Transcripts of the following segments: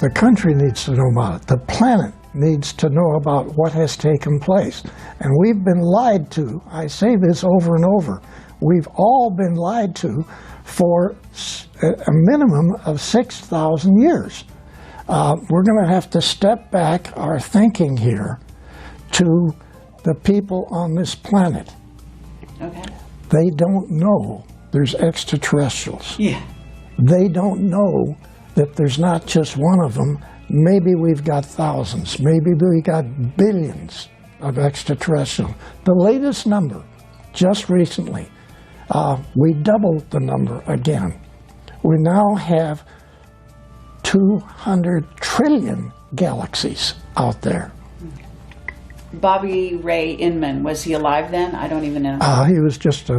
The country needs to know about it. The planet needs to know about what has taken place. And we've been lied to. I say this over and over. We've all been lied to for a minimum of 6,000 years. We're going to have to step back our thinking here to the people on this planet. Okay. They don't know there's extraterrestrials. Yeah. They don't know that there's not just one of them. Maybe we've got thousands. Maybe we got billions of extraterrestrials. The latest number, just recently, we doubled the number again. We now have 200 trillion galaxies out there. Bobby Ray Inman, was he alive then? I don't even know. He was just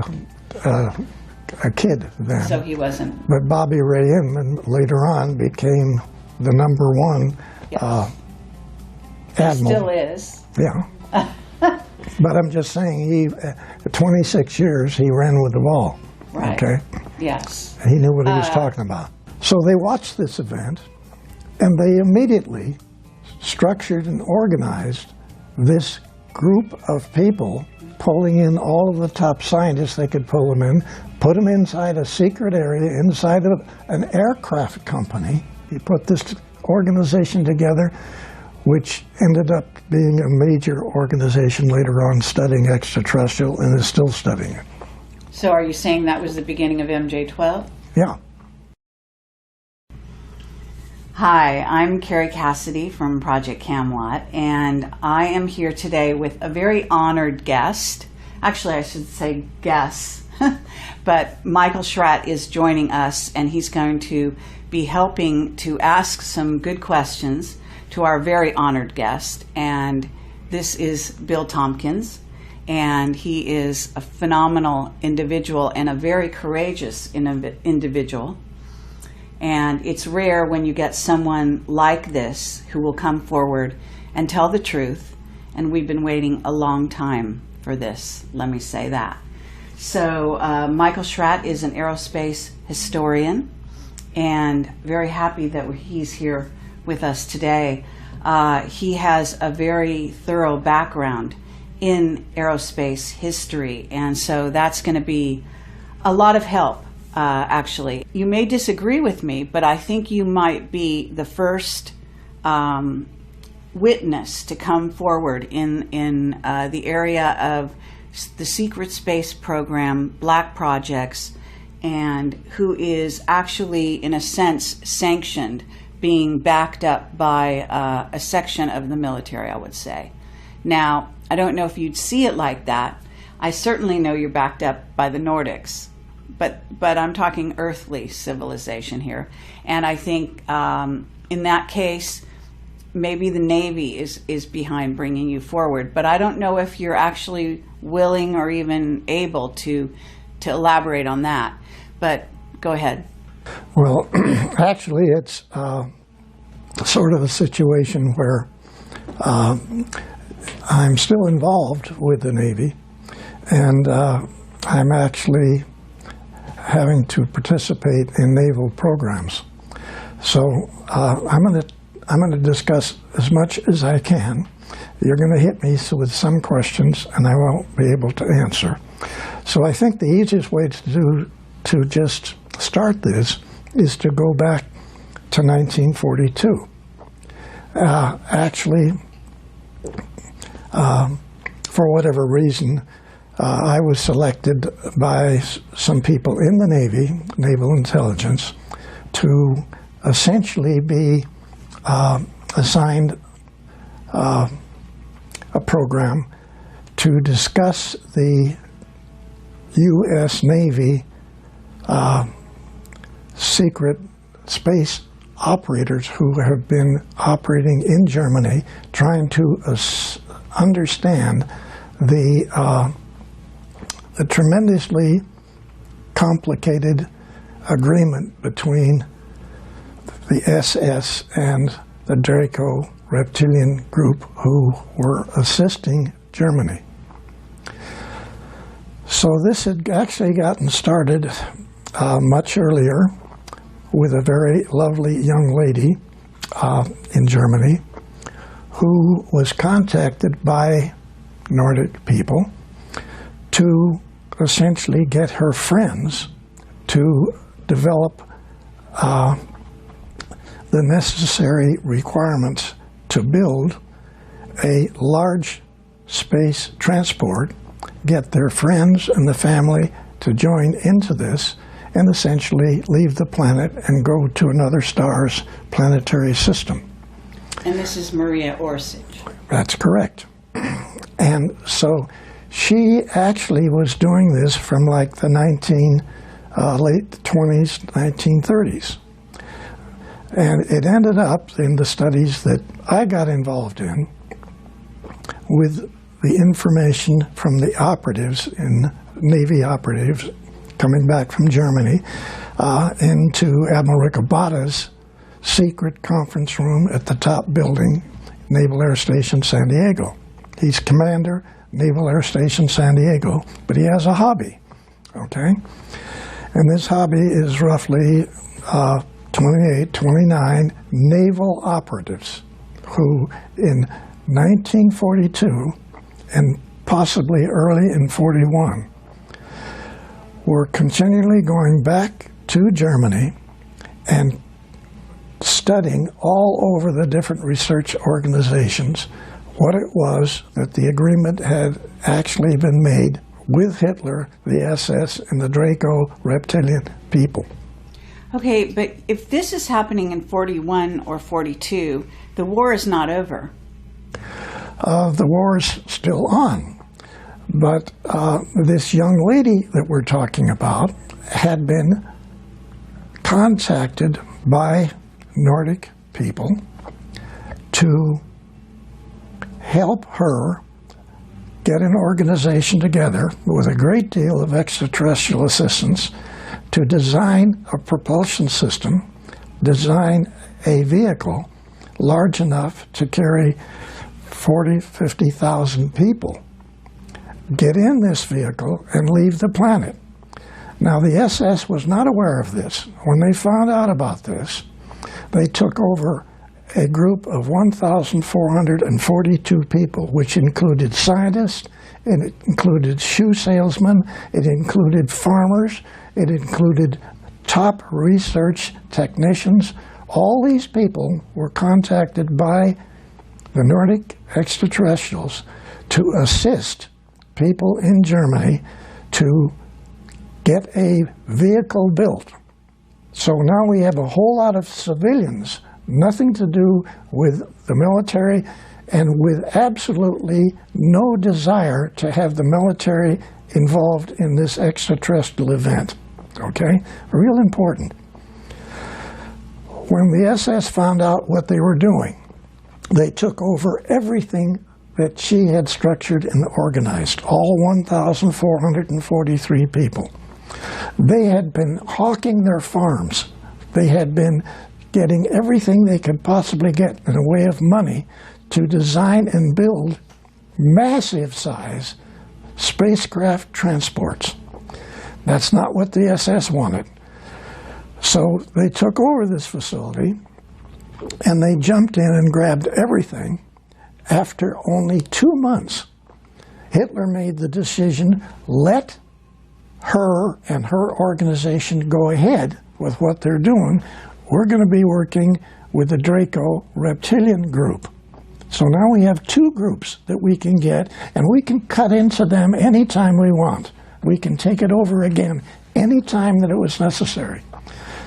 a kid then. So he wasn't. But Bobby Ray Inman later on became the number one admiral. Still is. Yeah. But I'm just saying, at 26 years, he ran with the ball. Right. Okay? Yes. He knew what he was talking about. So they watched this event, and they immediately structured and organized this group of people, pulling in all of the top scientists they could pull them in, put them inside a secret area, inside of an aircraft company. He put this organization together, which ended up being a major organization later on studying extraterrestrial and is still studying it. So are you saying that was the beginning of MJ-12? Yeah. Hi, I'm Kerry Cassidy from Project Camelot, and I am here today with a very honored guest. Actually, I should say guest, but Michael Schratt is joining us, and he's going to be helping to ask some good questions to our very honored guest. And this is Bill Tompkins, and he is a phenomenal individual and a very courageous individual. And it's rare when you get someone like this who will come forward and tell the truth. And we've been waiting a long time for this, let me say that. So Michael Schratt is an aerospace historian, and very happy that he's here with us today. He has a very thorough background in aerospace history, and so that's going to be a lot of help. Actually, you may disagree with me, but I think you might be the first witness to come forward in the area of the secret space program, black projects, and who is actually, in a sense, sanctioned, being backed up by a section of the military, I would say. Now, I don't know if you'd see it like that. I certainly know you're backed up by the Nordics. But I'm talking earthly civilization here. And I think in that case, maybe the Navy is behind bringing you forward. But I don't know if you're actually willing or even able to elaborate on that. But go ahead. Well, actually, it's sort of a situation where I'm still involved with the Navy, and I'm actually having to participate in naval programs. So I'm going to discuss as much as I can. You're going to hit me with some questions, and I won't be able to answer. So I think the easiest way to just start this is to go back to 1942. Actually, for whatever reason, I was selected by some people in the Navy, Naval Intelligence, to essentially be assigned a program to discuss the U.S. Navy secret space operators who have been operating in Germany, trying to understand the tremendously complicated agreement between the SS and the Draco reptilian group who were assisting Germany. So this had actually gotten started much earlier with a very lovely young lady in Germany who was contacted by Nordic people to essentially get her friends to develop the necessary requirements to build a large space transport, get their friends and the family to join into this, and essentially leave the planet and go to another star's planetary system. And this is Maria Orsich. That's correct. And so she actually was doing this from like the late 20s, 1930s. And it ended up in the studies that I got involved in with the information from the operatives, Navy operatives, coming back from Germany into Admiral Ricobata's secret conference room at the top building, Naval Air Station San Diego. He's commander, Naval Air Station San Diego, but he has a hobby, okay? And this hobby is roughly 28, 29 naval operatives who in 1942 and possibly early in 41 were continually going back to Germany and studying all over the different research organizations what it was that the agreement had actually been made with Hitler, the SS, and the Draco reptilian people. Okay, but if this is happening in 41 or 42, the war is not over. The war is still on. But this young lady that we're talking about had been contacted by Nordic people to help her get an organization together with a great deal of extraterrestrial assistance to design a propulsion system, design a vehicle large enough to carry 40,000, 50,000 people, get in this vehicle and leave the planet. Now, the SS was not aware of this. When they found out about this, they took over a group of 1,442 people, which included scientists, it included shoe salesmen, it included farmers, it included top research technicians. All these people were contacted by the Nordic extraterrestrials to assist people in Germany to get a vehicle built. So now we have a whole lot of civilians, nothing to do with the military, and with absolutely no desire to have the military involved in this extraterrestrial event. Okay? Real important. When the SS found out what they were doing, they took over everything that she had structured and organized, all 1,443 people. They had been hawking their farms. They had been getting everything they could possibly get in a way of money to design and build massive-size spacecraft transports. That's not what the SS wanted. So they took over this facility, and they jumped in and grabbed everything. After only 2 months, Hitler made the decision, let her and her organization go ahead with what they're doing. We're going to be working with the Draco reptilian group. So now we have two groups that we can get, and we can cut into them anytime we want. We can take it over again anytime that it was necessary.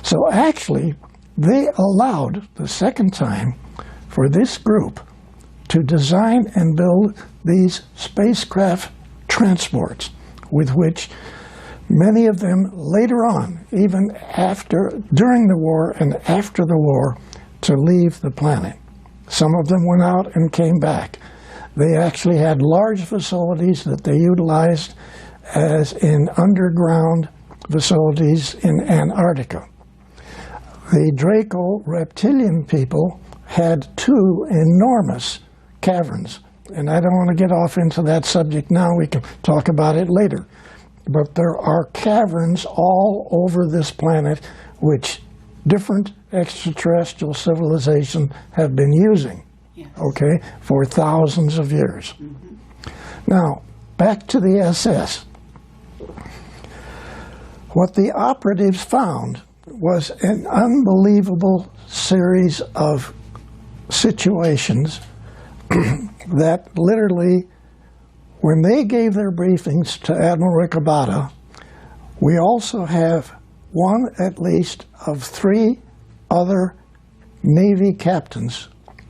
So actually, they allowed the second time for this group to design and build these spacecraft transports, with which many of them later on, even during the war and after the war, to leave the planet. Some of them went out and came back. They actually had large facilities that they utilized as in underground facilities in Antarctica. The Draco reptilian people had two enormous caverns, and I don't want to get off into that subject now. We can talk about it later. But there are caverns all over this planet which different extraterrestrial civilizations have been using, Yes. okay, for thousands of years. Now, back to the SS. What the operatives found was an unbelievable series of situations that literally, when they gave their briefings to Admiral Riccobotta, we also have one at least of 3 other Navy captains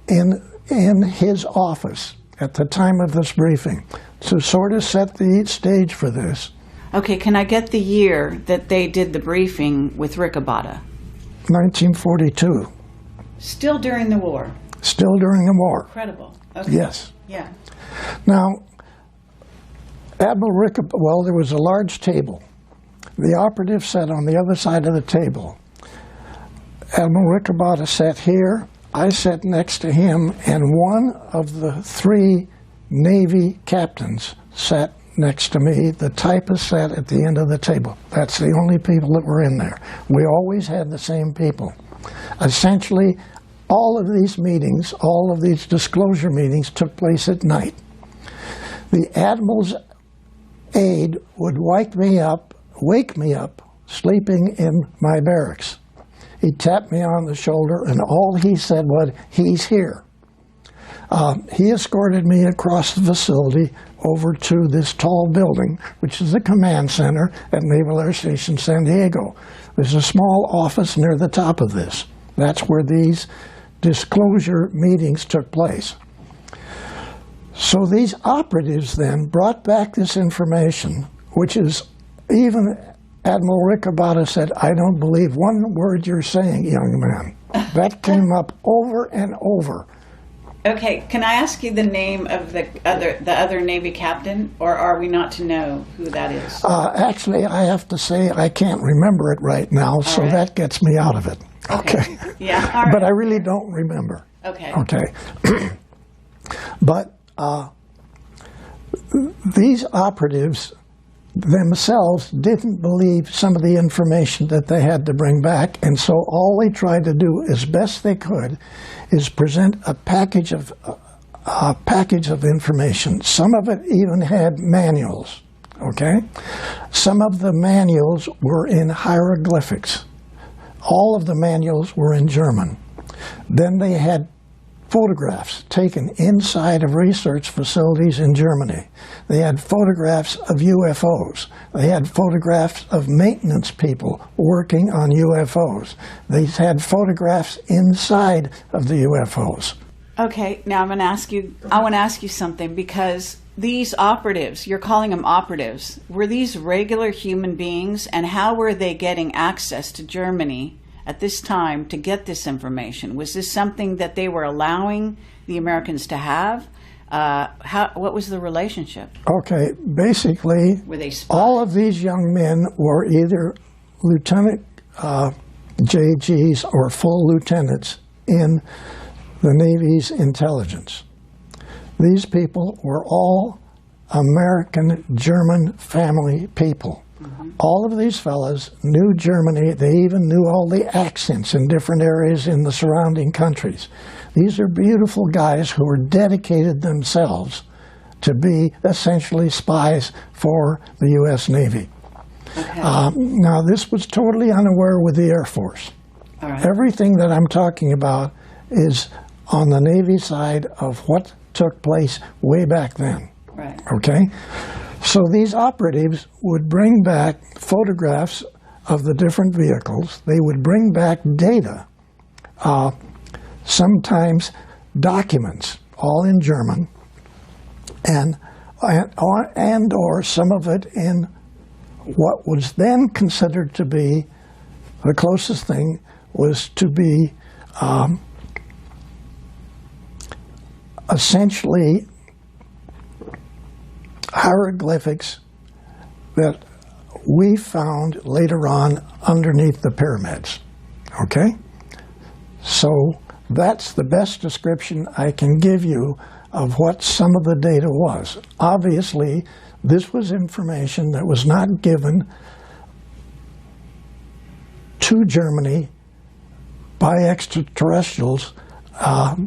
in his office at the time of this briefing to sort of set the stage for this. Okay, can I get the year that they did the briefing with Riccobotta? 1942, Still during the war. still during the war. Incredible. Okay. Yes. Yeah. Now, Admiral Riccobotta, well, there was a large table. The operative sat on the other side of the table. Admiral Riccobotta sat here, I sat next to him, and one of the 3 Navy captains sat next to me. The typist sat at the end of the table. That's the only people that were in there. We always had the same people. Essentially, all of these meetings, all of these disclosure meetings took place at night. The Admiral's aide would wake me up, sleeping in my barracks. He tapped me on the shoulder, and all he said was, "He's here." He escorted me across the facility over to this tall building, which is the command center at Naval Air Station San Diego. There's a small office near the top of this. That's where these disclosure meetings took place. So these operatives then brought back this information, which is, even Admiral Riccobotta said, "I don't believe one word you're saying, young man." That came up over and over. Okay, can I ask you the name of the other Navy captain, or are we not to know who that is? Actually, I have to say I can't remember it right now, so right. that gets me out of it. Okay. Yeah, all right. But I really don't remember. Okay. Okay. But these operatives themselves didn't believe some of the information that they had to bring back, and so all they tried to do as best they could is present a package of information. Some of it even had manuals, okay? Some of the manuals were in hieroglyphics. All of the manuals were in German. Then they had photographs taken inside of research facilities in Germany. They had photographs of UFOs. They had photographs of maintenance people working on UFOs. They had photographs inside of the UFOs. Okay, now I want to ask you something, because these operatives, you're calling them operatives, were these regular human beings, and how were they getting access to Germany at this time to get this information? Was this something that they were allowing the Americans to have? What was the relationship? Okay, basically, Were they spies? all of these young men were either lieutenant JGs or full lieutenants in the Navy's intelligence. These people were all American-German family people. All of these fellas knew Germany. They even knew all the accents in different areas in the surrounding countries. These are beautiful guys who were dedicated themselves to be essentially spies for the U.S. Navy. Okay. Now, this was totally unaware with the Air Force. All right. Everything that I'm talking about is on the Navy side of what took place way back then. Right. Okay? So these operatives would bring back photographs of the different vehicles. They would bring back data, sometimes documents, all in German, and or some of it in what was then considered to be the closest thing was to be essentially hieroglyphics that we found later on underneath the pyramids. Okay? So that's the best description I can give you of what some of the data was. Obviously, this was information that was not given to Germany by extraterrestrials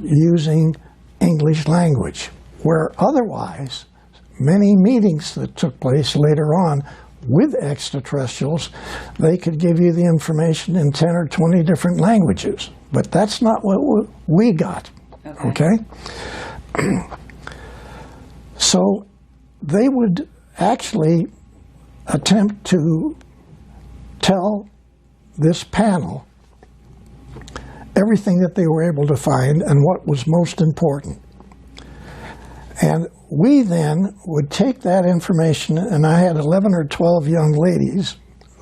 using English language, where otherwise many meetings that took place later on with extraterrestrials, they could give you the information in 10 or 20 different languages. But that's not what we got, okay? So they would actually attempt to tell this panel everything that they were able to find and what was most important. And we then would take that information, and I had 11 or 12 young ladies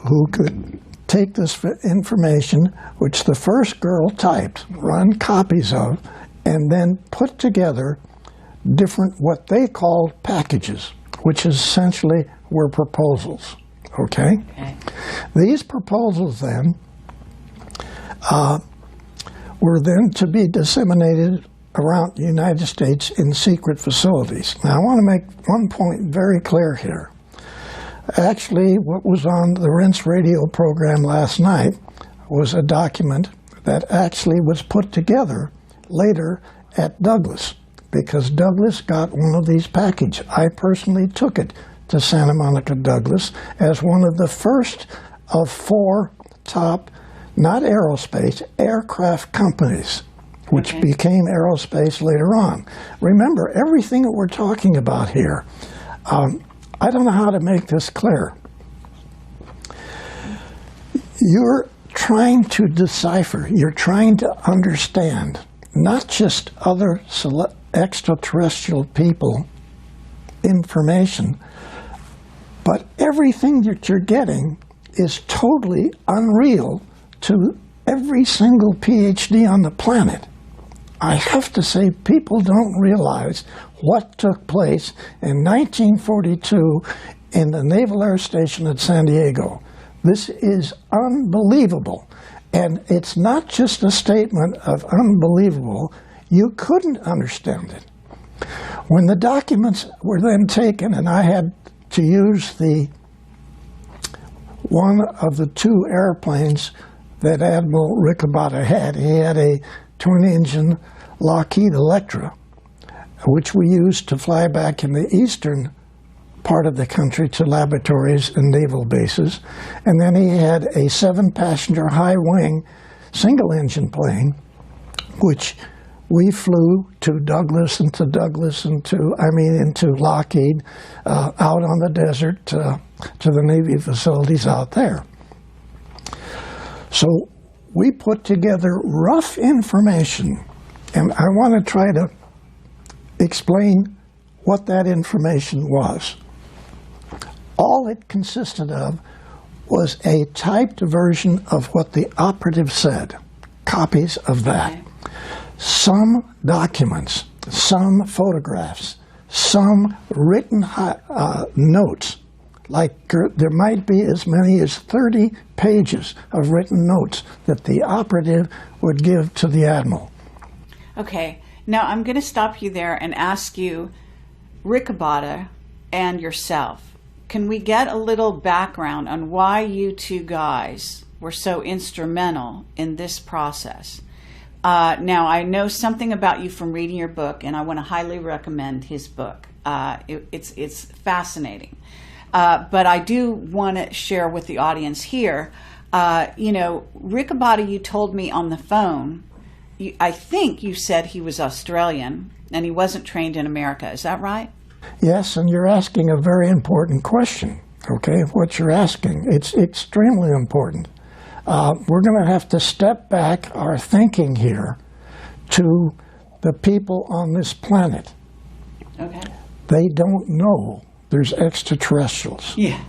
who could take this information, which the first girl typed, run copies of, and then put together different, what they called packages, which essentially were proposals, okay? These proposals then were then to be disseminated around the United States in secret facilities. Now, I want to make one point very clear here. Actually, what was on the Rinse radio program last night was a document that actually was put together later at Douglas, because Douglas got one of these packages. I personally took it to Santa Monica Douglas as one of the first of 4 top, not aerospace, aircraft companies, which became aerospace later on. Remember, everything that we're talking about here, I don't know how to make this clear. You're trying to decipher, you're trying to understand not just other extraterrestrial people information, but everything that you're getting is totally unreal to every single PhD on the planet. I have to say, people don't realize what took place in 1942 in the Naval Air Station at San Diego. This is unbelievable. And it's not just a statement of unbelievable. You couldn't understand it. When the documents were then taken, and I had to use one of the 2 airplanes that Admiral Riccobotta had. He had a twin-engine Lockheed Electra, which we used to fly back in the eastern part of the country to laboratories and naval bases. And then he had a 7-passenger high-wing single-engine plane, which we flew to Douglas and into Lockheed, out on the desert to the Navy facilities out there. So we put together rough information, and I want to try to explain what that information was. All it consisted of was a typed version of what the operative said, copies of that. Okay. Some documents, some photographs, some written notes. Like there might be as many as 30 pages of written notes that the operative would give to the admiral. Okay, now I'm going to stop you there and ask you, Riccobotta and yourself, can we get a little background on why you 2 guys were so instrumental in this process? Now, I know something about you from reading your book, and I want to highly recommend his book. It's fascinating. But I do want to share with the audience here, Riccobotta, you told me on the phone, I think you said he was Australian and he wasn't trained in America. Is that right? Yes, and you're asking a very important question, okay, what you're asking. It's extremely important. We're going to have to step back our thinking here to the people on this planet. Okay. They don't know there's extraterrestrials. Yeah.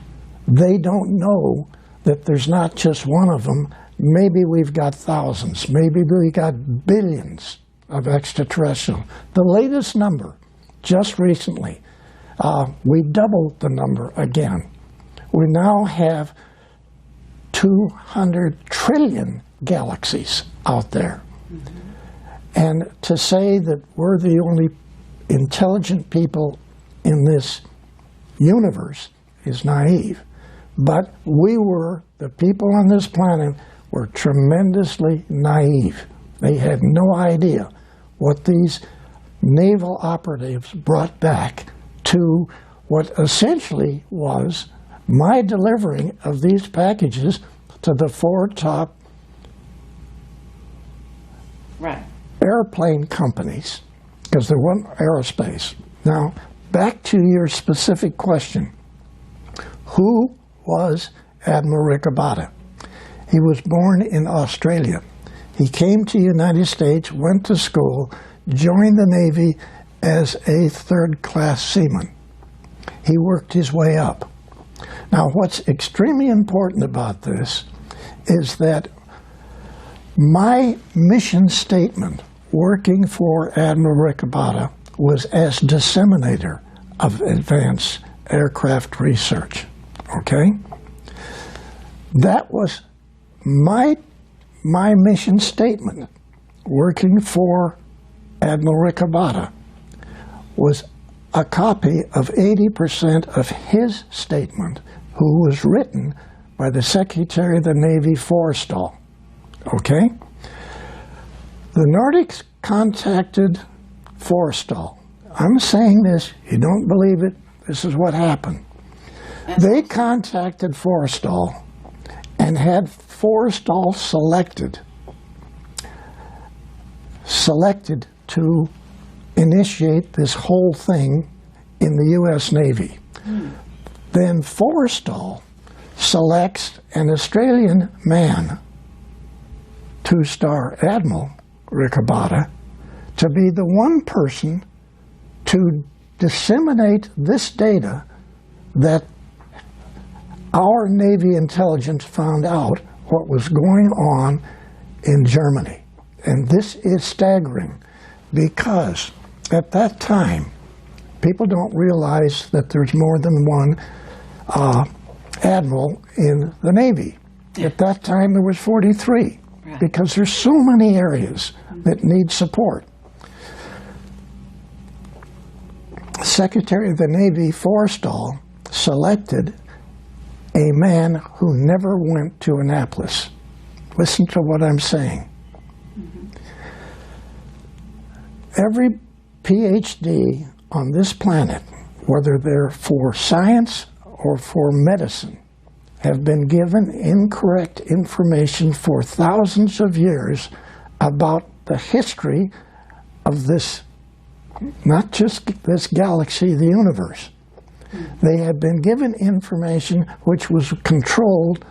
They don't know that there's not just one of them. Maybe we've got thousands. Maybe we got billions of extraterrestrials. The latest number, just recently, we doubled the number again. We now have 200 trillion galaxies out there. Mm-hmm. And to say that we're the only intelligent people in this universe is naive. But we were, the people on this planet, were tremendously naive. They had no idea what these naval operatives brought back to what essentially was my delivering of these packages to the 4 top airplane companies, because there wasn't aerospace. Now, back to your specific question. Who was Admiral Ricabata? He was born in Australia. He came to the United States, went to school, joined the Navy as a third-class seaman. He worked his way up. Now, what's extremely important about this is that my mission statement working for Admiral Ricabata was as disseminator of advanced aircraft research. Okay? That was my mission statement working for Admiral Ricabata was a copy of 80% of his statement, who was written by the Secretary of the Navy Forrestal. Okay? The Nordics contacted Forrestal. I'm saying this, you don't believe it, this is what happened. They contacted Forrestal and had Forrestal selected to initiate this whole thing in the U.S. Navy. Then Forrestal selects an Australian man, 2-star Admiral Ricabata, to be the one person to disseminate this data that our Navy intelligence found out what was going on in Germany. And this is staggering because at that time, people don't realize that there's more than one admiral in the Navy. At that time, there was 43 because there's so many areas that need support. Secretary of the Navy Forrestal selected a man who never went to Annapolis. Listen to what I'm saying. Every PhD on this planet, whether they're for science or for medicine, have been given incorrect information for thousands of years about the history of this, not just this galaxy, the universe. They had been given information which was controlled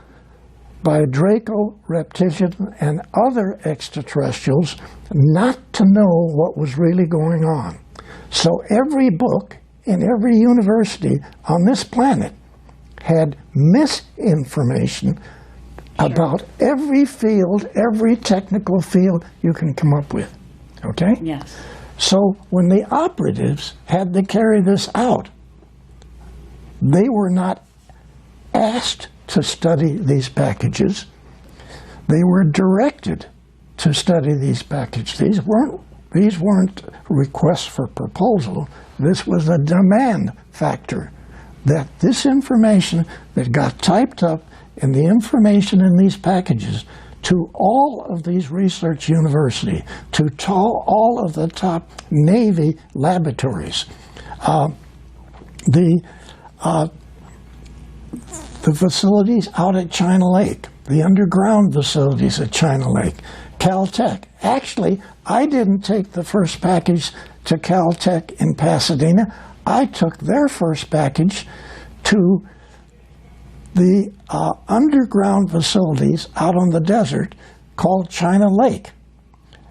by Draco, reptilian, and other extraterrestrials not to know what was really going on. So every book in every university on this planet had misinformation about every field, every technical field you can come up with. Okay? Yes. So when the operatives had to carry this out, they were not asked to study these packages. They were directed to study these packages. These weren't requests for proposal. This was a demand factor that this information that got typed up and the information in these packages to all of these research universities, to all of the top Navy laboratories, the facilities out at China Lake, the underground facilities at China Lake, Caltech. Actually, I didn't take the first package to Caltech in Pasadena. I took their first package to the underground facilities out on the desert called China Lake.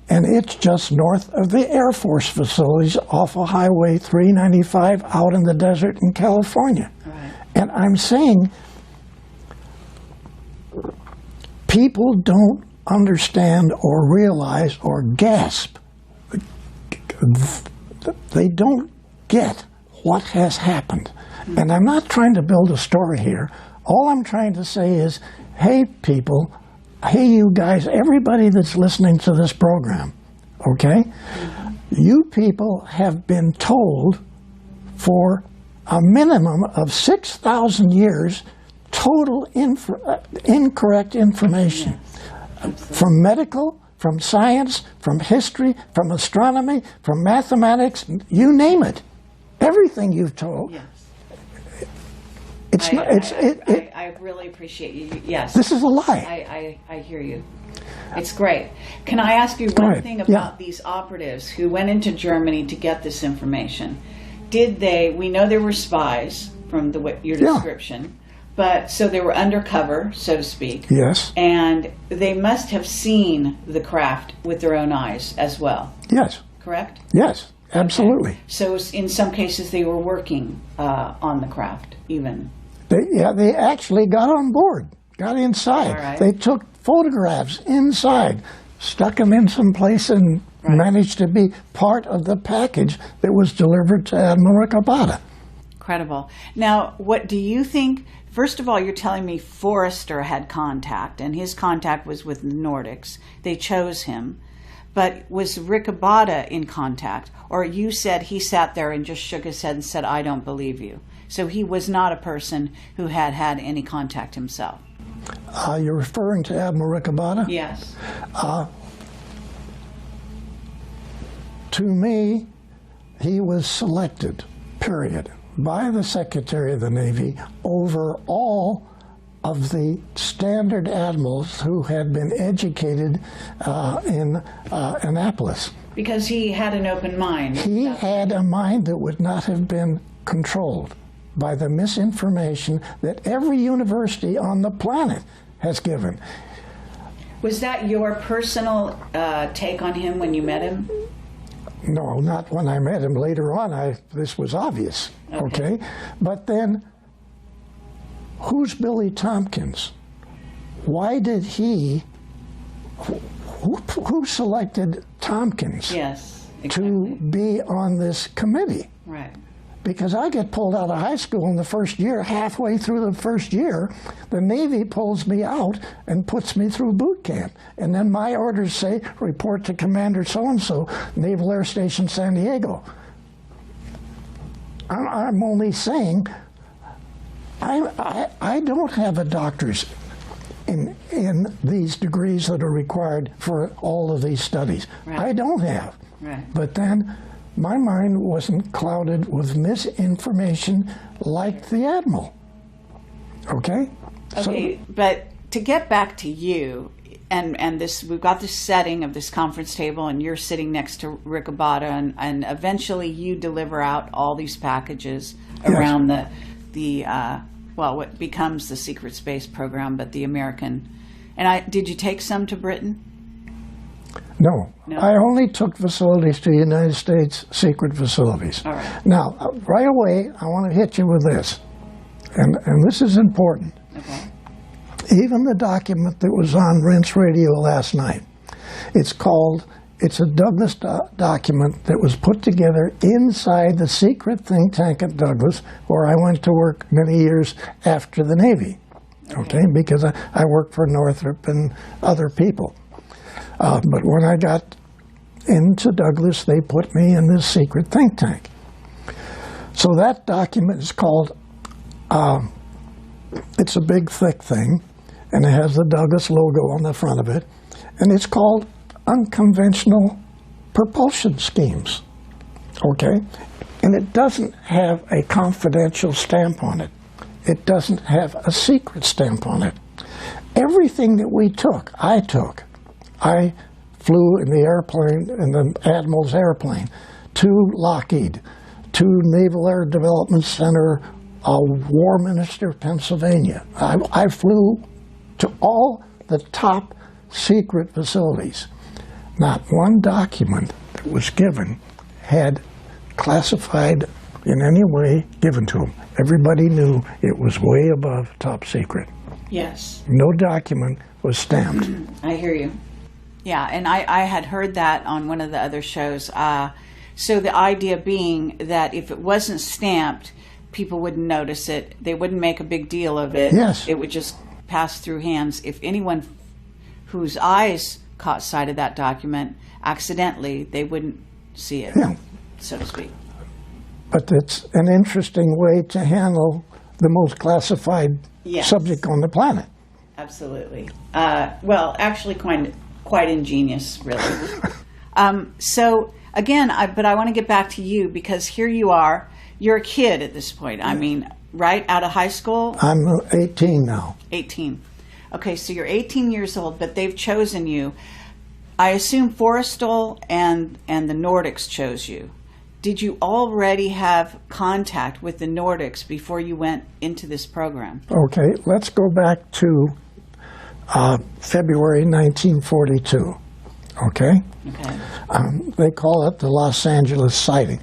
And it's just north of the Air Force facilities off of Highway 395 out in the desert in California. Right. And I'm saying people don't understand or realize or gasp. They don't get what has happened. And I'm not trying to build a story here. All I'm trying to say is, hey people, hey you guys, everybody that's listening to this program, okay? You people have been told for a minimum of 6,000 years total incorrect information. from medical, from science, from history, from astronomy, from mathematics, you name it. Everything you've told. Yes. I really appreciate you. Yes. This is a lie. I hear you. It's great. Can I ask you one thing about these operatives who went into Germany to get this information? We know they were spies from your description, but so they were undercover, so to speak. Yes. And they must have seen the craft with their own eyes as well. Yes. Correct? Yes, absolutely. Okay. So in some cases they were working on the craft even. They actually got on board, got inside. All right. They took photographs inside, stuck them in some place, and managed to be part of the package that was delivered to Admiral Ricabada. Incredible. Now, what do you think? First of all, you're telling me Forrester had contact, and his contact was with the Nordics. They chose him. But was Ricabada in contact? Or you said he sat there and just shook his head and said, I don't believe you. So he was not a person who had had any contact himself. You're referring to Admiral Ricabada? Yes. To me, he was selected, period, by the Secretary of the Navy over all of the standard admirals who had been educated in Annapolis. Because he had an open mind. He had a mind that would not have been controlled by the misinformation that every university on the planet has given. Was that your personal take on him when you met him? No, not when I met him. Later on, this was obvious, okay? But then, who's Billy Tompkins? Why did who selected Tompkins to be on this committee? Right. Because I get pulled out of high school in the first year, halfway through the first year, the Navy pulls me out and puts me through boot camp. And then my orders say, report to Commander so-and-so, Naval Air Station San Diego. I'm only saying, I don't have a doctor's in these degrees that are required for all of these studies. Right. I don't have. Right. But then, my mind wasn't clouded with misinformation like the Admiral. Okay? Okay, but to get back to you, and this, we've got this setting of this conference table, and you're sitting next to Ricabada, and eventually you deliver out all these packages around what becomes the secret space program, but the American. And did you take some to Britain? No. I only took facilities to United States secret facilities. All right. Now, right away, I want to hit you with this, and this is important. Okay. Even the document that was on Rinse Radio last night, it's a Douglas document that was put together inside the secret think tank at Douglas, where I went to work many years after the Navy, okay? Because I worked for Northrop and other people. But when I got into Douglas, they put me in this secret think tank. So that document is called, it's a big, thick thing, and it has the Douglas logo on the front of it, and it's called Unconventional Propulsion Schemes, okay? And it doesn't have a confidential stamp on it. It doesn't have a secret stamp on it. Everything that we took, I took. I flew in the airplane, in the Admiral's airplane, to Lockheed, to Naval Air Development Center, Warminster, Pennsylvania. I flew to all the top secret facilities. Not one document that was given had classified in any way given to them. Everybody knew it was way above top secret. Yes. No document was stamped. I hear you. Yeah, and I had heard that on one of the other shows. So the idea being that if it wasn't stamped, people wouldn't notice it. They wouldn't make a big deal of it. Yes. It would just pass through hands. If anyone whose eyes caught sight of that document accidentally, they wouldn't see it, so to speak. But it's an interesting way to handle the most classified subject on the planet. Absolutely. Well, actually, quite ingenious, really. So again, but I want to get back to you because here you are. You're a kid at this point. I mean, right out of high school. I'm 18 now. 18. Okay, so you're 18 years old, but they've chosen you. I assume Forrestal and the Nordics chose you. Did you already have contact with the Nordics before you went into this program? Okay, let's go back to February 1942. Okay? Okay. They call it the Los Angeles sighting.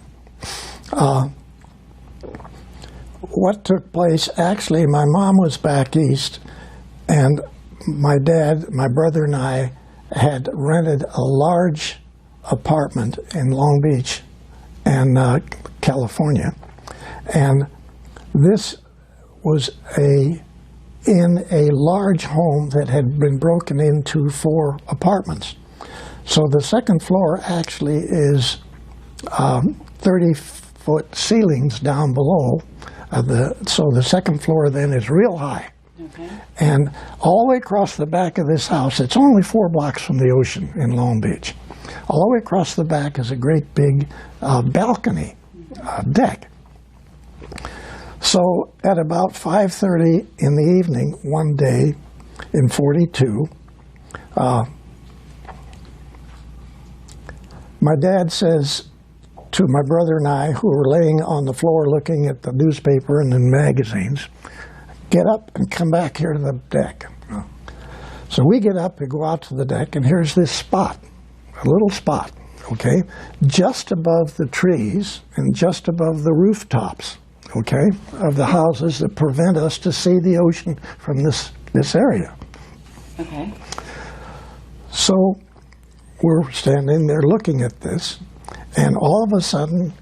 What took place, actually, my mom was back east, and my dad, my brother, and I had rented a large apartment in Long Beach and California. And this was in a large home that had been broken into 4 apartments. So the second floor actually is 30-foot ceilings down below. So the second floor then is real high. Okay. And all the way across the back of this house, it's only 4 blocks from the ocean in Long Beach. All the way across the back is a great big balcony deck. So at about 5:30 in the evening one day in 42, my dad says to my brother and I, who were laying on the floor looking at the newspaper and the magazines, "Get up and come back here to the deck." So we get up and go out to the deck, and here's this spot, a little spot, okay, just above the trees and just above the rooftops, okay, of the houses that prevent us to see the ocean from this area. Okay. So we're standing there looking at this, and all of a sudden,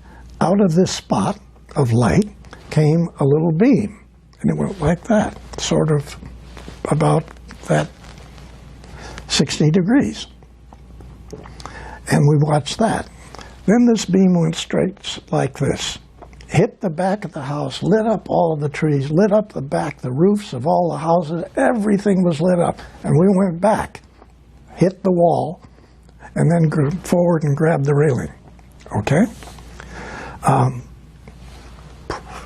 out of this spot of light came a little beam. And it went like that, sort of about that 60 degrees. And we watched that. Then this beam went straight like this, hit the back of the house, lit up all of the trees, lit up the back, the roofs of all the houses, everything was lit up. And we went back, hit the wall, and then forward and grabbed the railing. Okay?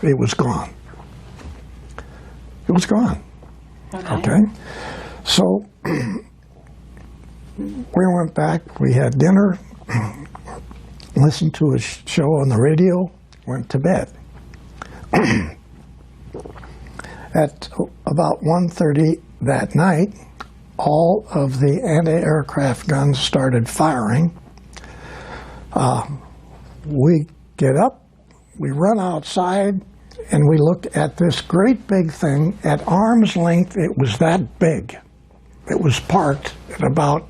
It was gone. It was gone. Okay? So we went back, we had dinner, listened to a show on the radio, went to bed. At about 1:30 that night, all of the anti-aircraft guns started firing. We get up, we run outside, and we look at this great big thing. At arm's length, it was that big. It was parked at about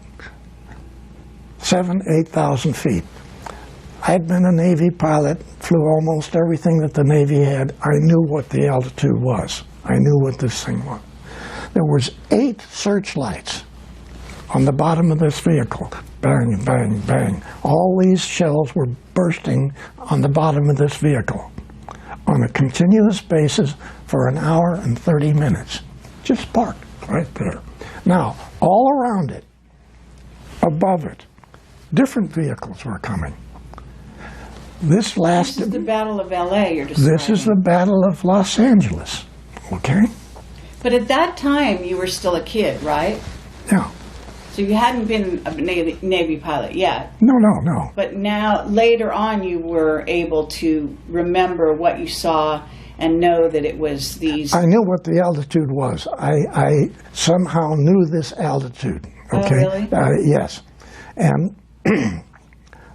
7,000 to 8,000 feet. I'd been a Navy pilot, flew almost everything that the Navy had. I knew what the altitude was. I knew what this thing was. There was 8 searchlights on the bottom of this vehicle. Bang, bang, bang. All these shells were bursting on the bottom of this vehicle on a continuous basis for an hour and 30 minutes. Just parked right there. Now, all around it, above it, different vehicles were coming. This lasted... This is the Battle of L.A. you're describing. This is the Battle of Los Angeles, okay? But at that time, you were still a kid, right? Yeah. So you hadn't been a Navy pilot yet. No. But now, later on, you were able to remember what you saw and know that it was these... I knew what the altitude was. I somehow knew this altitude, okay? Oh, really? Yes. And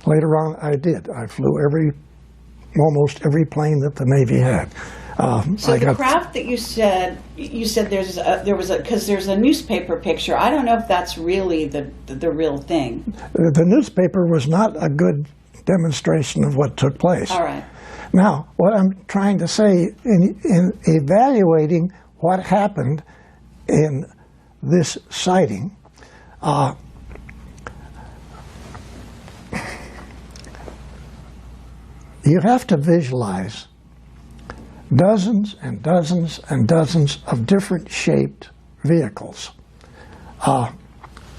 later on, I did. I flew almost every plane that the Navy had. So the craft that you said because there's a newspaper picture. I don't know if that's really the real thing. The newspaper was not a good demonstration of what took place. All right. Now, what I'm trying to say in evaluating what happened in this sighting, you have to visualize dozens and dozens and dozens of different shaped vehicles.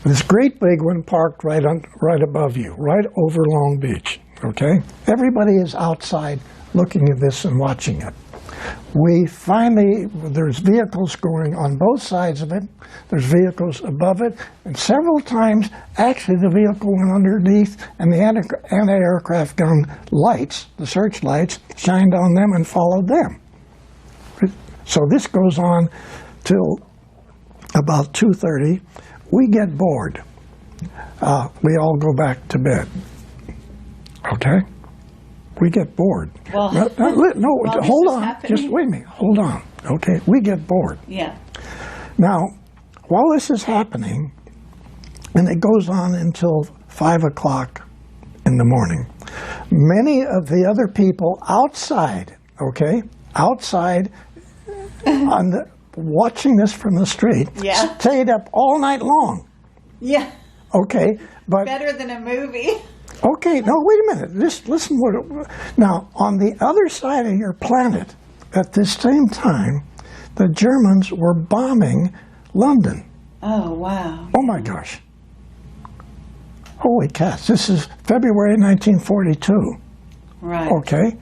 This great big one parked right above you, right over Long Beach, okay? Everybody is outside looking at this and watching it. There's vehicles going on both sides of it. There's vehicles above it. And several times, actually, the vehicle went underneath and the anti-aircraft gun lights, the searchlights, shined on them and followed them. So this goes on till about 2:30. We get bored. We all go back to bed. Okay? We get bored. Well, hold on. Just wait a minute. Hold on. Okay? We get bored. Yeah. Now, while this is happening, and it goes on until 5 o'clock in the morning, many of the other people outside, outside watching this from the street, stayed up all night long. Yeah. Okay, but better than a movie. Okay, no, wait a minute. Just listen. Now, on the other side of your planet, at this same time, the Germans were bombing London. Oh, wow. Oh, my gosh. Holy cats. This is February 1942. Right. Okay?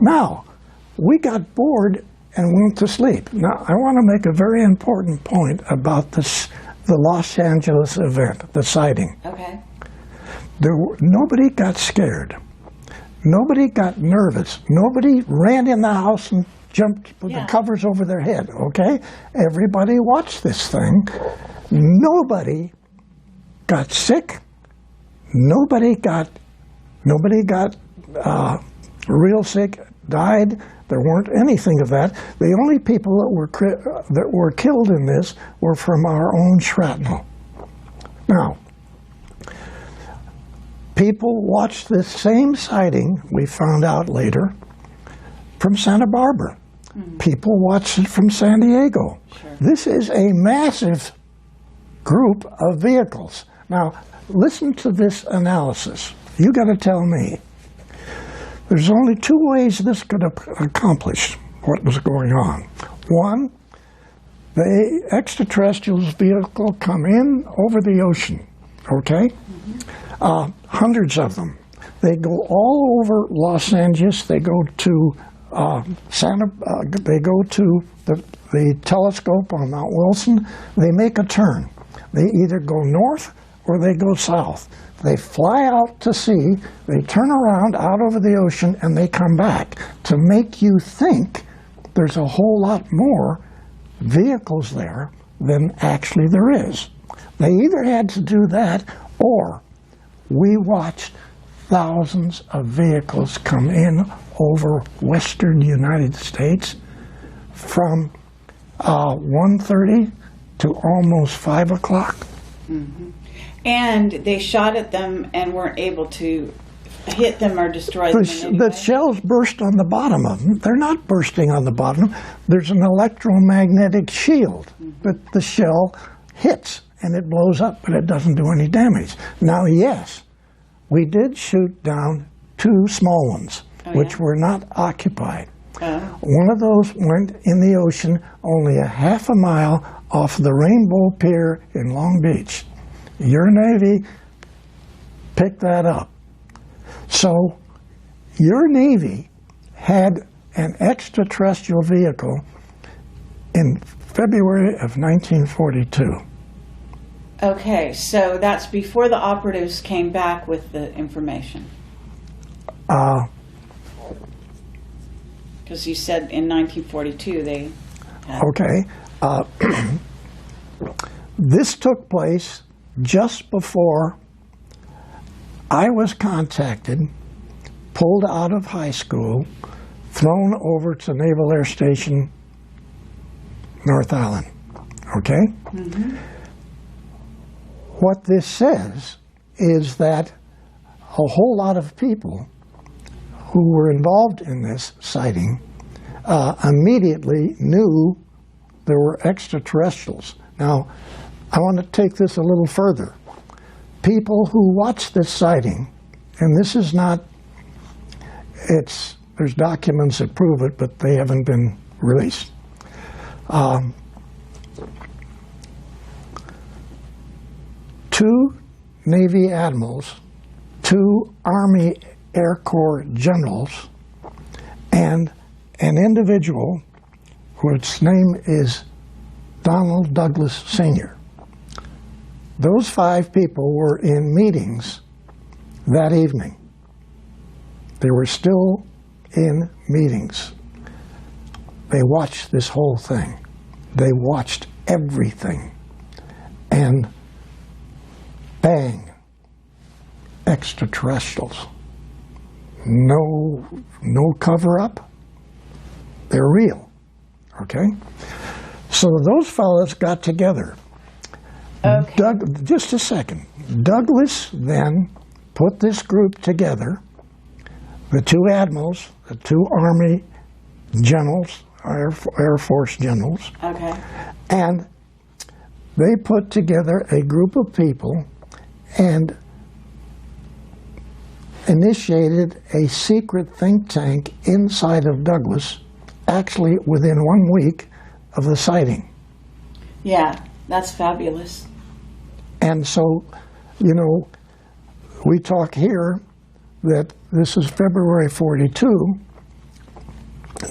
Now, we got bored and went to sleep. Now, I want to make a very important point about the Los Angeles event, the sighting. Okay. Nobody got scared. Nobody got nervous. Nobody ran in the house and jumped with the covers over their head, okay? Everybody watched this thing. Nobody got sick. Nobody got real sick, died. There weren't anything of that. The only people that were killed in this were from our own shrapnel. Now, people watched this same sighting, we found out later, from Santa Barbara. People watched it from San Diego. Sure. This is a massive group of vehicles. Now, listen to this analysis. You got to tell me. There's only two ways this could accomplish what was going on. One, the extraterrestrials vehicle come in over the ocean, okay? Hundreds of them. They go all over Los Angeles. They go to they go to the telescope on Mount Wilson. They make a turn. They either go north or they go south. They fly out to sea, they turn around out over the ocean, and they come back to make you think there's a whole lot more vehicles there than actually there is. They either had to do that, or we watched thousands of vehicles come in over western United States from 1:30 to almost 5 o'clock. Mm-hmm. And they shot at them and weren't able to hit them or destroy them in any The way? shells burst on the bottom of them. They're not bursting on the bottom. There's an electromagnetic shield that the shell hits and it blows up, but it doesn't do any damage. Now, yes, we did shoot down 2 small ones, which were not occupied. One of those went in the ocean only a half a mile off the Rainbow Pier in Long Beach. Your Navy picked that up. So your Navy had an extraterrestrial vehicle in February of 1942. Okay, so that's before the operatives came back with the information. Because you said in 1942 they had... Okay. This took place just before I was contacted, pulled out of high school, thrown over to Naval Air Station, North Island. Okay? Mm-hmm. What this says is that a whole lot of people who were involved in this sighting immediately knew there were extraterrestrials. Now, I want to take this a little further. People who watched this sighting, and this is not, there's documents that prove it, but they haven't been released. 2 Navy admirals, 2 Army Air Corps generals, and an individual whose name is Donald Douglas Sr. Those 5 people were in meetings that evening. They were still in meetings. They watched this whole thing. They watched everything. And bang, extraterrestrials. No cover-up. They're real, okay? So those fellows got together. Okay. Just a second. Douglas then put this group together, the 2 admirals, the 2 Army generals, Air Force generals, Okay. and they put together a group of people and initiated a secret think tank inside of Douglas, actually within 1 week of the sighting. Yeah, that's fabulous. And so, you know, we talk here that this is February 42,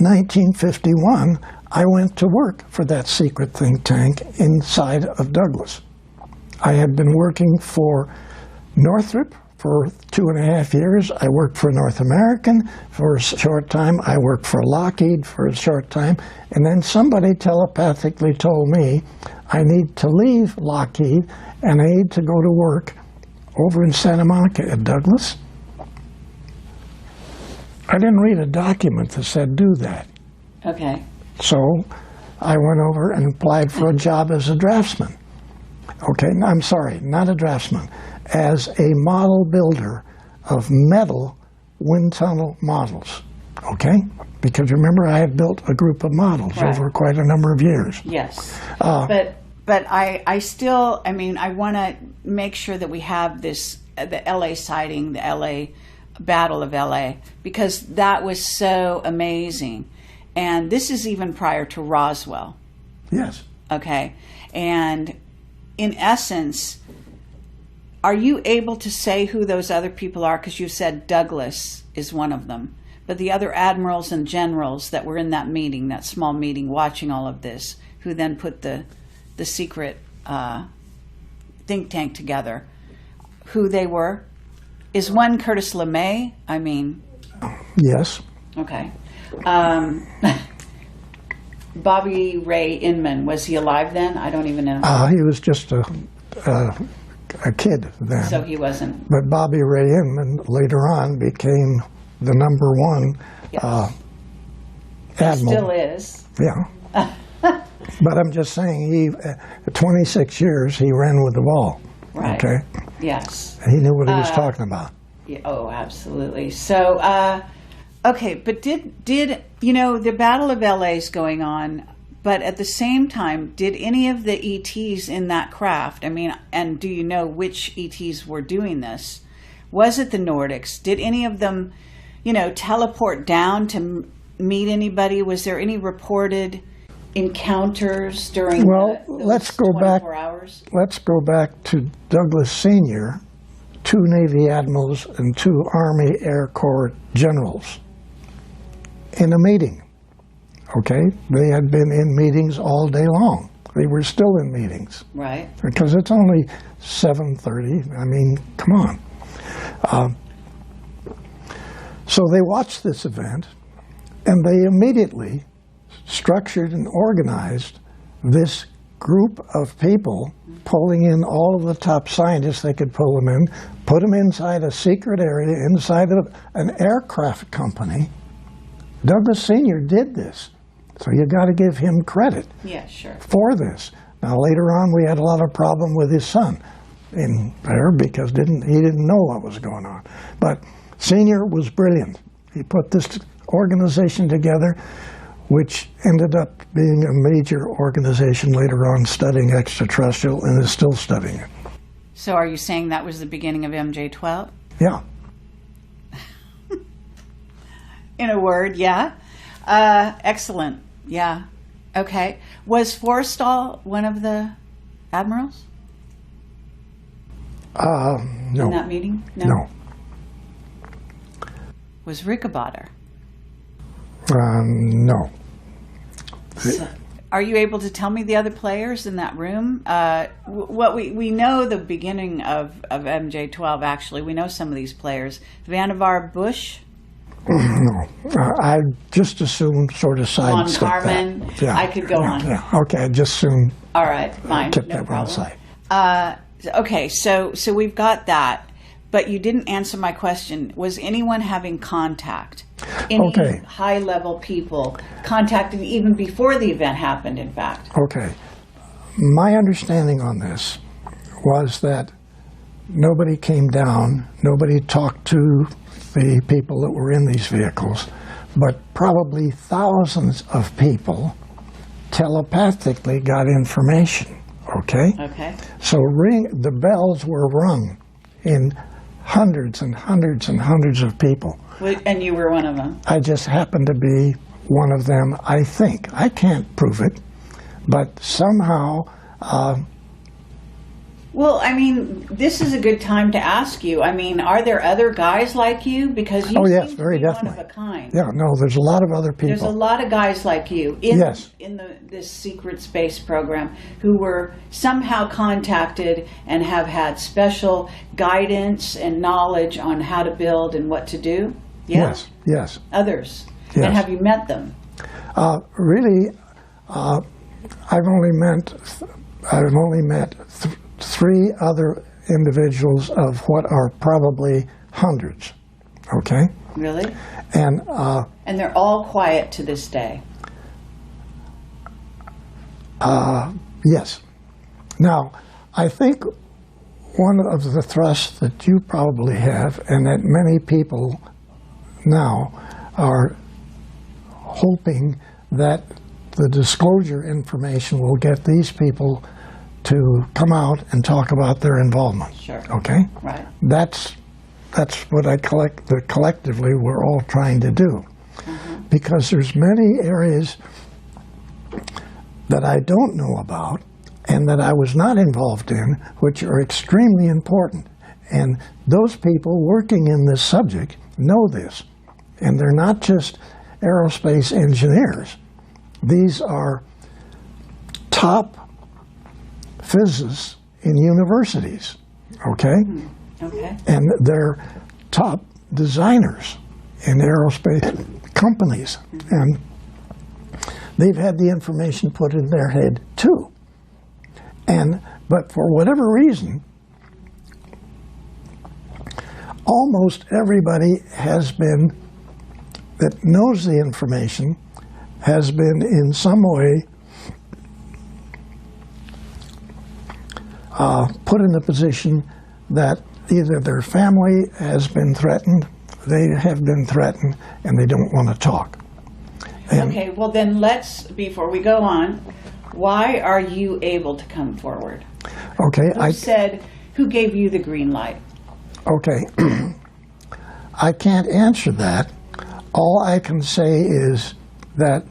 1951, I went to work for that secret think tank inside of Douglas. I had been working for Northrop for 2.5 years. I worked for North American for a short time. I worked for Lockheed for a short time. And then somebody telepathically told me I need to leave Lockheed and I need to go to work over in Santa Monica at Douglas. I didn't read a document that said do that. Okay. So I went over and applied for a job as a draftsman. Okay, I'm sorry, not a draftsman, as a model builder of metal wind tunnel models. Okay? Because remember, I had built a group of models over quite a number of years. Yes. But I still, I mean, I want to make sure that we have this, the LA sighting, the LA Battle of LA, because that was so amazing. And this is even prior to Roswell. Yes. Okay. And in essence, are you able to say who those other people are? Because you said Douglas is one of them. But the other admirals and generals that were in that meeting, that small meeting, watching all of this, who then put the secret think tank together, who they were? Is one Curtis LeMay? I mean... Yes. Okay. Bobby Ray Inman, was he alive then? I don't even know. He was just a kid then. So he wasn't. But Bobby Ray Inman later on became the number 1 admiral. Still is. Yeah. But I'm just saying, he 26 years he ran with the ball. Right. Okay. Yes. He knew what he was talking about. Yeah, oh, absolutely. So, okay, but did you know the Battle of LA is going on? But at the same time, did any of the ETs in that craft? I mean, and do you know which ETs were doing this? Was it the Nordics? Did any of them, you know, teleport down to meet anybody? Was there any reported encounters during let's go back. hours? Let's go back to Douglas Sr., 2 Navy admirals and 2 Army Air Corps generals in a meeting. Okay, they had been in meetings all day long. They were still in meetings. Right. Because it's only 7:30. I mean, come on. So they watched this event, and they immediately structured and organized this group of people, pulling in all of the top scientists they could pull them in, put them inside a secret area, inside of an aircraft company. Douglas Sr. did this, so you got to give him credit for this. Now later on, we had a lot of problem with his son in there because he didn't know what was going on. But Sr. was brilliant. He put this organization together, which ended up being a major organization later on studying extraterrestrial and is still studying it. So are you saying that was the beginning of MJ-12? Yeah. In a word, yeah. Excellent. Yeah. Okay. Was Forrestal one of the admirals? No. in that meeting? No. Was Rick a botter? No. So, are you able to tell me the other players in that room? What we know the beginning of MJ12, actually. We know some of these players. Vannevar Bush? No. I just assumed sort of sidestep Lon Carmen? that. Yeah. I could go on. Yeah. Okay, I just assumed All right, fine. kept no that one problem. aside. Okay, so we've got that. But you didn't answer my question. Was anyone having contact? Any Okay. high-level people contacted even before the event happened, in fact? Okay. My understanding on this was that nobody came down, nobody talked to the people that were in these vehicles, but probably thousands of people telepathically got information, okay? Okay. So the bells were rung in hundreds and hundreds and hundreds of people. And you were one of them? I just happened to be one of them, I think. I can't prove it, but somehow... Well, I mean, this is a good time to ask you. I mean, are there other guys like you? Because you yes, seem very to be definitely. one of a kind. Yeah, no, there's a lot of other people. There's a lot of guys like you in, Yes. in this secret space program who were somehow contacted and have had special guidance and knowledge on how to build and what to do. Yeah? Yes. Others. Yes. And have you met them? Really, I've only met three other individuals of what are probably hundreds. Okay. Really? And they're all quiet to this day. yes. Now, I think one of the thrusts that you probably have, and that many people now are hoping that the disclosure information will get these people to come out and talk about their involvement. Sure. Okay? Right. That's what collectively we're all trying to do. Mm-hmm. Because there's many areas that I don't know about and that I was not involved in, which are extremely important. And those people working in this subject know this. And they're not just aerospace engineers. These are top physicists in universities, okay? Okay. And they're top designers in aerospace companies. And they've had the information put in their head too. But for whatever reason, almost everybody that knows the information has been in some way put in a position that either their family has been threatened, they have been threatened, and they don't want to talk. And Okay, well then before we go on, why are you able to come forward? Okay, Who gave you the green light? okay. I can't answer that. All I can say is that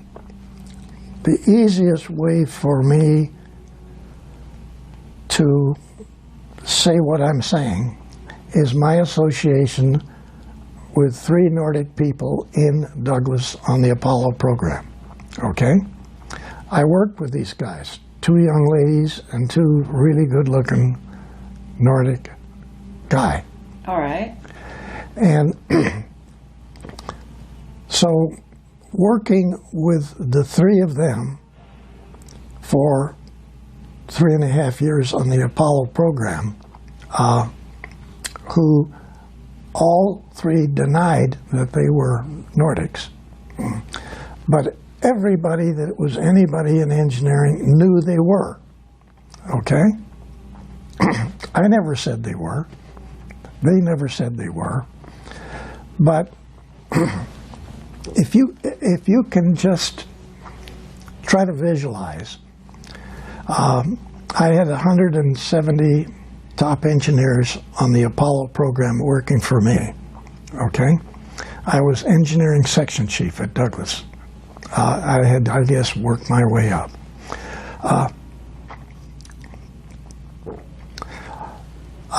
the easiest way for me to say what I'm saying is my association with three Nordic people in Douglas on the Apollo program. Okay? I worked with these guys, two young ladies and two really good-looking Nordic guy. All right. And so working with the three of them for 3.5 years on the Apollo program, who all three denied that they were Nordics. But everybody that was anybody in engineering knew they were. Okay? I never said they were. They never said they were. But if you can just try to visualize, I had 170 top engineers on the Apollo program working for me, okay? I was engineering section chief at Douglas. I had, I guess, worked my way up.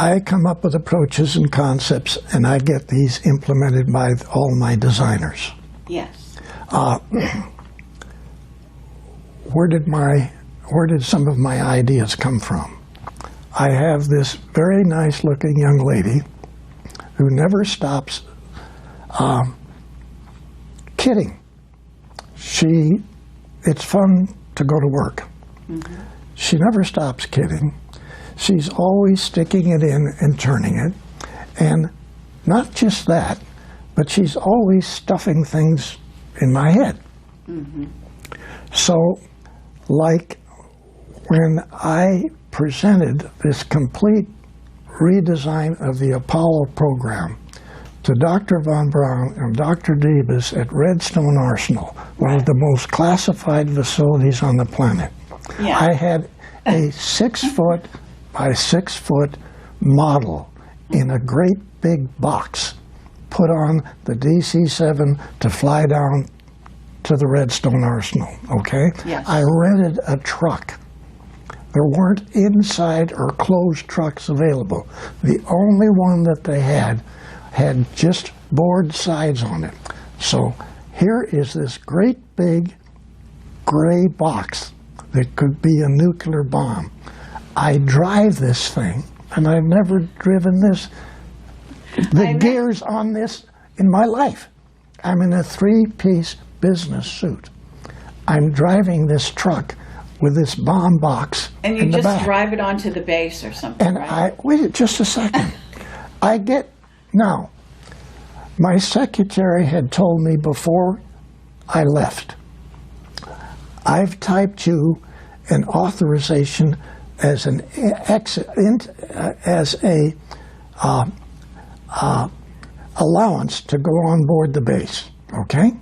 I come up with approaches and concepts, and I get these implemented by all my designers. Yes. Where did some of my ideas come from? I have this very nice-looking young lady who never stops kidding. It's fun to go to work. Mm-hmm. She never stops kidding. She's always sticking it in and turning it. And not just that, but she's always stuffing things in my head. Mm-hmm. So, like when I presented this complete redesign of the Apollo program to Dr. Von Braun and Dr. Debus at Redstone Arsenal, one of the most classified facilities on the planet, yeah. I had a 6-foot by 6-foot model in a great big box put on the DC-7 to fly down to the Redstone Arsenal, okay? Yes. I rented a truck. There weren't inside or closed trucks available. The only one that they had just board sides on it. So here is this great big gray box that could be a nuclear bomb. I drive this thing, and I've never driven the gears on this in my life. I'm in a 3-piece business suit. I'm driving this truck with this bomb box and you in the just back. Drive it onto the base or something, and right? Wait just a second. Now, my secretary had told me before I left, I've typed you an authorization as an allowance to go on board the base, okay?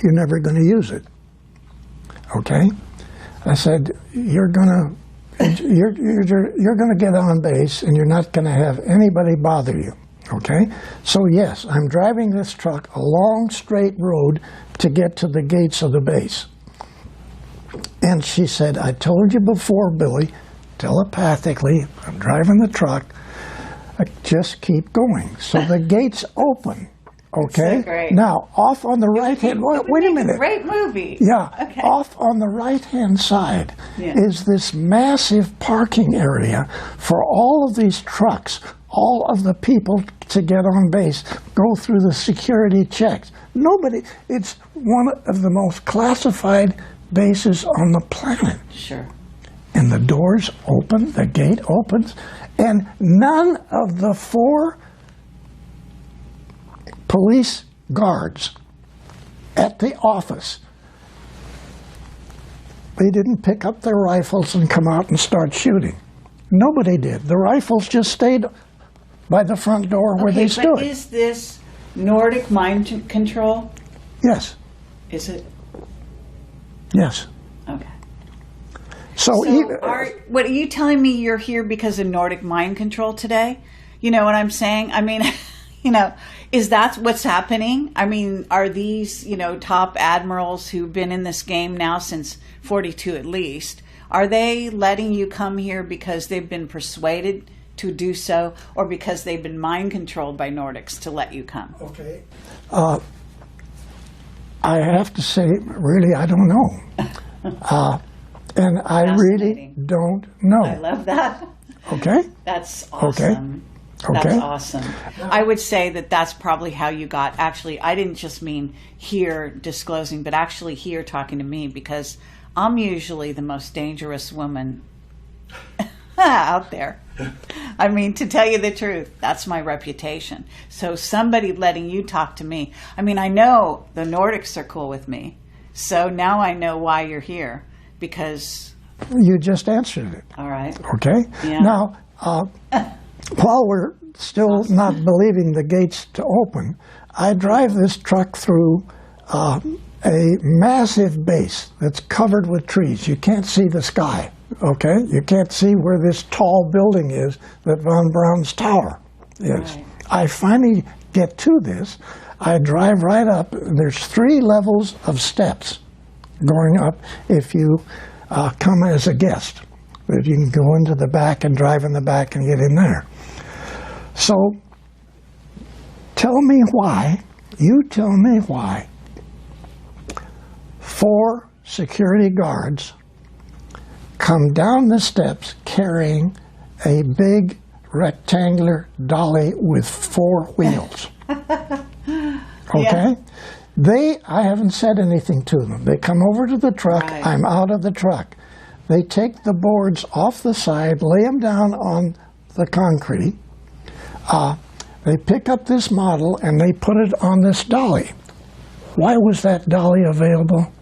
You're never going to use it, okay? I said, you're gonna get on base and you're not going to have anybody bother you, okay? So yes, I'm driving this truck a long straight road to get to the gates of the base. And she said, I told you before, Billy, telepathically, I'm driving the truck, just keep going. So the gates open, okay? So great. Now, off on the right hand, wait a minute. Great movie. Yeah, okay. Off on the right-hand side is this massive parking area for all of these trucks, all of the people to get on base, go through the security checks. It's one of the most classified bases on the planet. Sure. And the doors open, the gate opens, and none of the 4 police guards at the office, they didn't pick up their rifles and come out and start shooting. Nobody did. The rifles just stayed by the front door where they stood. But is this Nordic mind control? Yes. Is it? Yes. Okay. So what are you telling me? You're here because of Nordic mind control today? You know what I'm saying? I mean, is that what's happening? I mean, are these, top admirals who've been in this game now since 42 at least, are they letting you come here because they've been persuaded to do so, or because they've been mind controlled by Nordics to let you come? Okay. I have to say, really, I don't know. And I really don't know. I love that. Okay. That's awesome. Okay. That's awesome. I would say that that's probably how you got, actually, I didn't just mean here disclosing, but actually here talking to me, because I'm usually the most dangerous woman out there. I mean, to tell you the truth, that's my reputation. So somebody letting you talk to me, I mean, I know the Nordics are cool with me, so now I know why you're here, because... You just answered it. All right. Okay? Yeah. Now, while we're still not believing the gates to open, I drive this truck through a massive base that's covered with trees. You can't see the sky, okay? You can't see where this tall building is that Von Braun's tower is. Right. I finally get to this. I drive right up. There's 3 levels of steps going up if you come as a guest. that you can go into the back and drive in the back and get in there. So tell me why, you tell me why 4 security guards come down the steps carrying a big rectangular dolly with 4 wheels. Okay? Yeah. I haven't said anything to them. They come over to the truck. Right. I'm out of the truck. They take the boards off the side, lay them down on the concrete. They pick up this model and they put it on this dolly. Why was that dolly available?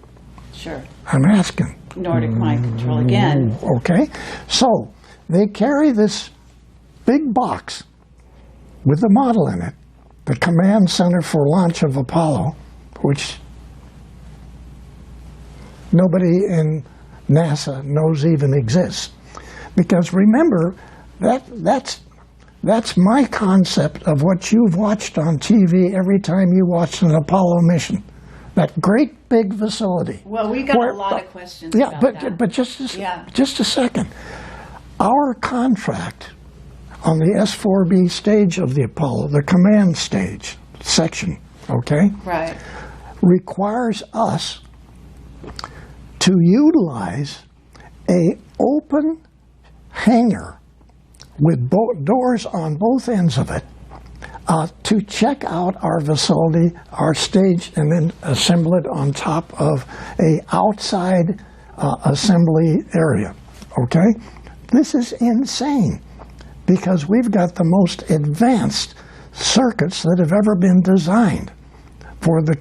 Sure. I'm asking. Nordic mind control again. Okay. So they carry this big box with the model in it, the command center for launch of Apollo, which nobody in NASA knows even exists. Because remember, that's my concept of what you've watched on TV every time you watched an Apollo mission. That great big facility. Well, we got a lot of questions about that. But just a second. Our contract on the S-4B stage of the Apollo, the command stage section, okay? Right. Requires us to utilize a open hangar with doors on both ends of it to check out our facility, our stage, and then assemble it on top of a outside assembly area, okay? This is insane because we've got the most advanced circuits that have ever been designed for the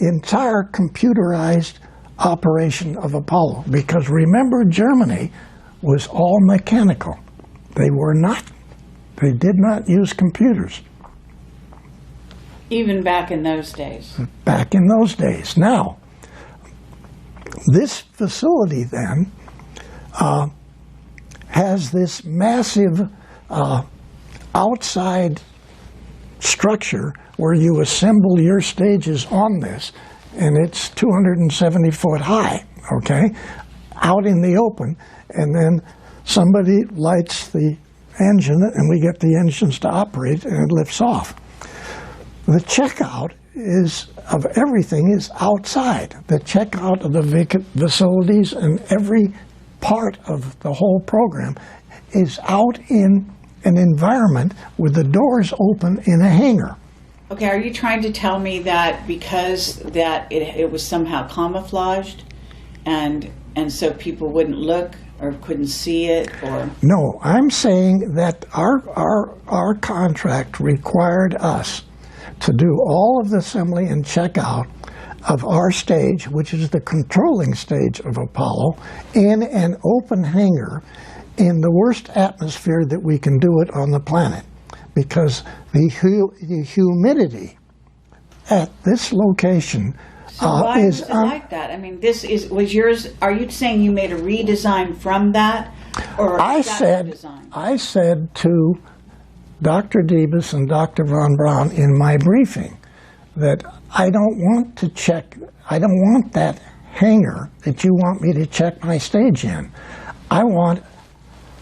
entire computerized operation of Apollo. Because remember, Germany was all mechanical. They did not use computers. Even back in those days. Back in those days. Now, this facility then has this massive outside structure where you assemble your stages on this, and it's 270 foot high, okay, out in the open, and then somebody lights the engine and we get the engines to operate and it lifts off. The checkout of everything is outside. The checkout of the vacant facilities and every part of the whole program is out in an environment with the doors open in a hangar. Okay, are you trying to tell me that because it was somehow camouflaged and so people wouldn't look or couldn't see it, or? No, I'm saying that our contract required us to do all of the assembly and checkout of our stage, which is the controlling stage of Apollo, in an open hangar in the worst atmosphere that we can do it on the planet, because the humidity at this location so why is it like that? I mean, was yours. Are you saying you made a redesign from that, or I said to Dr. Debus and Dr. Von Braun in my briefing that I don't want that hangar that you want me to check my stage in. I want,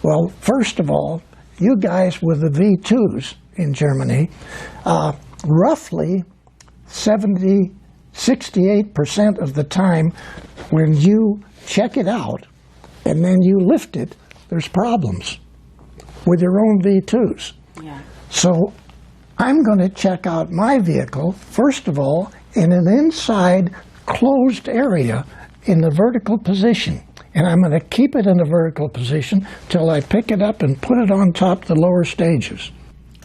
well, first of all, you guys with the V2s in Germany, roughly 68% of the time when you check it out and then you lift it, there's problems with your own V2s. Yeah. So I'm going to check out my vehicle, first of all, in an inside closed area in the vertical position. And I'm going to keep it in the vertical position till I pick it up and put it on top of the lower stages.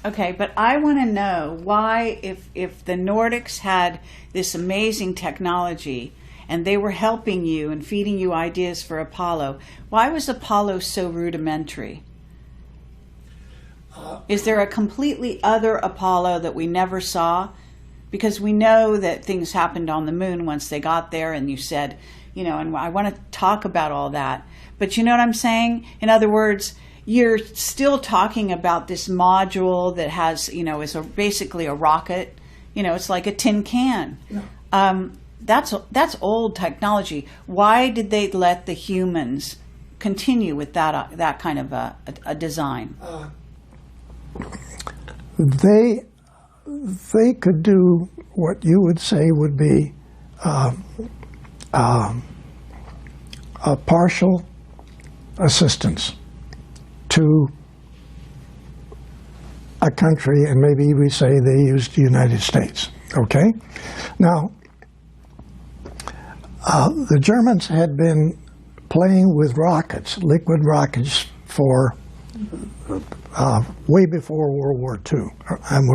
Okay, but I want to know why, if the Nordics had this amazing technology and they were helping you and feeding you ideas for Apollo, why was Apollo so rudimentary? Is there a completely other Apollo that we never saw? Because we know that things happened on the moon once they got there, and you said, and I want to talk about all that. But you know what I'm saying? In other words, you're still talking about this module that has, is basically a rocket. It's like a tin can. Yeah. that's old technology. Why did they let the humans continue with that kind of a design? They could do what you would say would be a partial assistance to a country, and maybe we say they used the United States. Okay? Now, the Germans had been playing with rockets, liquid rockets, for way before World War II, and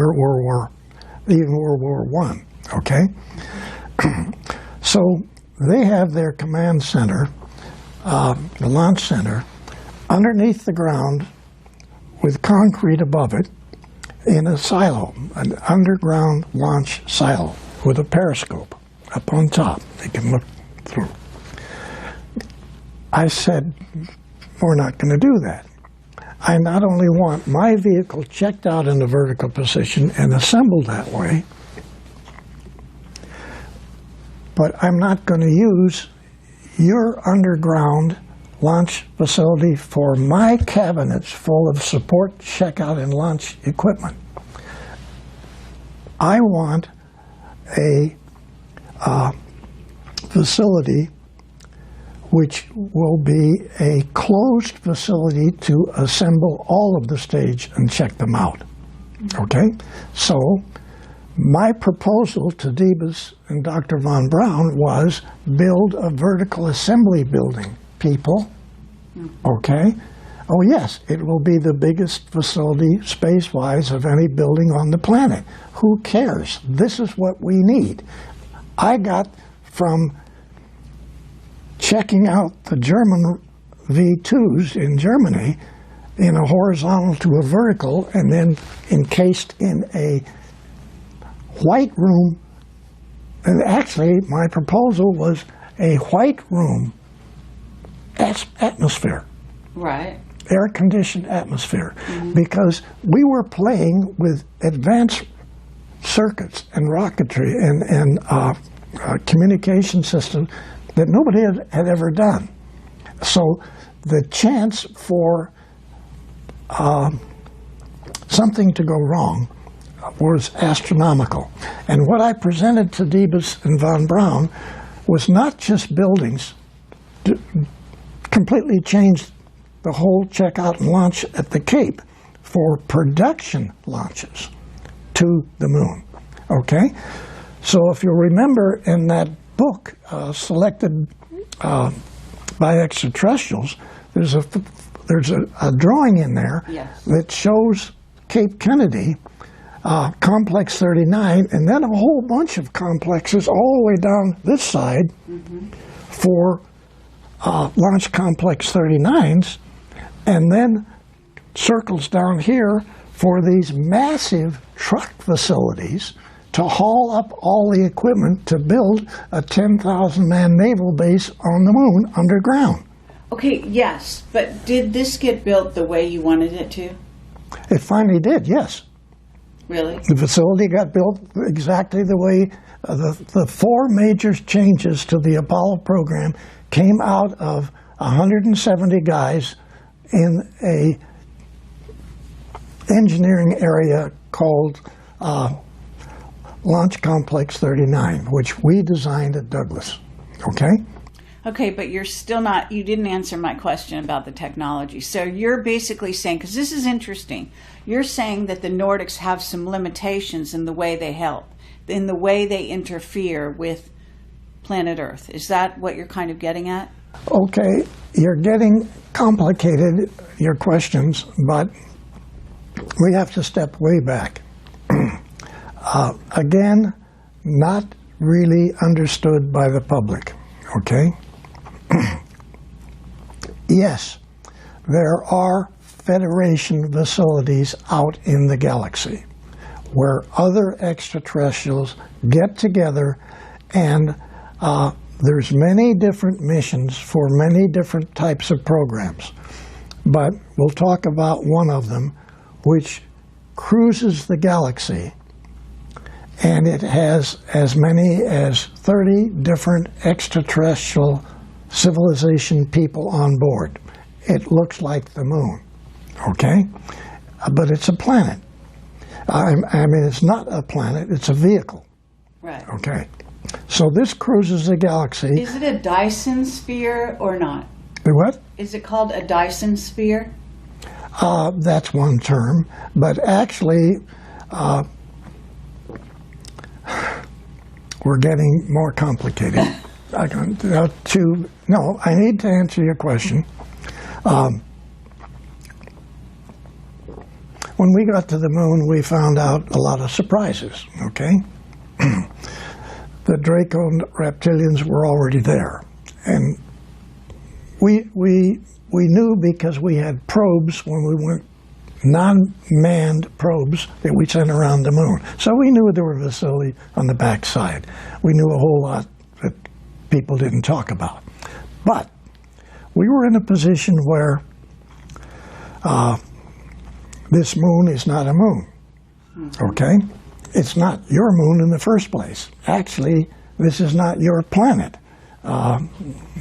even World War I. Okay? So they have their command center, the launch center, underneath the ground with concrete above it in a silo, an underground launch silo with a periscope up on top. They can look through. I said, we're not going to do that. I not only want my vehicle checked out in a vertical position and assembled that way, but I'm not going to use your underground launch facility for my cabinets full of support, checkout, and launch equipment. I want a facility which will be a closed facility to assemble all of the stage and check them out. Okay? So my proposal to Debus and Dr. von Braun was build a vertical assembly building, people. Okay? Oh yes, it will be the biggest facility space-wise of any building on the planet. Who cares? This is what we need. I got from checking out the German V2s in Germany in a horizontal to a vertical and then encased in a white room. And actually, my proposal was a white room atmosphere. Right. Air-conditioned atmosphere. Because we were playing with advanced circuits and rocketry and communication systems that nobody had ever done. So the chance for something to go wrong was astronomical. And what I presented to Debus and von Braun was not just buildings, completely changed the whole checkout and launch at the Cape for production launches to the moon. Okay? So if you remember in that book, Selected by Extraterrestrials, there's a drawing in there that shows Cape Kennedy, Complex 39, and then a whole bunch of complexes all the way down this side for Launch Complex 39s, and then circles down here for these massive truck facilities to haul up all the equipment to build a 10,000-man naval base on the moon underground. Okay, yes, but did this get built the way you wanted it to? It finally did, yes. Really? The facility got built exactly the way the four major changes to the Apollo program came out of 170 guys in a engineering area called Launch Complex 39, which we designed at Douglas. Okay? Okay, but you're still not, you didn't answer my question about the technology. So you're basically saying, because this is interesting, you're saying that the Nordics have some limitations in the way they help, in the way they interfere with planet Earth. Is that what you're kind of getting at? Okay, you're getting complicated, your questions, but we have to step way back. Again, not really understood by the public, okay? Yes, there are Federation facilities out in the galaxy where other extraterrestrials get together, and there's many different missions for many different types of programs. But we'll talk about one of them, which cruises the galaxy and it has as many as 30 different extraterrestrial civilization people on board. It looks like the moon, okay? But it's a planet. I mean, it's not a planet, it's a vehicle. Right. Okay. So this cruises the galaxy. Is it a Dyson sphere or not? The what? Is it called a Dyson sphere? That's one term, but actually, we're getting more complicated. I need to answer your question. When we got to the moon, we found out a lot of surprises, okay? The Draco reptilians were already there. And we knew because we had probes when we went, non-manned probes that we sent around the moon. So we knew there were facility on the backside. We knew a whole lot that people didn't talk about. But we were in a position where this moon is not a moon, okay? It's not your moon in the first place. Actually, this is not your planet.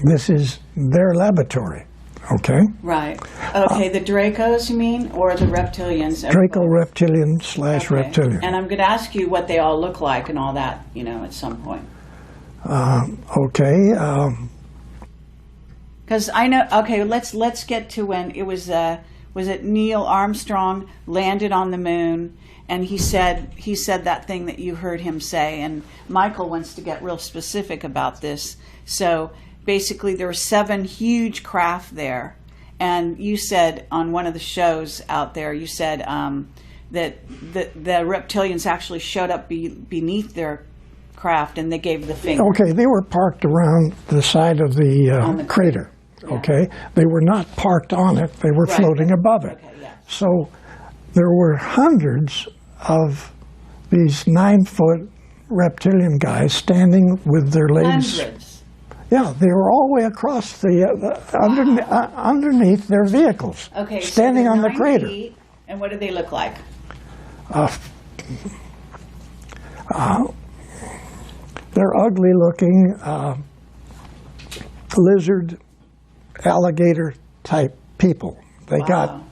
This is their laboratory, okay? Right. Okay, the Dracos, you mean, or the reptilians? Draco reptilian / reptilian. And I'm going to ask you what they all look like and all that, at some point. Okay. Because I know. Okay, let's get to when it was. Was it Neil Armstrong landed on the moon, and he said that thing that you heard him say, and Michael wants to get real specific about this. So basically, there were 7 huge craft there, and you said on one of the shows out there, you said that the reptilians actually showed up beneath their craft, and they gave the finger. Okay, they were parked around the side of the crater. Yeah. Okay, they were not parked on it; they were floating above it. Okay, yeah. So there were hundreds of these 9-foot reptilian guys standing with their legs. Hundreds. Yeah, they were all the way across underneath their vehicles. Okay, standing so on the 9 crater. feet, and what do they look like? They're ugly looking, lizard, alligator type people. They got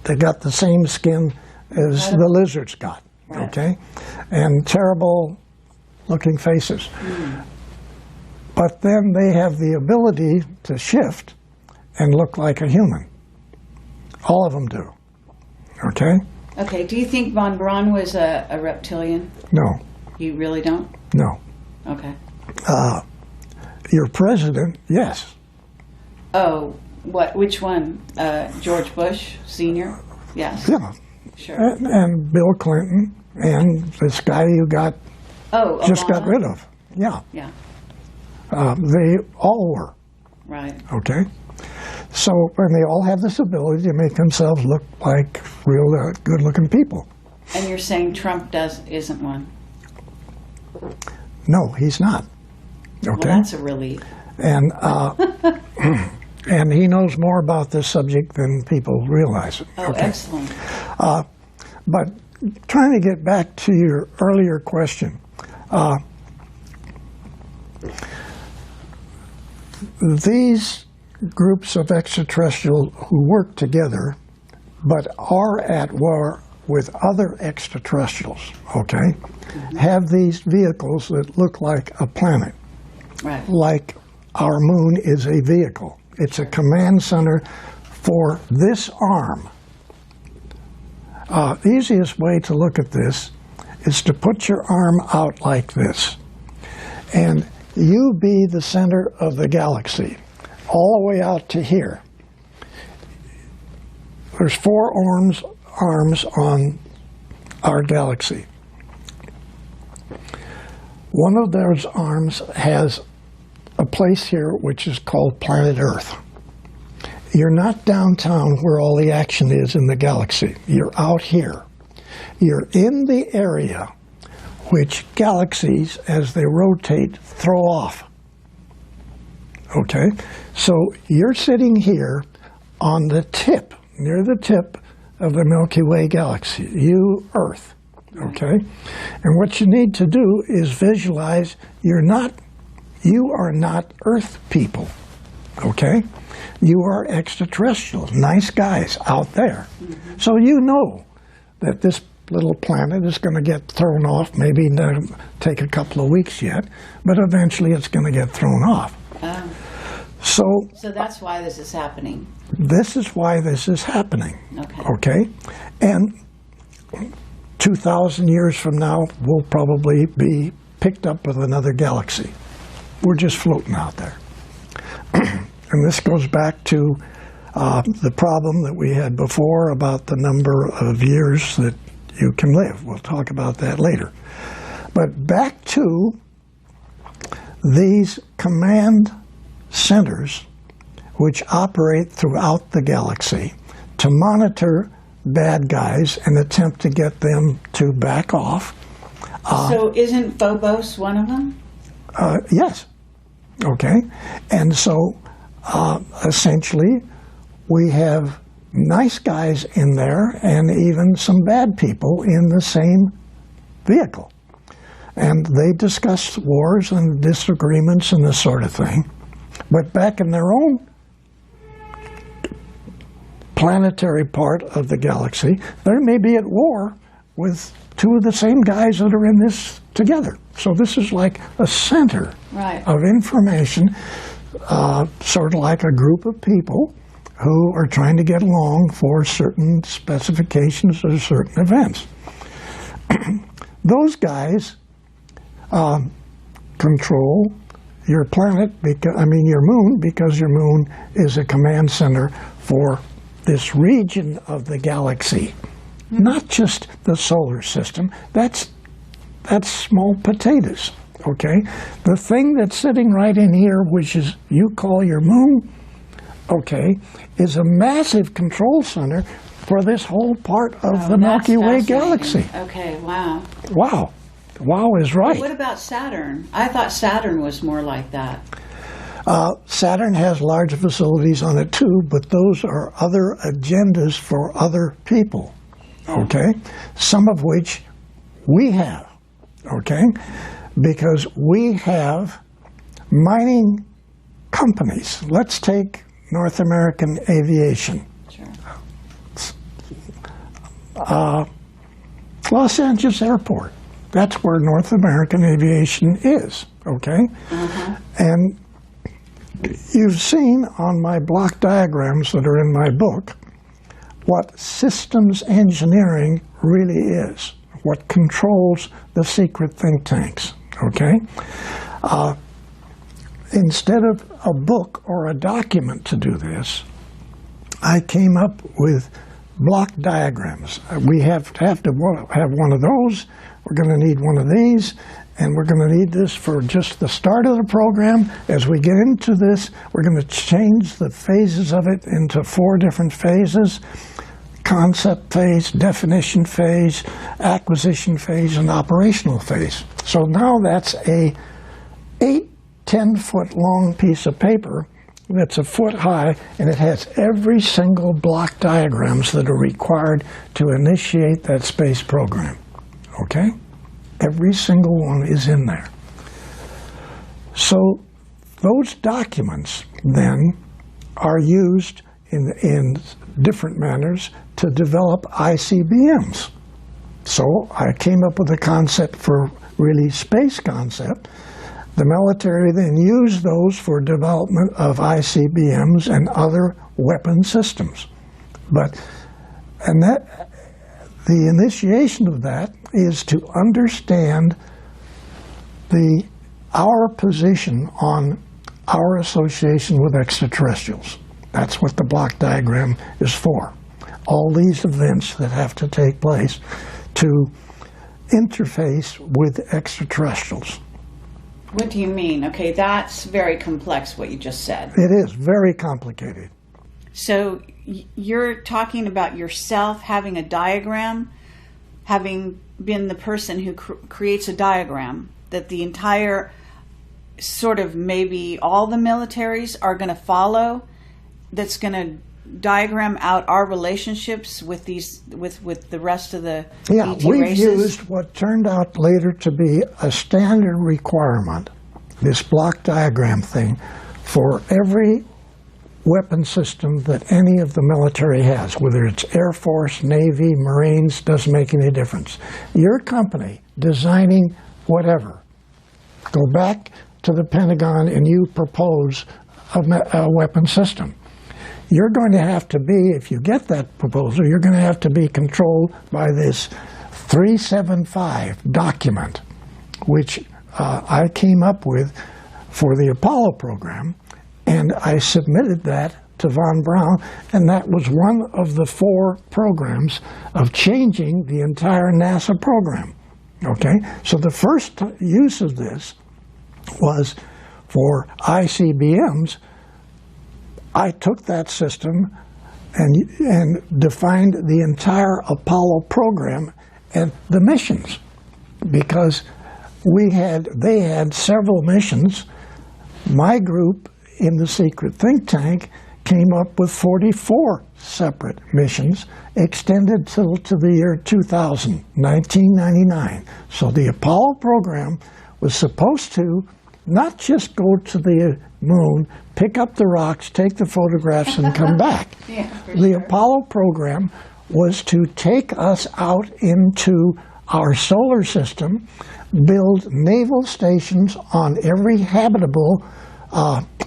the same skin as the lizards got, okay? And terrible looking faces. But then they have the ability to shift and look like a human. All of them do, okay? Okay, do you think Von Braun was a reptilian? No. You really don't? No. Okay. Your president, yes. Oh, which one? George Bush Sr.? Yes. Yeah. Sure. And Bill Clinton and this guy you got got rid of. Yeah. Yeah. They all were. Right. Okay. So, and they all have this ability to make themselves look like real good-looking people. And you're saying Trump isn't one? No, he's not. Okay. Well, that's a relief. And and he knows more about this subject than people realize. Oh, okay. Excellent. But trying to get back to your earlier question, these groups of extraterrestrials who work together but are at war with other extraterrestrials, okay, have these vehicles that look like a planet. Right. Like our moon is a vehicle. It's a command center for this arm. The easiest way to look at this is to put your arm out like this. And you be the center of the galaxy, all the way out to here. There's 4 arms on our galaxy. One of those arms has a place here which is called planet Earth. You're not downtown where all the action is in the galaxy. You're out here. You're in the area which galaxies, as they rotate, throw off. Okay? So you're sitting here on the tip, near the tip of the Milky Way galaxy, you, Earth. okay? And what you need to do is visualize you are not Earth people, okay? You are extraterrestrials, nice guys out there. So you know that this little planet is going to get thrown off, maybe not take a couple of weeks yet, but eventually it's going to get thrown off. So that's why this is happening. This is why this is happening. Okay? And 2,000 years from now, we'll probably be picked up with another galaxy. We're just floating out there. And this goes back to the problem that we had before about the number of years that you can live. We'll talk about that later. But back to these command centers which operate throughout the galaxy to monitor bad guys and attempt to get them to back off. So isn't Phobos one of them? Yes. Okay. And so essentially we have nice guys in there and even some bad people in the same vehicle. And they discuss wars and disagreements and this sort of thing. But back in their own planetary part of the galaxy, they may be at war with two of the same guys that are in this together. So this is like a center of information, sort of like a group of people who are trying to get along for certain specifications or certain events. Those guys control your planet, your moon, because your moon is a command center for this region of the galaxy, not just the solar system. That's small potatoes, okay? The thing that's sitting right in here, which is you call your moon, okay, is a massive control center for this whole part of the Milky Way galaxy. Okay, wow. Wow. Wow is right. Well, what about Saturn? I thought Saturn was more like that. Saturn has large facilities on it too, but those are other agendas for other people, okay? Some of which we have, okay? Because we have mining companies. Let's take North American aviation. Sure. Los Angeles Airport. That's where North American aviation is, okay? And you've seen on my block diagrams that are in my book what systems engineering really is, what controls the secret think tanks, okay? Instead of a book or a document to do this, I came up with block diagrams. We have to have one of those. We're going to need one of these, and we're going to need this for just the start of the program. As we get into this, we're going to change the phases of it into 4 different phases: concept phase, definition phase, acquisition phase, and operational phase. So now that's a 10-foot long piece of paper that's a foot high, and it has every single block diagrams that are required to initiate that space program. Okay? Every single one is in there. So those documents then are used in different manners to develop ICBMs. So I came up with a concept for really space concept. The military then used those for development of ICBMs and other weapon systems. The initiation of that is to understand our position on our association with extraterrestrials. That's what the block diagram is for. All these events that have to take place to interface with extraterrestrials. What do you mean? Okay, that's very complex, what you just said. It is very complicated. So you're talking about yourself having a diagram, having been the person who creates a diagram that the entire sort of maybe all the militaries are going to follow, that's going to diagram out our relationships with these with the rest of the Yeah, ET we've races? used what turned out later to be a standard requirement, this block diagram thing, for every weapon system that any of the military has, whether it's Air Force, Navy, Marines, doesn't make any difference. Your company designing whatever, go back to the Pentagon and you propose a weapon system. You're going to have to be, if you get that proposal, you're going to have to be controlled by this 375 document, which I came up with for the Apollo program, and I submitted that to Von Braun, and that was one of the 4 programs of changing the entire NASA program. Okay, so the first use of this was for ICBMs. I took that system and defined the entire Apollo program and the missions, because they had several missions. My group in the secret think tank came up with 44 separate missions extended to the year 2000, 1999. So the Apollo program was supposed to not just go to the moon, pick up the rocks, take the photographs, and come back. Yeah, the Apollo program was to take us out into our solar system, build naval stations on every habitable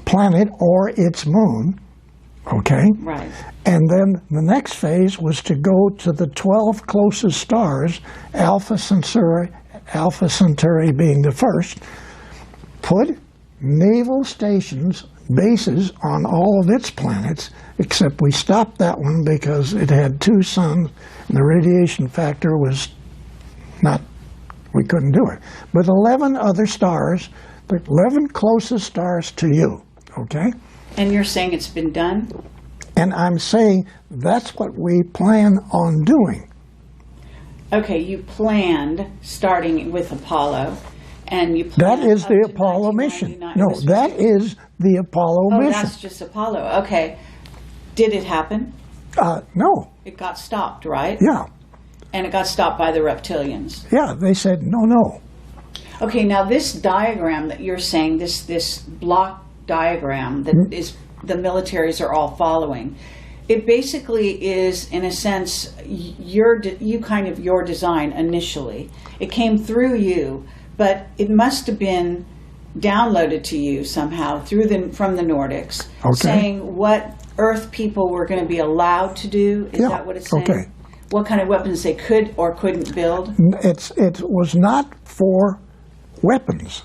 planet or its moon, okay? Right. And then the next phase was to go to the 12 closest stars, Alpha Centauri being the first, put naval stations, bases on all of its planets, except we stopped that one because it had 2 suns and the radiation factor was not, we couldn't do it. But 11 other stars, the 11 closest stars to you, okay? And you're saying it's been done? And I'm saying that's what we plan on doing. Okay, you planned starting with Apollo, and you That planned is up the to Apollo mission. 1999. No, This was that is the Apollo Oh, mission. that's just Apollo. Okay. Did it happen? No. It got stopped, right? Yeah. And it got stopped by the reptilians. Yeah, they said, no. Okay, now this diagram that you're saying, this block diagram that is the militaries are all following, it basically is, in a sense, your design initially. It came through you, but it must have been downloaded to you somehow from the Nordics, saying what Earth people were going to be allowed to do. Is that what it's saying? Okay. What kind of weapons they could or couldn't build? It was not for weapons.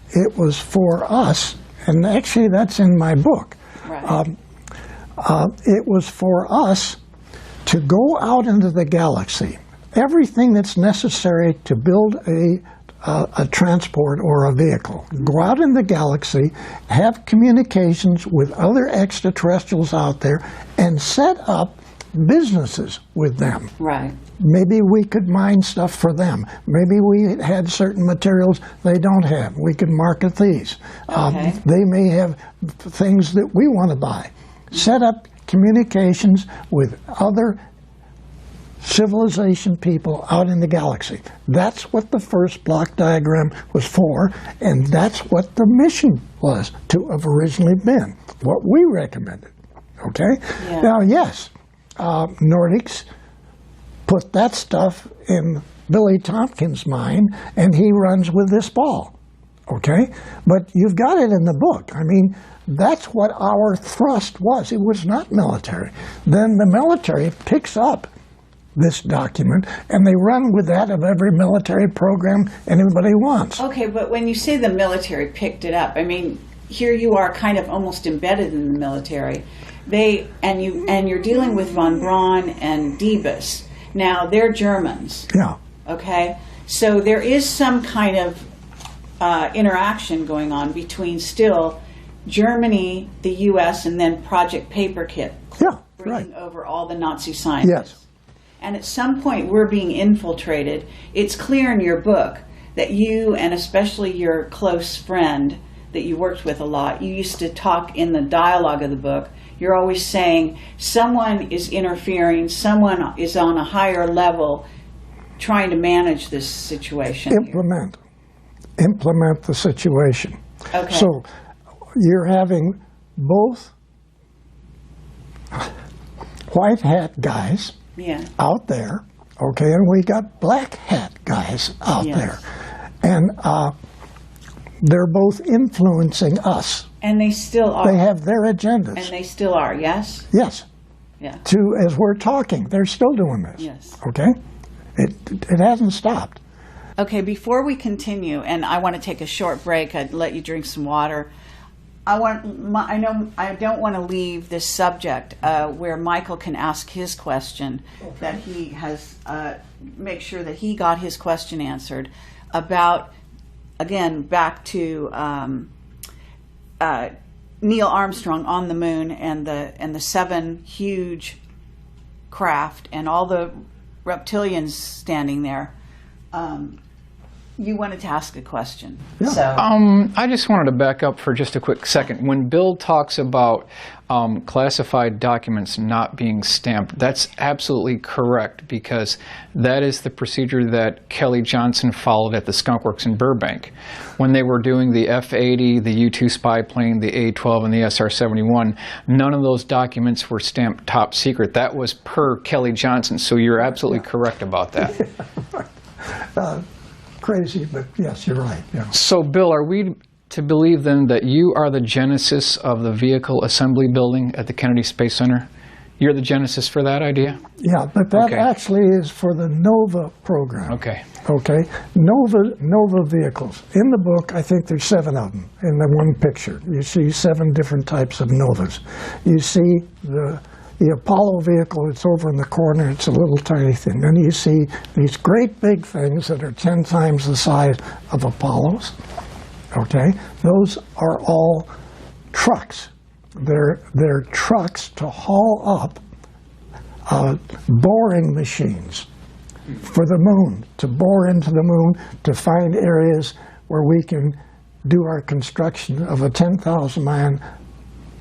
It was for us, and actually that's in my book. Right. It was for us to go out into the galaxy. Everything that's necessary to build a transport or a vehicle. Go out in the galaxy, have communications with other extraterrestrials out there, and set up businesses with them. Right. Maybe we could mine stuff for them. Maybe we had certain materials they don't have. We could market these. Okay. They may have things that we want to buy. Set up communications with other civilization people out in the galaxy. That's what the first block diagram was for, and that's what the mission was to have originally been, what we recommended. Okay? Yeah. Now, yes, Nordics put that stuff in Billy Tompkins' mind, and he runs with this ball. Okay? But you've got it in the book. I mean, that's what our thrust was. It was not military. Then the military picks up this document, and they run with that of every military program anybody wants. Okay, but when you say the military picked it up, I mean, here you are kind of almost embedded in the military. You're dealing with von Braun and Diebus. Now, they're Germans. Yeah. Okay? So there is some kind of interaction going on between still Germany, the U.S., and then Project Paperclip. Yeah, bringing right. over all the Nazi scientists. Yes. And at some point, we're being infiltrated. It's clear in your book that you, and especially your close friend, that you worked with a lot, you used to talk in the dialogue of the book. You're always saying someone is interfering, someone is on a higher level trying to manage this situation. Implement the situation. Okay. So you're having both white hat guys out there, okay, and we got black hat guys out there. And they're both influencing us. And they still are. They have their agendas. And they still are, yes? Yes. Yeah. As we're talking, they're still doing this. Yes. Okay? It hasn't stopped. Okay, before we continue, and I want to take a short break, I'd let you drink some water. I don't want to leave this subject where Michael can ask his question, that he has, make sure that he got his question answered about, again, back to Neil Armstrong on the moon and the 7 huge craft and all the reptilians standing there. You wanted to ask a question. Yeah. So. I just wanted to back up for just a quick second. When Bill talks about classified documents not being stamped, that's absolutely correct, because that is the procedure that Kelly Johnson followed at the Skunk Works in Burbank. When they were doing the F-80, the U-2 spy plane, the A-12, and the SR-71, none of those documents were stamped top secret. That was per Kelly Johnson, so you're absolutely correct about that. Crazy, but yes, you're right. Yeah. So, Bill, are we to believe then that you are the genesis of the vehicle assembly building at the Kennedy Space Center? You're the genesis for that idea? Yeah, but that actually is for the NOVA program. Okay. Okay, NOVA vehicles. In the book, I think there's 7 of them in the one picture. You see 7 different types of NOVAs. You see the Apollo vehicle, it's over in the corner, it's a little tiny thing. Then you see these great big things that are 10 times the size of Apollos. Okay, those are all trucks. They're trucks to haul up boring machines for the moon, to bore into the moon, to find areas where we can do our construction of a 10,000-man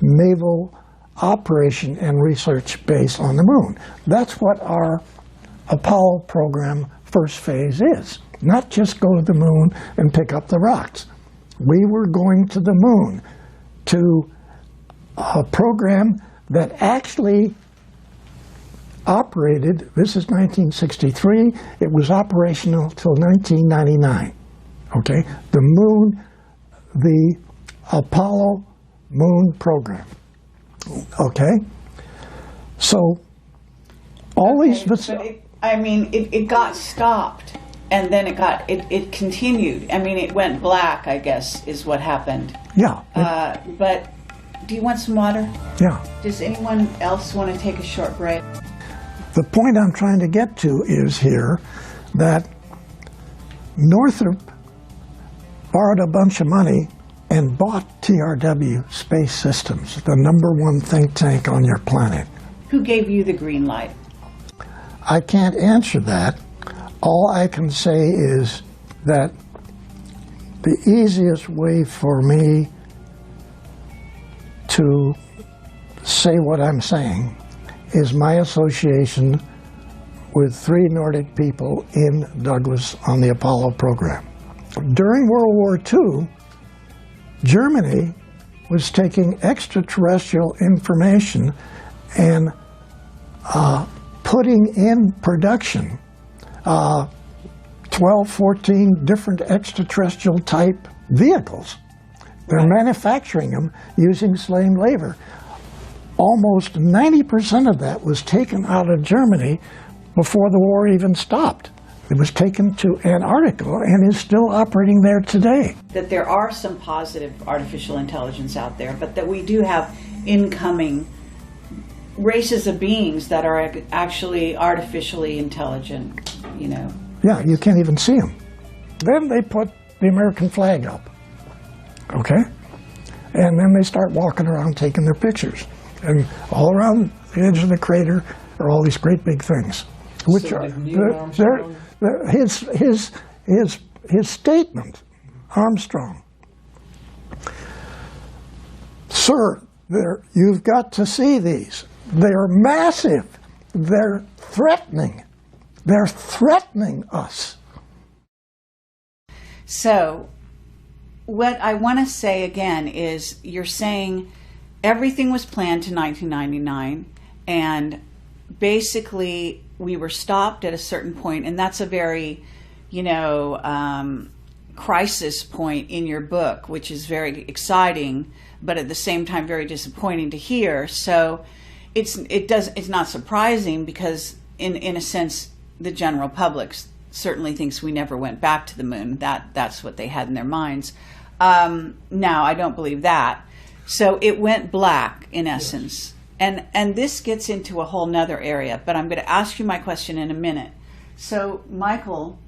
naval operation and research base on the moon. That's what our Apollo program first phase is. Not just go to the moon and pick up the rocks. We were going to the moon to a program that actually operated, this is 1963, it was operational till 1999. Okay, the moon, the Apollo moon program. Okay, so all these. But it got stopped, and then it continued. I mean, it went black, I guess, is what happened. Yeah. But do you want some water? Yeah. Does anyone else want to take a short break? The point I'm trying to get to is here that Northrop borrowed a bunch of money and bought TRW Space Systems, the #1 think tank on your planet. Who gave you the green light? I can't answer that. All I can say is that the easiest way for me to say what I'm saying is my association with 3 Nordic people in Douglas on the Apollo program. During World War II, Germany was taking extraterrestrial information and putting in production 12, 14 different extraterrestrial type vehicles. They're manufacturing them using slave labor. Almost 90% of that was taken out of Germany before the war even stopped. It was taken to Antarctica and is still operating there today. That there are some positive artificial intelligence out there, but that we do have incoming races of beings that are actually artificially intelligent, you know. Yeah, you can't even see them. Then they put the American flag up, okay? And then they start walking around taking their pictures. And all around the edge of the crater are all these great big things, which so are his statement, Armstrong. Sir, you've got to see these. They're massive. They're threatening. They're threatening us. So, what I want to say again is you're saying everything was planned to 1999, and basically we were stopped at a certain point, and that's a very, crisis point in your book, which is very exciting, but at the same time very disappointing to hear. So it's not surprising, because in a sense the general public certainly thinks we never went back to the moon. That's what they had in their minds. Now I don't believe that. So it went black in essence. Yes. And this gets into a whole nother area, but I'm going to ask you my question in a minute. So Michael,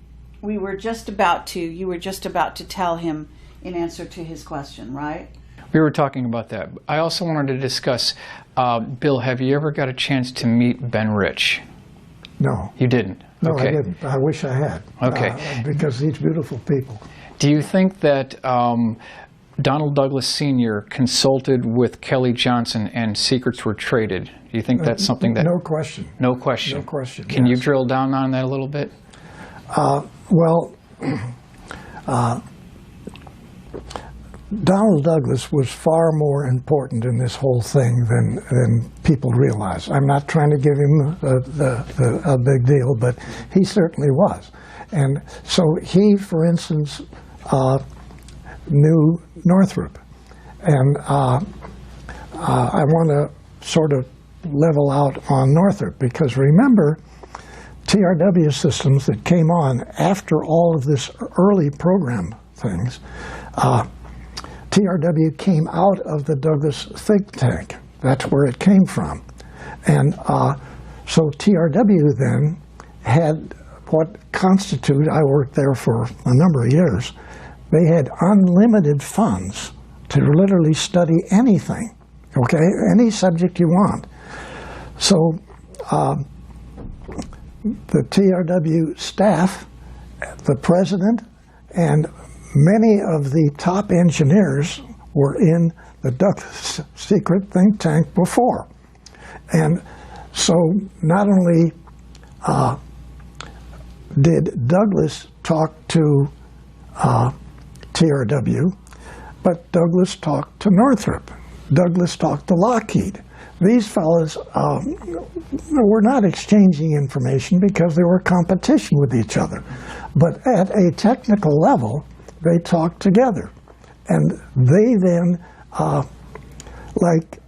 you were just about to tell him in answer to his question, right? We were talking about that. I also wanted to discuss, Bill, have you ever got a chance to meet Ben Rich? No. You didn't? No, okay. I didn't. I wish I had. Okay. Because these beautiful people. Do you think that Donald Douglas Sr. consulted with Kelly Johnson and secrets were traded? Do you think that's something that... No question. No question. No question. Can you drill down on that a little bit? Donald Douglas was far more important in this whole thing than people realize. I'm not trying to give him a big deal, but he certainly was. And so he, for instance, knew Northrop. And I want to sort of level out on Northrop, because remember, TRW systems that came on after all of this early program things, TRW came out of the Douglas think tank. That's where it came from. And so TRW then had what constituted, I worked there for a number of years, they had unlimited funds to literally study anything, okay, any subject you want. So the TRW staff, the president, and many of the top engineers were in the Douglas secret think tank before. And so not only did Douglas talk to TRW, but Douglas talked to Northrop. Douglas talked to Lockheed. These fellows were not exchanging information because they were competition with each other. But at a technical level, they talked together. And they then, like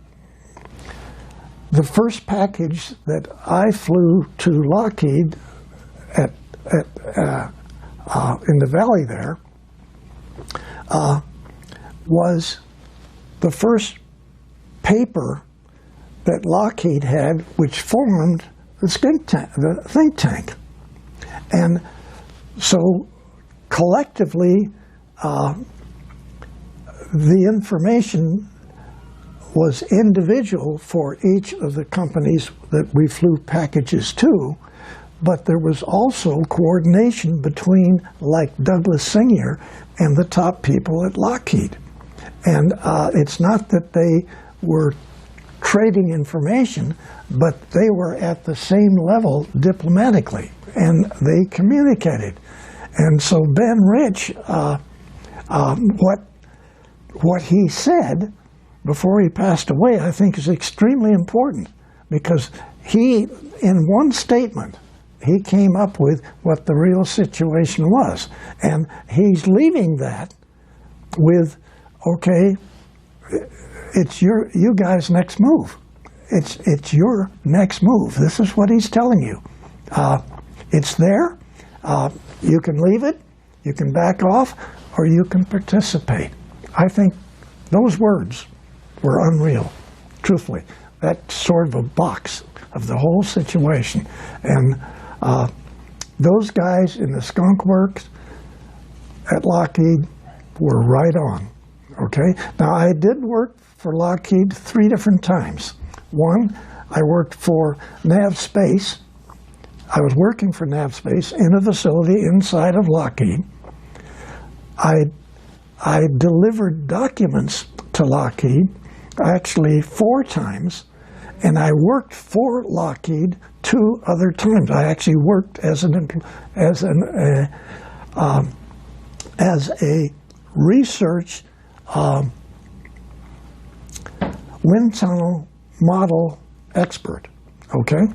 the first package that I flew to Lockheed in the valley there, was the first paper that Lockheed had, which formed the think tank. And so collectively, the information was individual for each of the companies that we flew packages to, but there was also coordination between, like Douglas Sr. and the top people at Lockheed. And it's not that they were trading information, but they were at the same level diplomatically, and they communicated. And so Ben Rich, what he said before he passed away, I think is extremely important, because he, in one statement, he came up with what the real situation was. And he's leaving that with, okay, it's you guys' next move. It's your next move. This is what he's telling you. It's there. You can leave it, you can back off, or you can participate. I think those words were unreal, truthfully. That's sort of a box of the whole situation. And those guys in the skunk works at Lockheed were right on, okay? Now, I did work for Lockheed 3 different times. One, I worked for Nav Space. I was working for Nav Space in a facility inside of Lockheed. I delivered documents to Lockheed actually 4 times, and I worked for Lockheed 2 other times. I actually worked as a research wind tunnel model expert. Okay,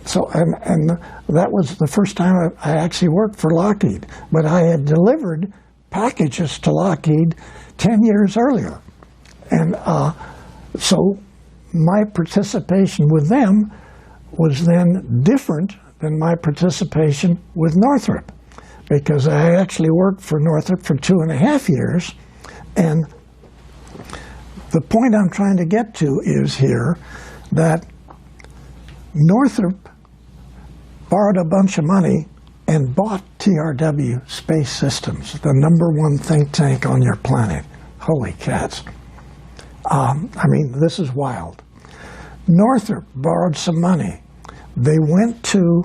so and that was the first time I actually worked for Lockheed. But I had delivered packages to Lockheed 10 years earlier, and so my participation with them was then different than my participation with Northrop, because I actually worked for Northrop for 2.5 years. And the point I'm trying to get to is here that Northrop borrowed a bunch of money and bought TRW Space Systems, the #1 think tank on your planet. Holy cats. I mean, this is wild. Northrop borrowed some money. They went to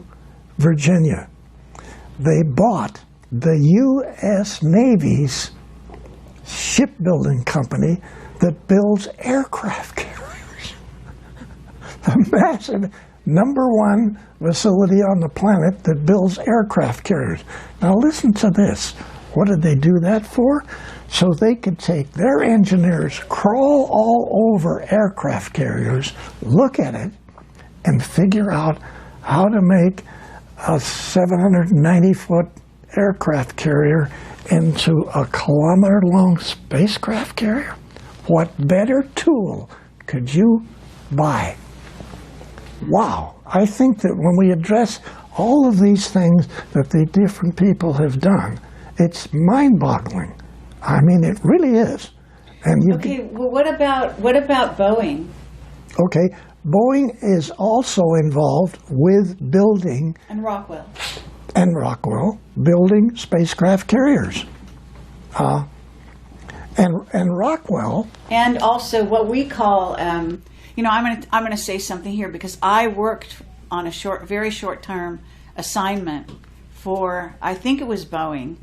Virginia. They bought the U.S. Navy's shipbuilding company that builds aircraft carriers. A massive #1 facility on the planet that builds aircraft carriers. Now listen to this. What did they do that for? So they could take their engineers, crawl all over aircraft carriers, look at it, and figure out how to make a 790-foot aircraft carrier into a kilometer-long spacecraft carrier. What better tool could you buy? Wow. I think that when we address all of these things that the different people have done, it's mind-boggling. I mean, it really is. And okay, well, what about Boeing? Okay, Boeing is also involved with building And Rockwell. Building spacecraft carriers. And Rockwell. And also what we call, you know, I'm gonna say something here because I worked on a very short term assignment for, I think it was Boeing,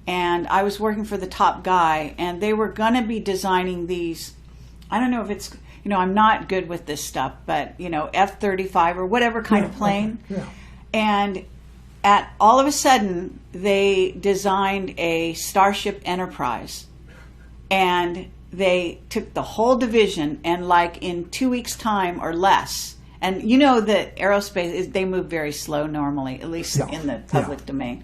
and I was working for the top guy, and they were gonna be designing these. I don't know if it's, you know, I'm not good with this stuff, but you know, F-35 or whatever kind of plane, yeah. And all of a sudden they designed a Starship Enterprise. And they took the whole division, and like in 2 weeks' time or less, and you know that aerospace, they move very slow normally, at least in the public domain.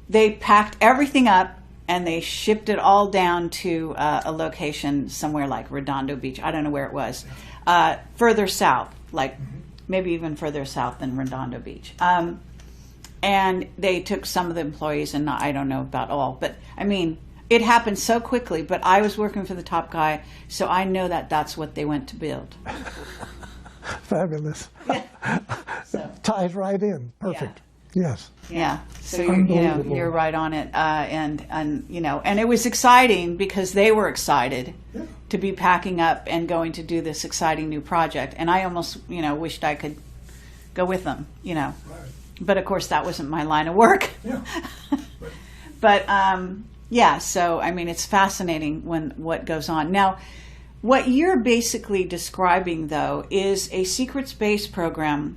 They packed everything up and they shipped it all down to a location somewhere like Redondo Beach. I don't know where it was. Further south, like maybe even further south than Redondo Beach. And they took some of the employees, and I don't know about all, but I mean, it happened so quickly, but I was working for the top guy, so I know that that's what they went to build. Fabulous. Yeah. So. Ties right in. Perfect. Yeah. Yes. Yeah. So you're right on it, and you know, and it was exciting because they were excited to be packing up and going to do this exciting new project, and I almost, you know, wished I could go with them, you know, but of course that wasn't my line of work. Yeah. But yeah, so I mean, it's fascinating what goes on. Now, what you're basically describing, though, is a secret space program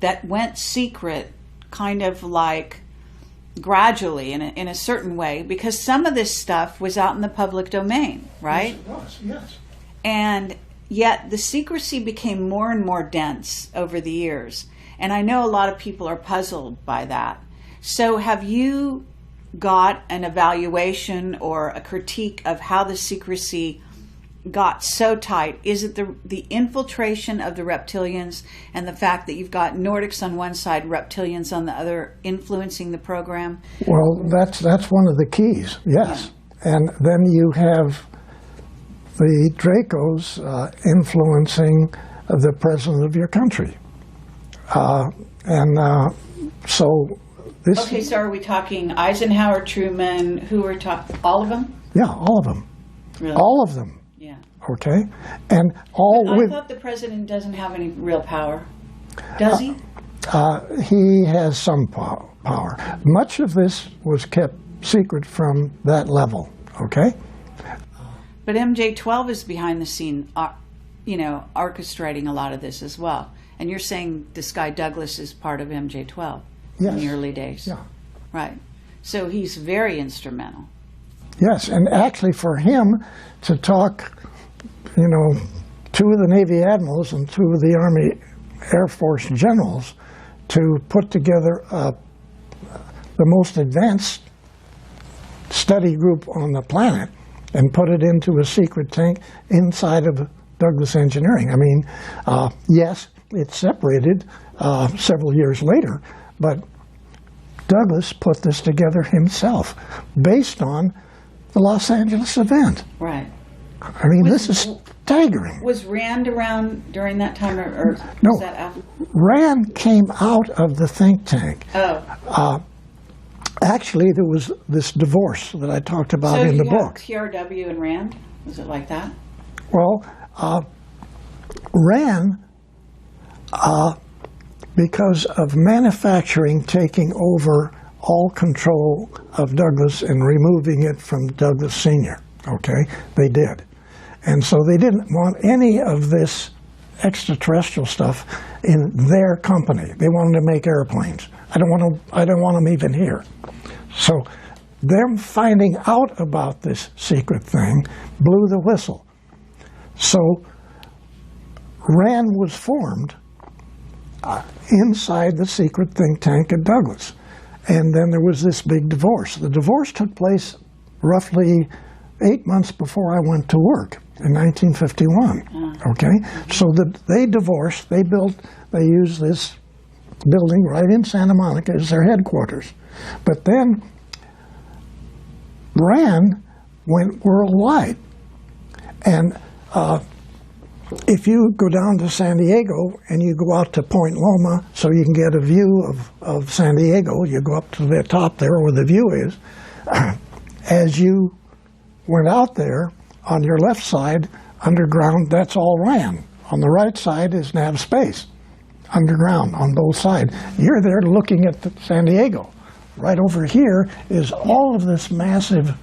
that went secret kind of like gradually in a certain way, because some of this stuff was out in the public domain, right? Yes, it was, yes. And yet the secrecy became more and more dense over the years. And I know a lot of people are puzzled by that. So have you got an evaluation or a critique of how the secrecy got so tight? Is it the infiltration of the reptilians and the fact that you've got Nordics on one side, reptilians on the other, influencing the program? Well, that's one of the keys, yes. Yeah. And then you have the Dracos influencing the president of your country. So this... Okay, so are we talking Eisenhower, Truman, who are talking, all of them? Yeah, all of them. Really? All of them. Yeah. Okay? And all I with... thought the president doesn't have any real power. Does he? He has some power. Much of this was kept secret from that level, okay? But MJ-12 is behind the scene. orchestrating a lot of this as well. And you're saying this guy Douglas is part of MJ-12 in the early days. Yeah. Right. So he's very instrumental. Yes, and actually for him to talk, two of the Navy admirals and two of the Army Air Force generals to put together the most advanced study group on the planet and put it into a secret tank inside of Douglas Engineering. I mean, yes, it separated several years later, but Douglas put this together himself based on the Los Angeles event. Right. I mean, this is staggering. Was Rand around during that time, or no, was that after? Rand came out of the think tank. Oh. Actually, there was this divorce that I talked about in the book. So you have TRW and Rand? Was it like that? Well, Rand, because of manufacturing taking over all control of Douglas and removing it from Douglas Sr., okay, they did. And so they didn't want any of this extraterrestrial stuff in their company. They wanted to make airplanes. I don't want them even here. So them finding out about this secret thing blew the whistle. So RAND was formed inside the secret think tank at Douglas. And then there was this big divorce. The divorce took place roughly 8 months before I went to work in 1951. Okay, so they divorced. They used this building right in Santa Monica as their headquarters. But then RAND went worldwide. And if you go down to San Diego and you go out to Point Loma so you can get a view of San Diego, you go up to the top there where the view is. As you went out there, on your left side, underground, that's all RAND. On the right side is nav space, underground on both sides. You're there looking at San Diego. Right over here is all of this massive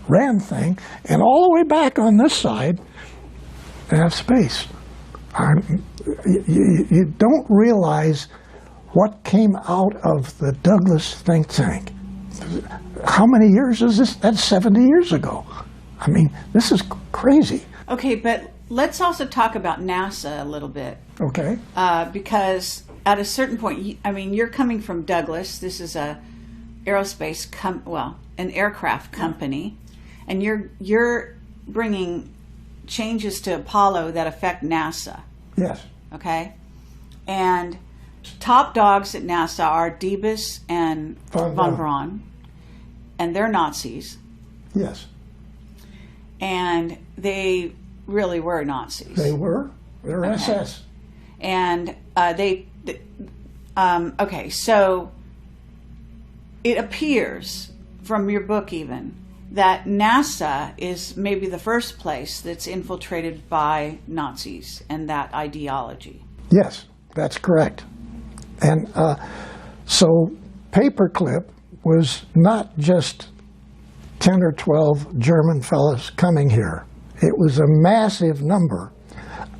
RAND thing, and all the way back on this side, nav space. You don't realize what came out of the Douglas think tank. How many years is this? That's 70 years ago. I mean, this is crazy. Okay, but let's also talk about NASA a little bit. Okay. Because at a certain point, you're coming from Douglas. This is a aerospace an aircraft company, and you're bringing changes to Apollo that affect NASA. Yes. Okay, and top dogs at NASA are Debus and von Braun, and they're Nazis. Yes. And they really were Nazis. They were. They're SS. And okay, so it appears from your book even that NASA is maybe the first place that's infiltrated by Nazis and that ideology. Yes, that's correct. And so Paperclip was not just 10 or 12 German fellows coming here. It was a massive number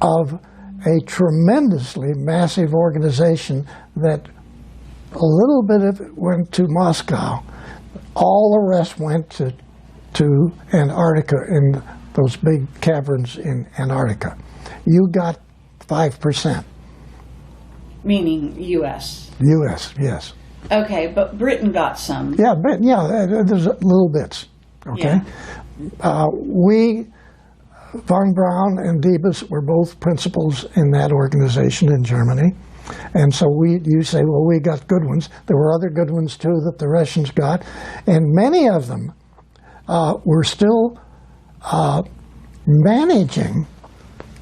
of a tremendously massive organization that a little bit of it went to Moscow. All the rest went to Antarctica in those big caverns in Antarctica. You got 5%. Meaning U.S.? U.S., yes. Okay, but Britain got some. Yeah, there's little bits. Okay, yeah. We, von Braun and Debus, were both principals in that organization in Germany, and so you say, well, we got good ones. There were other good ones too that the Russians got, and many of them were still managing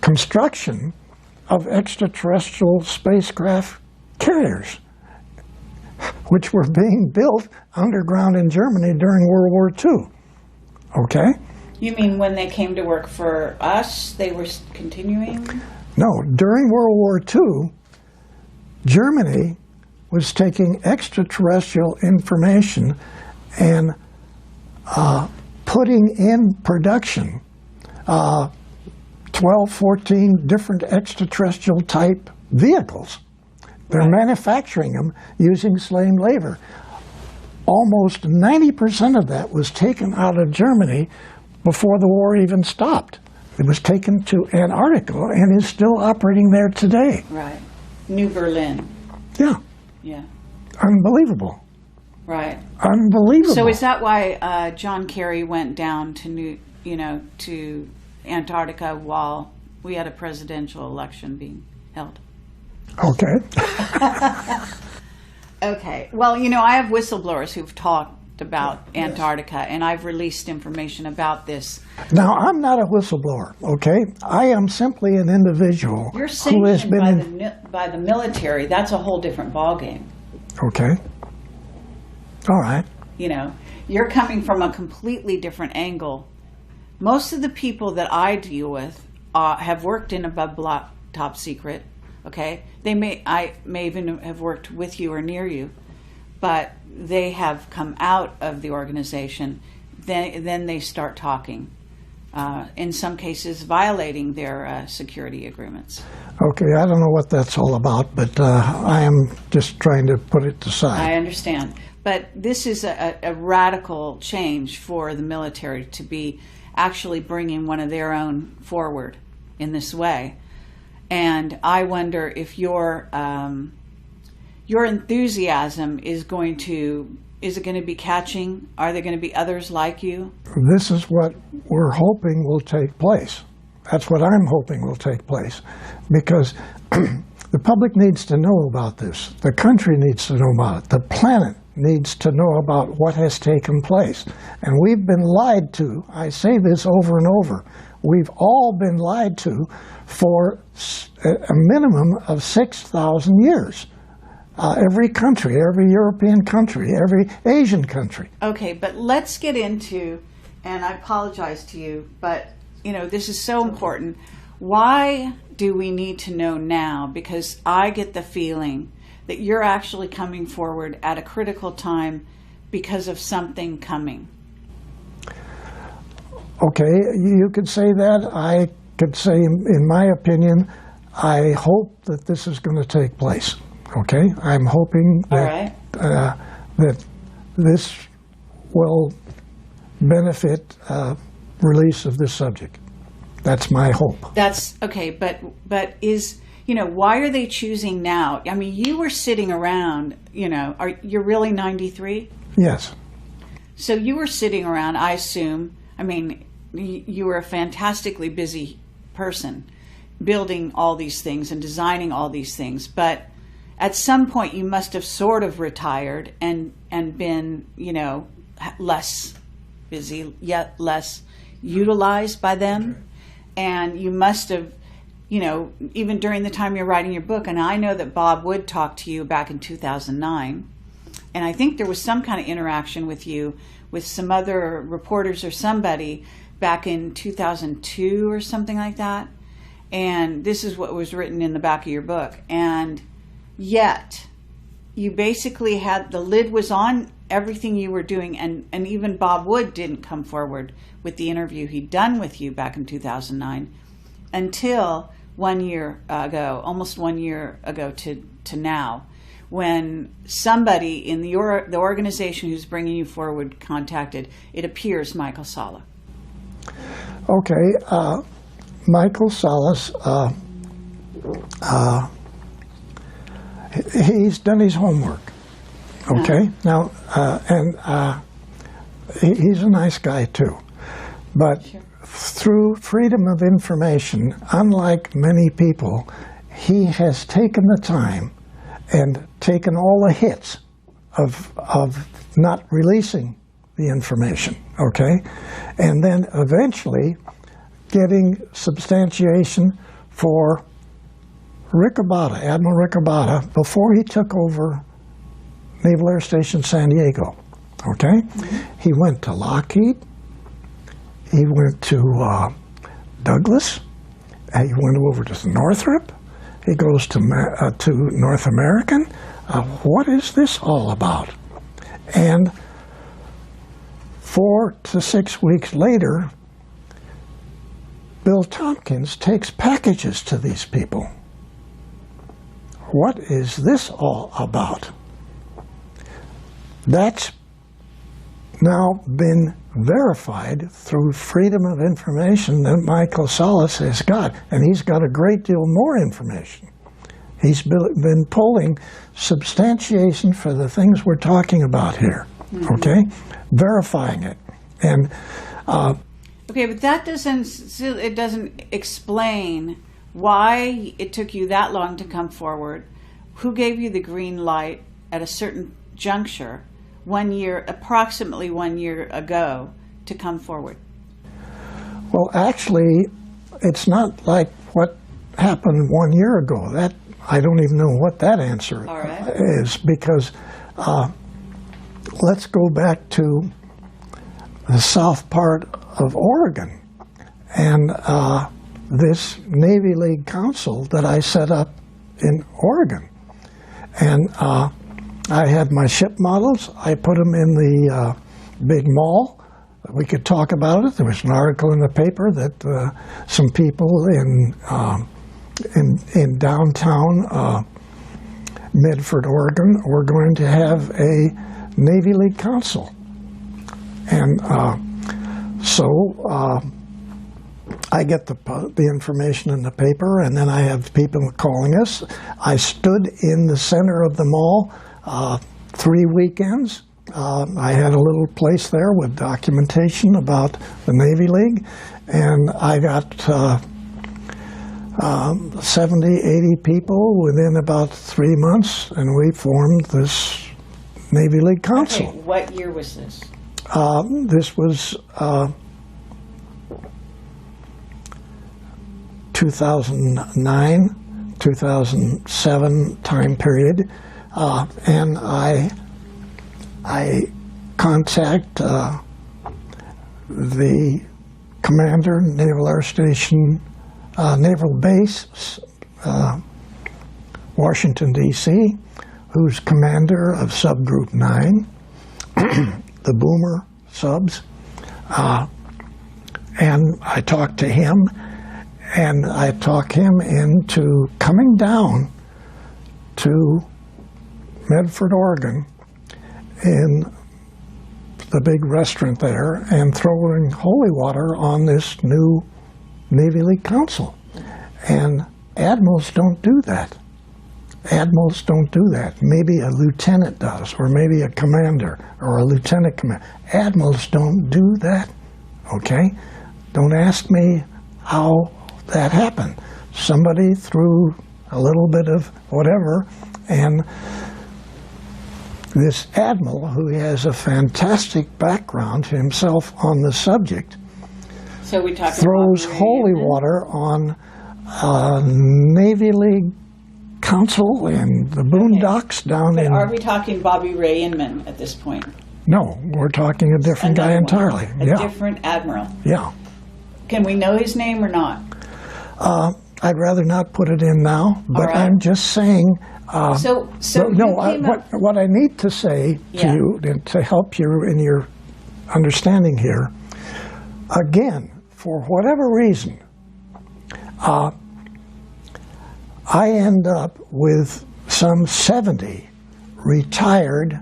construction of extraterrestrial spacecraft carriers, which were being built underground in Germany during World War II. Okay? You mean when they came to work for us, they were continuing? No, during World War II, Germany was taking extraterrestrial information and putting in production 20 12, 14 different extraterrestrial type vehicles. They're manufacturing them using slave labor. Almost 90% of that was taken out of Germany before the war even stopped. It was taken to Antarctica and is still operating there today. Right. New Berlin. Yeah. Yeah. Unbelievable. Right. Unbelievable. So is that why John Kerry went down to to Antarctica while we had a presidential election being held? Okay. Okay. Well, I have whistleblowers who've talked about Antarctica, and I've released information about this. Now, I'm not a whistleblower, okay? I am simply an individual You're who has sanctioned been by the military. That's a whole different ballgame. Okay. All right. You're coming from a completely different angle. Most of the people that I deal with have worked in above block top secret. Okay, I may even have worked with you or near you, but they have come out of the organization. Then they start talking. In some cases, violating their security agreements. Okay, I don't know what that's all about, but I am just trying to put it aside. I understand, but this is a radical change for the military to be actually bringing one of their own forward in this way. And I wonder if your enthusiasm is going to be catching? Are there going to be others like you? This is what we're hoping will take place. That's what I'm hoping will take place, because the public needs to know about this. The country needs to know about it. The planet needs to know about what has taken place. And we've been lied to. I say this over and over. We've all been lied to for a minimum of 6,000 years. Every country, every European country, every Asian country. Okay, but let's get into, and I apologize to you, but this is so important. Why do we need to know now? Because I get the feeling that you're actually coming forward at a critical time because of something coming. Okay, you could say that. I could say, in my opinion, I hope that this is going to take place. Okay, I'm hoping that that this will benefit release of this subject. That's my hope. That's okay, but is why are they choosing now? I mean, you were sitting around. You're really 93? Yes. So you were sitting around. I assume. I mean, you were a fantastically busy person, building all these things and designing all these things, but at some point you must have sort of retired and been, less busy, yet less utilized by them. And you must have, even during the time you're writing your book, and I know that Bob Wood talked to you back in 2009, and I think there was some kind of interaction with you with some other reporters or somebody back in 2002 or something like that. And this is what was written in the back of your book. And yet, you basically had, the lid was on everything you were doing, and even Bob Wood didn't come forward with the interview he'd done with you back in 2009 until 1 year ago, almost 1 year ago to now, when somebody in the organization who's bringing you forward contacted, it appears, Michael Salla. Okay, Michael Salas, he's done his homework. Okay, now, he's a nice guy too, but Sure. Through freedom of information, unlike many people, he has taken the time and taken all the hits of not releasing the information, okay? And then eventually getting substantiation for Admiral Riccobata, before he took over Naval Air Station San Diego, okay? Mm-hmm. He went to Lockheed, he went to Douglas, he went over to Northrop, he goes to North American. What is this all about? And 4 to 6 weeks later, Bill Tompkins takes packages to these people. What is this all about? That's now been verified through Freedom of Information that Michael Salas has got, and he's got a great deal more information. He's been pulling substantiation for the things we're talking about here, okay? Verifying it. And okay, but that doesn't explain why it took you that long to come forward. Who gave you the green light at a certain juncture, approximately 1 year ago, to come forward? Well, actually, it's not like what happened 1 year ago. That I don't even know what that answer is, because let's go back to the south part of Oregon and this Navy League Council that I set up in Oregon. And I had my ship models. I put them in the big mall. We could talk about it. There was an article in the paper that some people in downtown Medford, Oregon, were going to have a Navy League Council. And so I get the information in the paper, and then I have people calling us. I stood in the center of the mall 3 weekends. I had a little place there with documentation about the Navy League, and I got 70, 80 people within about 3 months, and we formed this Navy League Council. Okay, what year was this? This was 2009, 2007 time period, and I contact the commander, Naval Air Station, Naval Base, Washington, D.C., who's commander of Subgroup 9, the Boomer subs, and I talked to him, and I talked him into coming down to Medford, Oregon, in the big restaurant there, and throwing holy water on this new Navy League Council. And admirals don't do that. Admirals don't do that. Maybe a lieutenant does, or maybe a commander, or a lieutenant commander. Admirals don't do that, okay? Don't ask me how that happened. Somebody threw a little bit of whatever, and this admiral, who has a fantastic background himself on the subject, so we throws holy water on Navy League Council and the Boondocks down in... Are we talking Bobby Ray Inman at this point? No, we're talking a different guy entirely. A different admiral. Yeah. Can we know his name or not? I'd rather not put it in now, but I'm just saying... what I need to say to you, and to help you in your understanding here, again, for whatever reason, I end up with some 70 retired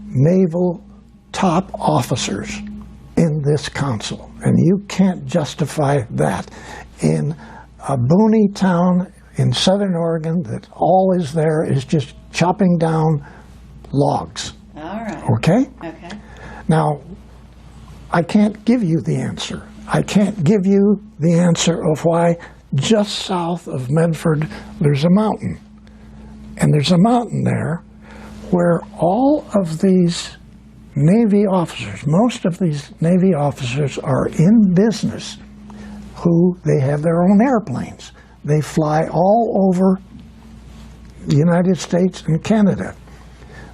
naval top officers in this council, and you can't justify that in a boony town in southern Oregon that all is there is just chopping down logs. All right. Okay? Okay. Now, I can't give you the answer. I can't give you the answer of why just south of Medford there's a mountain. And there's a mountain there where all of these Navy officers, most of these Navy officers are in business, who they have their own airplanes. They fly all over the United States and Canada.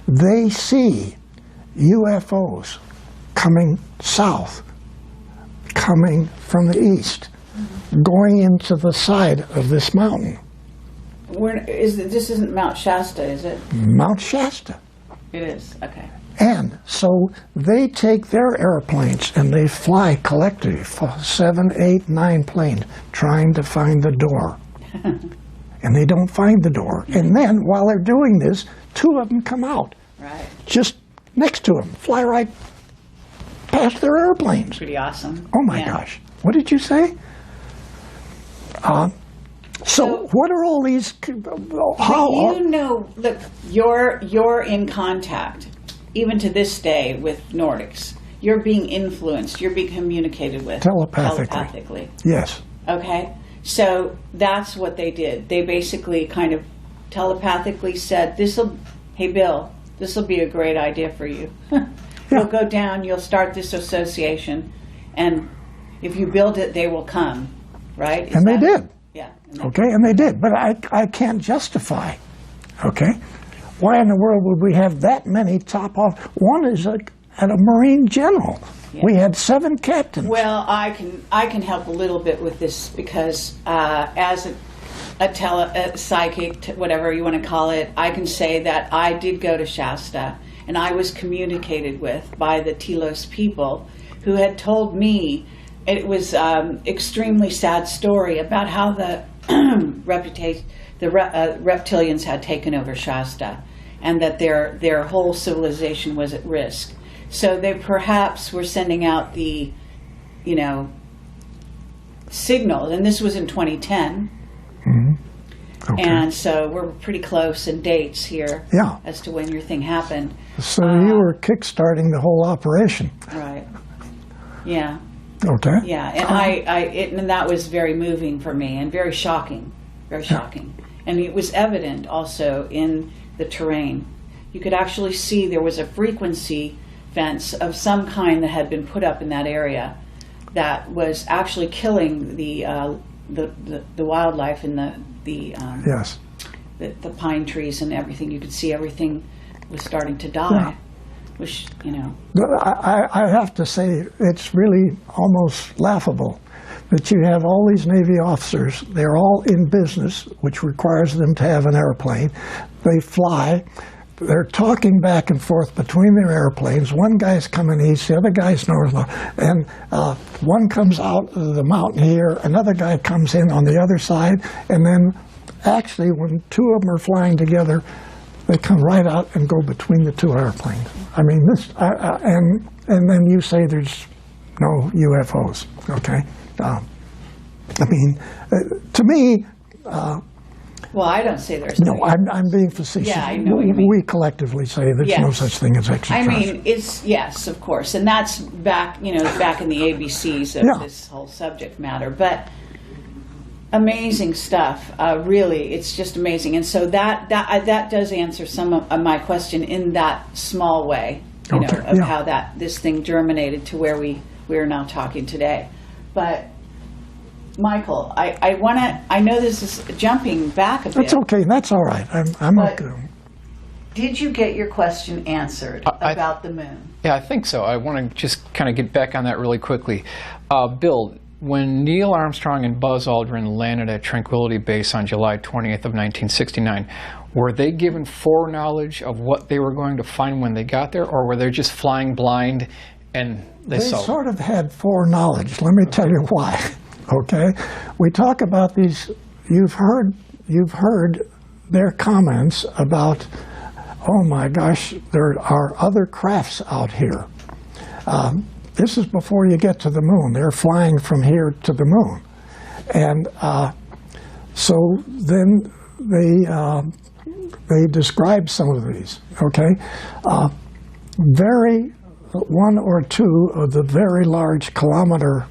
They see UFOs coming south, coming from the east, going into the side of this mountain. This isn't Mount Shasta, is it? Mount Shasta. It is, okay. And so they take their airplanes and they fly collectively, 7, 8, 9 planes, trying to find the door. And they don't find the door. And then, while they're doing this, 2 of them come out. Right. Just next to them, fly right past their airplanes. Pretty awesome. Oh my gosh. What did you say? So what are all these? You know, look, you're in contact, even to this day, with Nordics. You're being influenced. You're being communicated with telepathically. Yes. Okay. So that's what they did. They basically kind of telepathically said, "Hey Bill, this will be a great idea for you. You'll go down. You'll start this association, and if you build it, they will come." Right? And they did. Yeah. Okay, and they did. But I can't justify, okay, why in the world would we have that many top off? One is at a Marine general. Yeah. We had 7 captains. Well, I can help a little bit with this because as a psychic, whatever you want to call it, I can say that I did go to Shasta, and I was communicated with by the Telos people who had told me. It was extremely sad story about how the reptilians had taken over Shasta, and that their whole civilization was at risk. So they perhaps were sending out the, signal, and this was in 2010. Mm-hmm. Okay. And so we're pretty close in dates here as to when your thing happened. So you were kickstarting the whole operation. Right. Yeah. Okay. Yeah, and and that was very moving for me and very shocking, And it was evident also in the terrain. You could actually see there was a frequency fence of some kind that had been put up in that area that was actually killing the wildlife and the pine trees and everything. You could see everything was starting to die. Yeah. Which, I have to say, it's really almost laughable that you have all these Navy officers. They're all in business, which requires them to have an airplane. They fly. They're talking back and forth between their airplanes. One guy's coming east, the other guy's north, and one comes out of the mountain here, another guy comes in on the other side, and then actually when 2 of them are flying together, they come right out and go between the 2 airplanes. I mean, and then you say there's no UFOs, okay? I mean, to me... well, I don't say there's no. I'm being facetious. Yeah, I know what you mean. We collectively say there's no such thing as extraterrestrial. I mean, yes, of course, and that's back in the ABCs of this whole subject matter. But amazing stuff. Really, it's just amazing. And so that does answer some of my question in that small way, how this thing germinated to where we're now talking today. But Michael, I know this is jumping back a bit. That's okay. That's all right. I'm okay. Did you get your question answered about the moon? Yeah, I think so. I want to just kind of get back on that really quickly. Bill, when Neil Armstrong and Buzz Aldrin landed at Tranquility Base on July 20th of 1969, were they given foreknowledge of what they were going to find when they got there, or were they just flying blind and they saw? They sort of had foreknowledge. Let me tell you why. Okay, we talk about these. You've heard their comments about, oh my gosh, there are other crafts out here. This is before you get to the moon. They're flying from here to the moon, and so then they describe some of these. Okay, one or two of the very large kilometer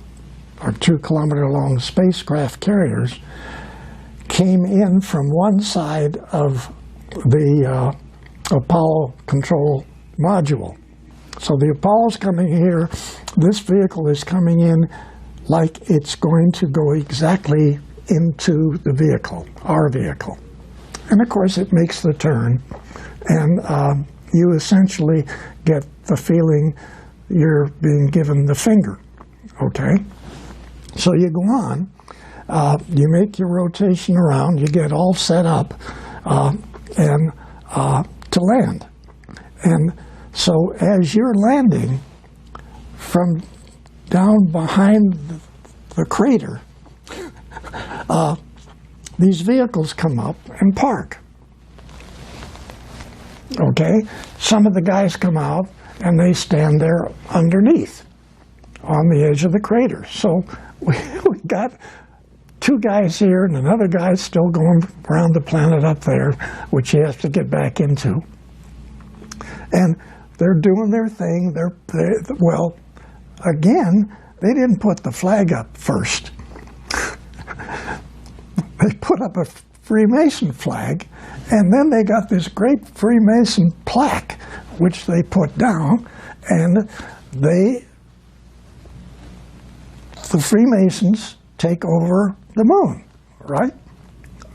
or 2 kilometer long spacecraft carriers came in from one side of the Apollo control module. So the Apollo's coming here, this vehicle is coming in like it's going to go exactly into the vehicle, our vehicle. And of course it makes the turn, and you essentially get the feeling you're being given the finger, okay? So you go on, you make your rotation around, you get all set up and to land. And So as you're landing from down behind the crater, these vehicles come up and park. Okay? Some of the guys come out and they stand there underneath on the edge of the crater. So we got two guys here and another guy still going around the planet up there, which he has to get back into. And they're doing their thing. Well, again, they didn't put the flag up first. They put up a Freemason flag, and then they got this great Freemason plaque, which they put down, and the Freemasons take over the moon, right?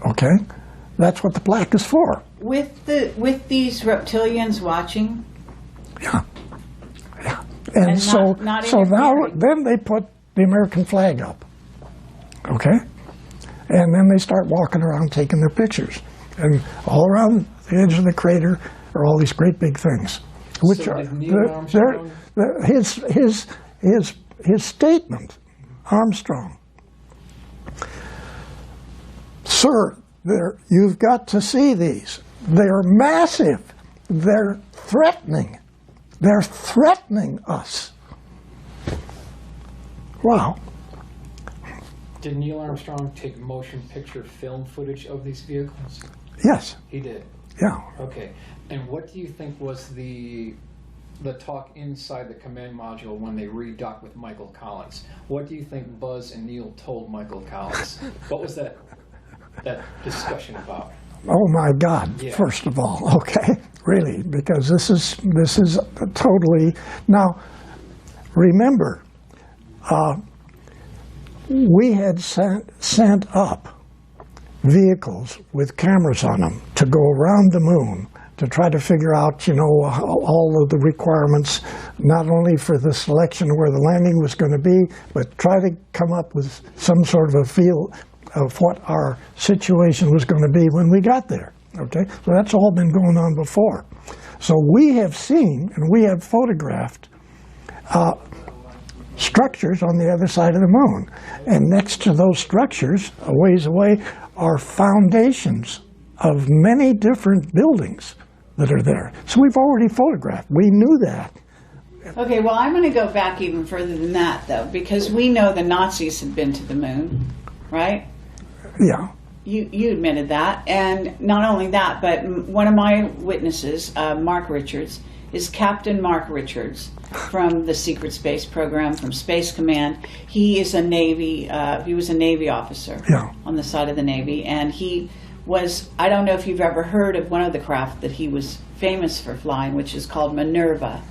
Okay, that's what the plaque is for. With these reptilians watching. Yeah. And so now then they put the American flag up. Okay? And then they start walking around taking their pictures. And all around the edge of the crater are all these great big things. Which are his statement, Armstrong. Sir, you've got to see these. They're massive. They're threatening. They're threatening us. Wow. Did Neil Armstrong take motion picture film footage of these vehicles? Yes. He did? Yeah. Okay. And what do you think was the talk inside the command module when they redocked with Michael Collins? What do you think Buzz and Neil told Michael Collins? What was that discussion about? Oh my God! Yeah. First of all, okay, really, because this is totally. Now, remember, we had sent up vehicles with cameras on them to go around the moon to try to figure out, all of the requirements, not only for the selection where the landing was going to be, but try to come up with some sort of a feel of what our situation was going to be when we got there. Okay, so that's all been going on before. So we have seen and we have photographed structures on the other side of the moon, and next to those structures, a ways away, are foundations of many different buildings that are there. So we've already photographed. We knew that. Okay, well, I'm going to go back even further than that, though, because we know the Nazis had been to the moon, right? Yeah. You admitted that. And not only that, but one of my witnesses, Mark Richards, is Captain Mark Richards from the Secret Space Program, from Space Command. He is a Navy, he was a Navy officer on the side of the Navy. And he was, I don't know if you've ever heard of one of the craft that he was famous for flying, which is called Minerva,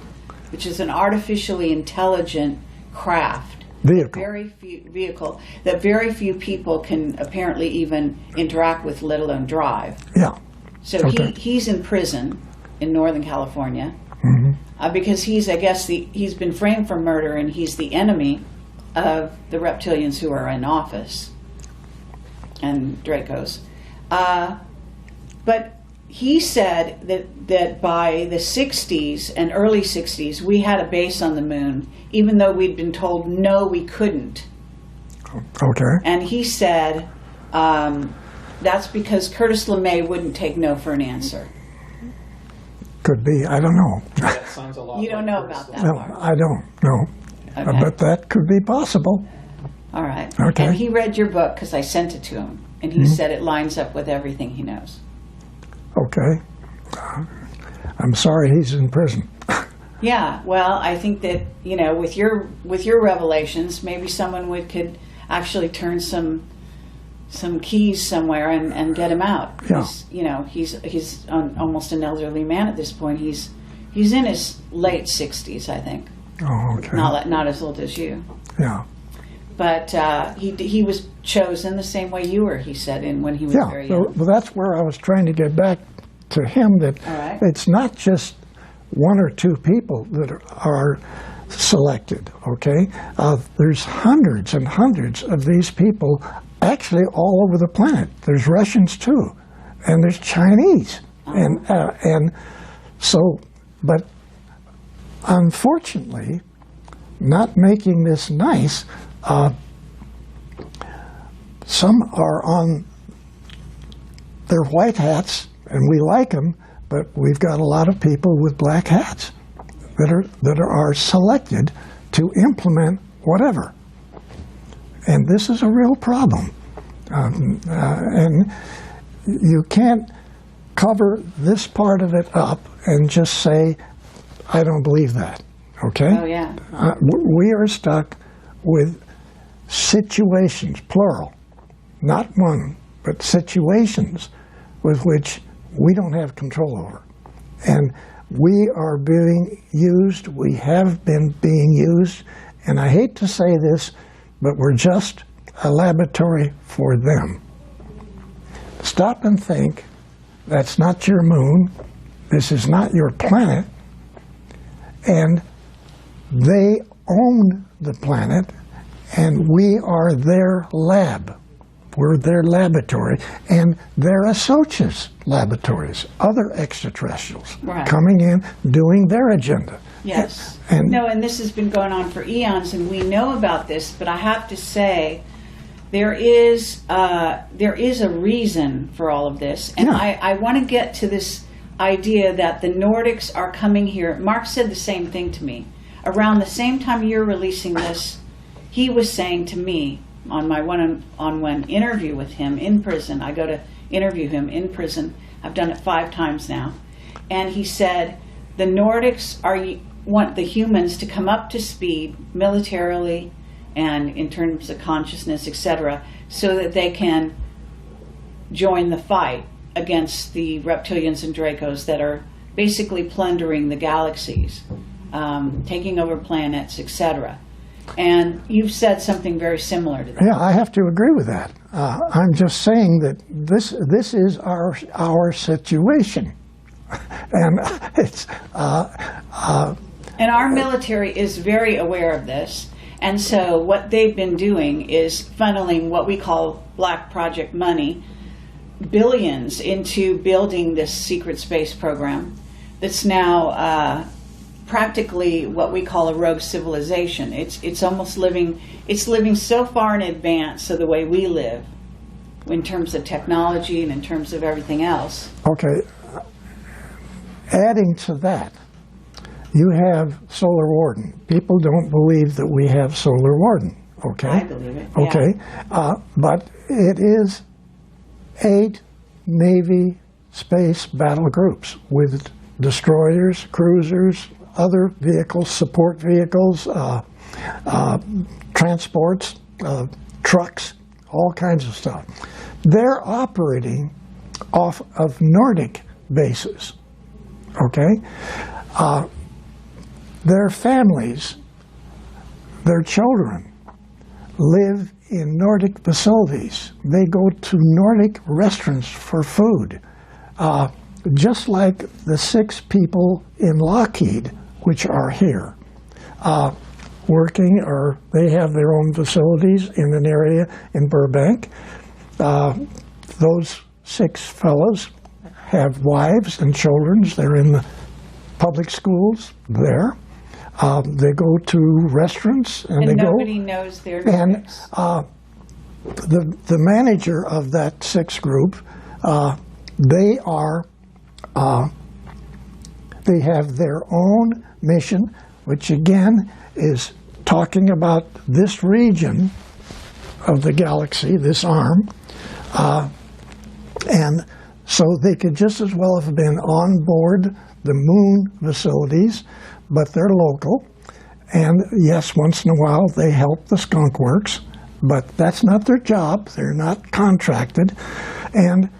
which is an artificially intelligent craft. Vehicle that very few people can apparently even interact with, let alone drive. Yeah. So he's in prison in Northern California because he's been framed for murder, and he's the enemy of the reptilians who are in office and Dracos. But he said that by the 60s and early 60s, we had a base on the moon, even though we'd been told, no, we couldn't. Okay. And he said that's because Curtis LeMay wouldn't take no for an answer. Could be. I don't know. That sounds a lot. You don't know about that No, part. I don't know. Okay. But that could be possible. All right. Okay. And he read your book because I sent it to him, and he said it lines up with everything he knows. Okay. I'm sorry he's in prison. Yeah, well, I think that, with your revelations, maybe someone could actually turn some keys somewhere and get him out. Yeah. He's almost an elderly man at this point. He's in his late 60s, I think. Oh, okay. Not as old as you. Yeah. But he was chosen the same way you were, he said, when he was very young. Well, that's where I was trying to get back to him, that it's not just one or two people that are selected, okay? There's hundreds and hundreds of these people actually all over the planet. There's Russians too, and there's Chinese. And so, but Unfortunately, not making this nice, some are on their white hats, and we like them, but we've got a lot of people with black hats that are selected to implement whatever. And this is a real problem. And you can't cover this part of it up and just say, I don't believe that, okay? Oh, yeah. We are stuck with situations, plural, not one, but situations with which we don't have control over. And we are being used, we have been being used, and I hate to say this, but we're just a laboratory for them. Stop and think, that's not your moon, this is not your planet, and they own the planet, and we are their lab. We're their laboratory, and they're associates laboratories, other extraterrestrials coming in, doing their agenda. Yes. And this has been going on for eons, and we know about this, but I have to say, there is a reason for all of this, and I want to get to this idea that the Nordics are coming here. Mark said the same thing to me. Around the same time you're releasing this, he was saying to me on my one-on-one interview with him in prison. I go to interview him in prison. I've done it 5 times now. And he said, the Nordics want the humans to come up to speed militarily and in terms of consciousness, etc., so that they can join the fight against the reptilians and Dracos that are basically plundering the galaxies, taking over planets, etc. And you've said something very similar to that. Yeah, I have to agree with that. I'm just saying that this is our situation, and it's. And our military is very aware of this, and so what they've been doing is funneling what we call black project money, billions, into building this secret space program that's now practically what we call a rogue civilization. It's almost living so far in advance of the way we live in terms of technology and in terms of everything else. Okay. Adding to that, you have Solar Warden. People don't believe that we have Solar Warden, okay? I believe it, okay. But it is 8 Navy space battle groups with destroyers, cruisers, other vehicles, support vehicles, transports, trucks, all kinds of stuff. They're operating off of Nordic bases, okay? Their families, their children, live in Nordic facilities. They go to Nordic restaurants for food. Just like the 6 people in Lockheed, which are here, working, or they have their own facilities in an area in Burbank. Those 6 fellows have wives and children. They're in the public schools there. They go to restaurants, and they nobody go. Knows their names. And the manager of that 6 group, they are. They have their own mission, which again is talking about this region of the galaxy, this arm, and so they could just as well have been on board the moon facilities, but they're local, and yes, once in a while they help the skunk works, but that's not their job. They're not contracted. And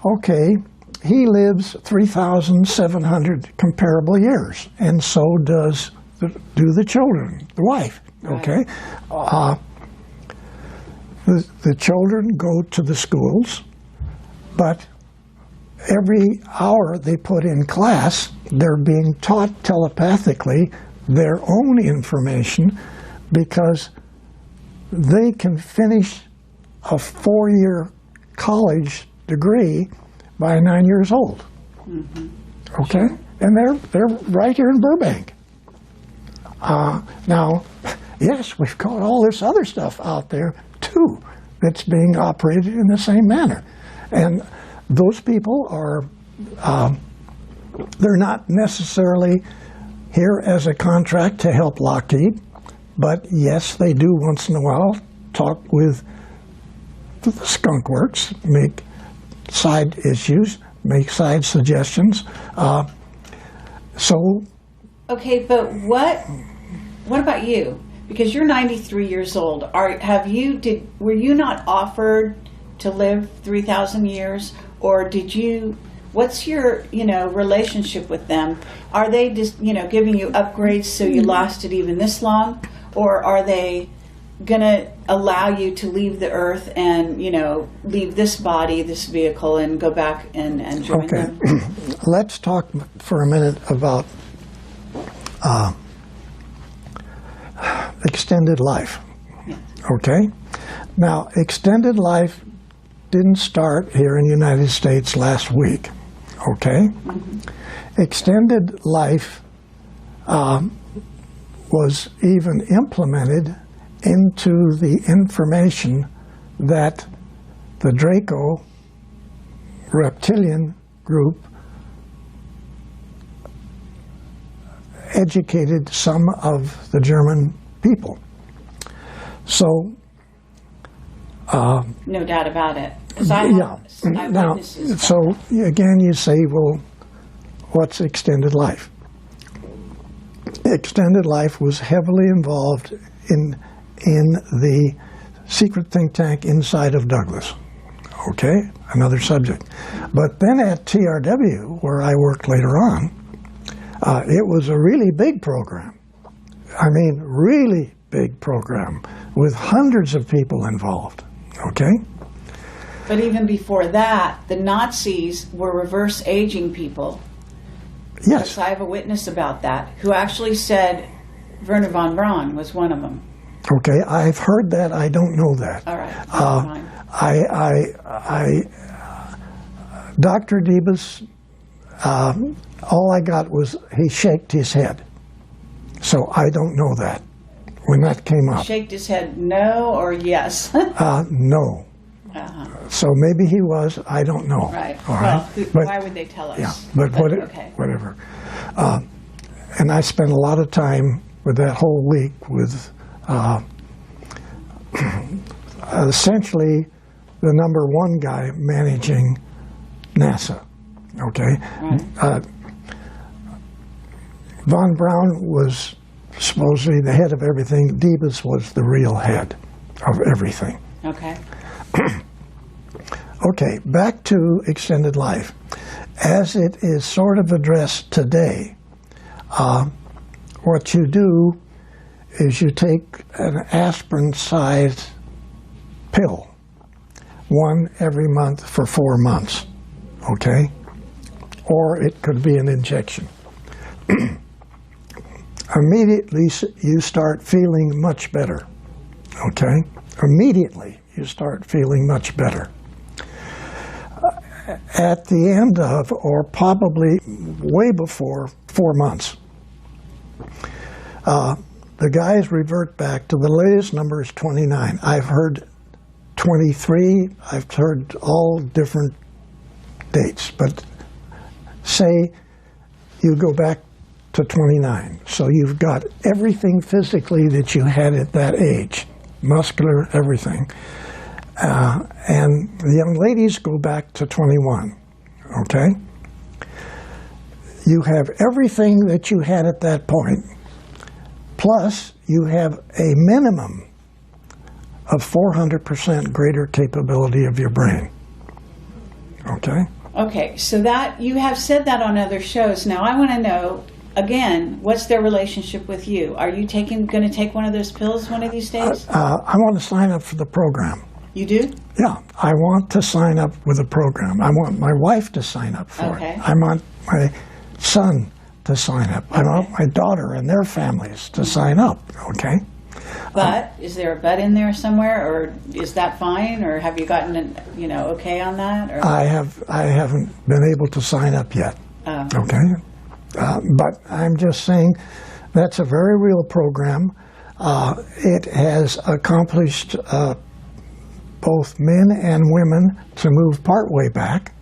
okay, he lives 3,700 comparable years, and so do the children, the wife, okay? The children go to the schools, but every hour they put in class, they're being taught telepathically their own information, because they can finish a 4-year college degree by 9 years old. Mm-hmm. Okay? Sure. And they're right here in Burbank. Now, yes, we've got all this other stuff out there, too, that's being operated in the same manner. And those people are, they're not necessarily here as a contract to help Lockheed, but yes, they do once in a while talk with the skunk works, make side issues, make side suggestions. Okay, but what about you? Because you're 93 years old. Were you not offered to live 3,000 years, or did you? What's your relationship with them? Are they just giving you upgrades so you lasted even this long, or are they gonna allow you to leave the earth and leave this body, this vehicle, and go back and join them? Let's talk for a minute about extended life. Yeah. Okay? Now, extended life didn't start here in the United States last week. Okay? Mm-hmm. Extended life was even implemented into the information that the Draco reptilian group educated some of the German people. So, no doubt about it. Now, so again, you say, well, what's extended life? Extended life was heavily involved in the secret think tank inside of Douglas. Okay, another subject. But then at TRW, where I worked later on, it was a really big program. I mean, really big program with hundreds of people involved. Okay? But even before that, the Nazis were reverse aging people. Yes. I have a witness about that, who actually said Werner von Braun was one of them. Okay, I've heard that. I don't know that. All right. Dr. Debus, all I got was he shaked his head. So I don't know that when that came up. Shaked his head no or yes? No. Uh-huh. So maybe he was, I don't know. Right. All well, right? But, why would they tell us? Yeah, but whatever. And I spent a lot of time with that whole week with essentially the number one guy managing NASA. Okay? Right. Von Braun was supposedly the head of everything. Debus was the real head of everything. Okay. Okay, back to extended life. As it is sort of addressed today, what you do is you take an aspirin-sized pill, one every month for 4 months, okay? Or it could be an injection. Immediately you start feeling much better, okay? Immediately you start feeling much better. At the end of, or probably way before 4 months, the guys revert back to the latest number is 29. I've heard 23, I've heard all different dates, but say you go back to 29. So you've got everything physically that you had at that age, muscular, everything. And the young ladies go back to 21, okay? You have everything that you had at that point, plus you have a minimum of 400% greater capability of your brain, okay? Okay, so that you have said that on other shows. Now I want to know, again, what's their relationship with you? Are you going to take one of those pills one of these days? I want to sign up for the program. You do? Yeah, I want to sign up with a program. I want my wife to sign up for it. I want my son to sign up. I want my daughter and their families to sign up, okay? But is there a but in there somewhere, or is that fine, or have you gotten an, okay on that? Or? I haven't been able to sign up yet. Okay? But I'm just saying That's a very real program. It has accomplished both men and women to move partway back.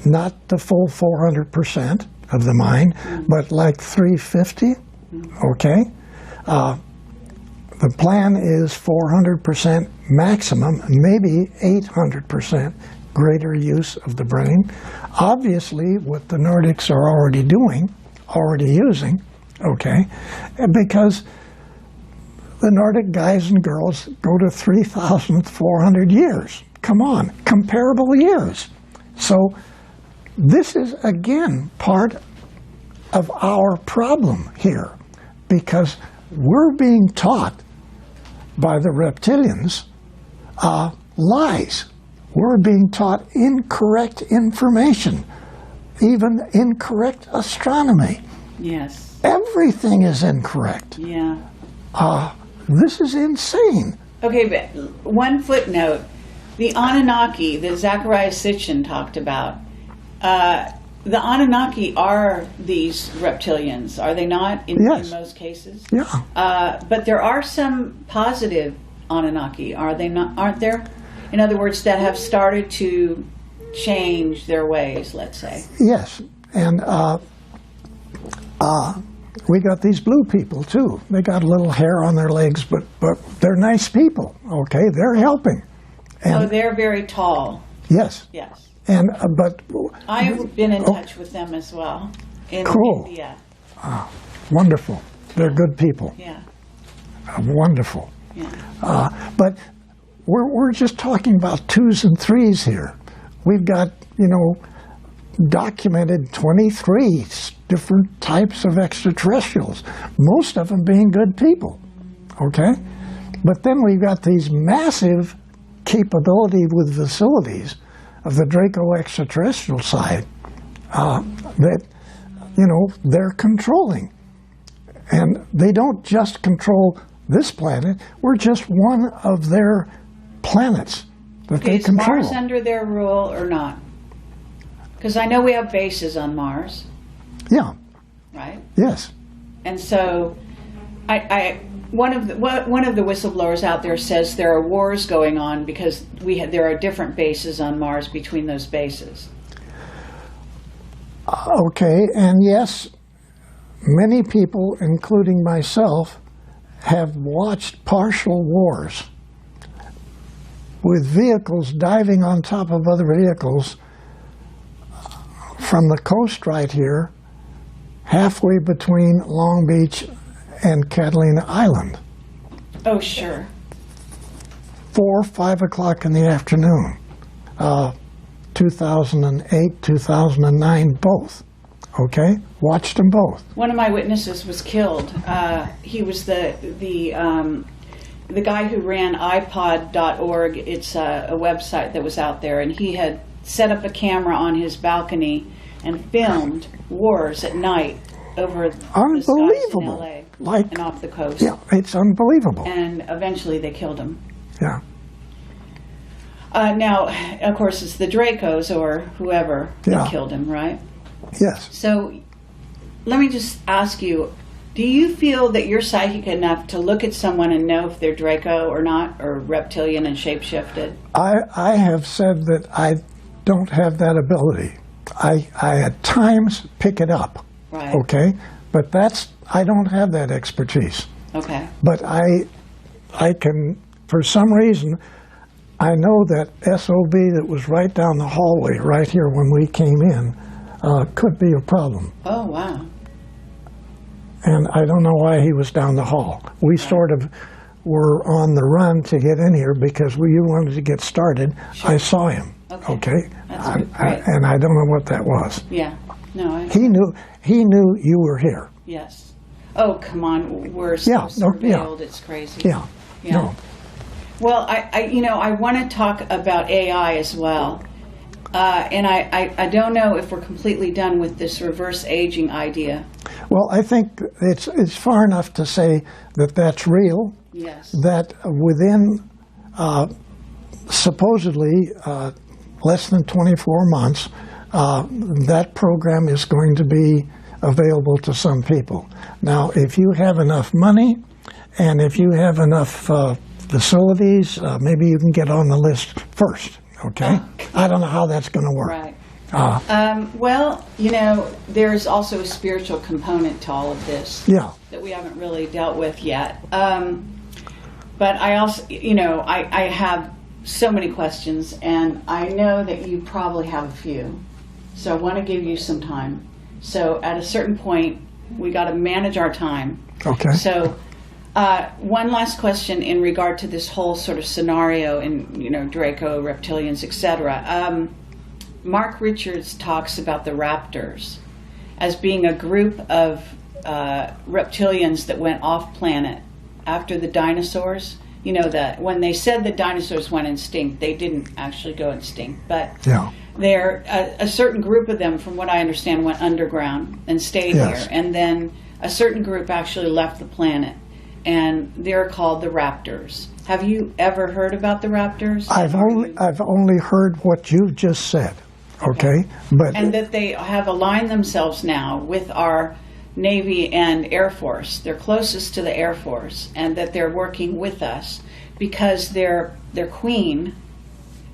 Not the full 400% of the mine, but like 350, okay? The plan is 400% maximum, maybe 800% greater use of the brain. Obviously, what the Nordics are already using, okay, because the Nordic guys and girls go to 3,400 years. Come on, comparable years. So this is, again, part of our problem here, because we're being taught by the reptilians lies. We're being taught incorrect information, even incorrect astronomy. Yes. Everything is incorrect. Yeah. This is insane. Okay, but one footnote. The Anunnaki that Zecharia Sitchin talked about, the Anunnaki are these reptilians, are they not, in most cases? Yeah. But there are some positive Anunnaki, are they not? Aren't there? In other words, that have started to change their ways, let's say. Yes, and we got these blue people too. They got a little hair on their legs, but they're nice people. Okay, they're helping. And they're very tall. Yes. Yes. And but I've been in touch with them as well. In cool. India. Wonderful. They're good people. Yeah. Wonderful. Yeah. But we're just talking about 2s and 3s here. We've got, documented 23 different types of extraterrestrials, most of them being good people, okay? But then we've got these massive capability with facilities of the Draco extraterrestrial side that, they're controlling. And they don't just control this planet, we're just one of their planets that they control. Is Mars under their rule or not? Because I know we have bases on Mars. Yeah. Right? Yes. And so one of the whistleblowers out there says there are wars going on because there are different bases on Mars between those bases. Okay, and yes, many people, including myself, have watched partial wars with vehicles diving on top of other vehicles from the coast right here, halfway between Long Beach and Catalina Island. Oh, sure. 4, 5 o'clock in the afternoon. 2008, 2009, both. Okay? Watched them both. One of my witnesses was killed. He was the guy who ran iPod.org. It's a website that was out there, and he had set up a camera on his balcony and filmed wars at night over the skies in LA and off the coast. Yeah, it's unbelievable. And eventually they killed him. Yeah. Now, of course, it's the Dracos or whoever that killed him, right? Yes. So let me just ask you, do you feel that you're psychic enough to look at someone and know if they're Draco or not, or reptilian and shapeshifted? I have said that I don't have that ability. I at times pick it up. Right. Okay? But I don't have that expertise. Okay. But I can, for some reason, I know that SOB that was right down the hallway, right here when we came in, could be a problem. Oh, wow. And I don't know why he was down the hall. We sort of were on the run to get in here because we wanted to get started. Sure. I saw him. Okay? That's great. And I don't know what that was. Yeah. No. He knew you were here. Yes. Oh, come on. We're so surveilled. It's crazy. Yeah. No. Well, I want to talk about AI as well. And I don't know if we're completely done with this reverse aging idea. Well, I think it's far enough to say that that's real. Yes. That within supposedly less than 24 months, that program is going to be available to some people. Now, if you have enough money and if you have enough facilities, maybe you can get on the list first, okay? I don't know how that's going to work. Right. Well, there's also a spiritual component to all of this that we haven't really dealt with yet. But I also, I have so many questions, and I know that you probably have a few. So I want to give you some time. So at a certain point, we got to manage our time. Okay. So one last question in regard to this whole sort of scenario in, Draco, reptilians, etc. Mark Richards talks about the raptors as being a group of reptilians that went off planet after the dinosaurs. That when they said the dinosaurs went extinct, they didn't actually go extinct, but they're a certain group of them, from what I understand, went underground and stayed here, and then a certain group actually left the planet, and they're called the raptors. Have you ever heard about the raptors? I've only heard what you've just said. Okay, and that they have aligned themselves now with our Navy and Air Force. They're closest to the Air Force, and that they're working with us because their queen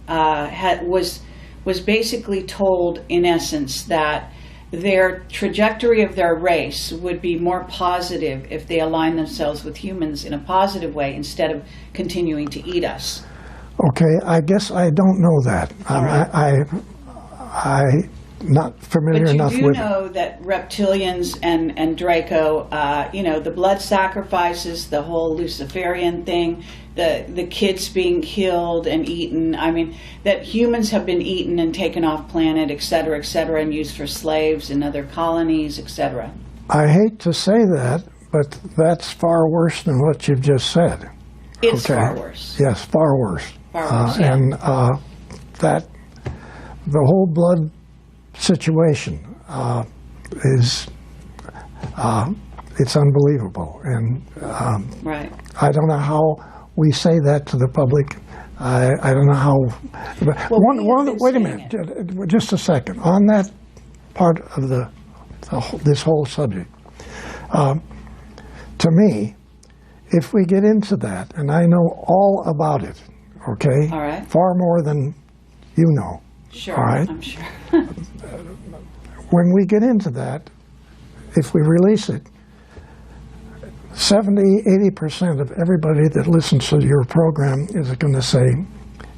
was basically told, in essence, that their trajectory of their race would be more positive if they align themselves with humans in a positive way instead of continuing to eat us. Okay, I guess I don't know that. I'm not familiar enough with it. But you do know that reptilians and Draco, the blood sacrifices, the whole Luciferian thing, the kids being killed and eaten, that humans have been eaten and taken off planet, et cetera, and used for slaves in other colonies, etc. I hate to say that, but that's far worse than what you've just said. It's far worse. Yes, far worse. Far worse, yeah. And that the whole blood situation is it's unbelievable, and right. I don't know how we say that to the public. I don't know how. Wait a minute, just a second. On that part of this whole subject, to me, if we get into that, and I know all about it, okay, all right, far more than you know. Sure, all right? I'm sure. When we get into that, if we release it, 70-80% of everybody that listens to your program is going to say,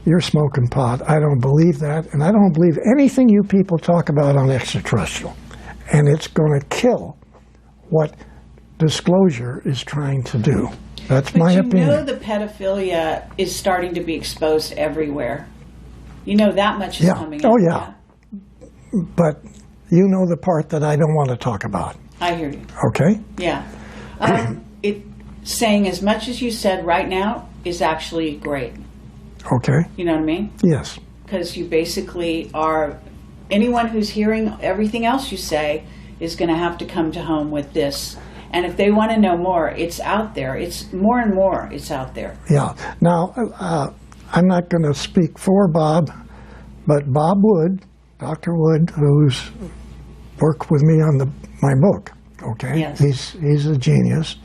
"You're smoking pot." I don't believe that, and I don't believe anything you people talk about on extraterrestrial. And it's going to kill what disclosure is trying to do. That's my opinion. But the pedophilia is starting to be exposed everywhere. That much is coming out. Oh, yeah. But you know the part that I don't want to talk about. I hear you. Okay? Yeah. Saying as much as you said right now is actually great. Okay. You know what I mean? Yes. Because you basically are, anyone who's hearing everything else you say is going to have to come to home with this. And if they want to know more, it's out there. It's more and more, it's out there. Yeah. Now, I'm not going to speak for Bob, but Bob Wood, Dr. Wood, who's worked with me on my book, okay? Yes. He's a genius.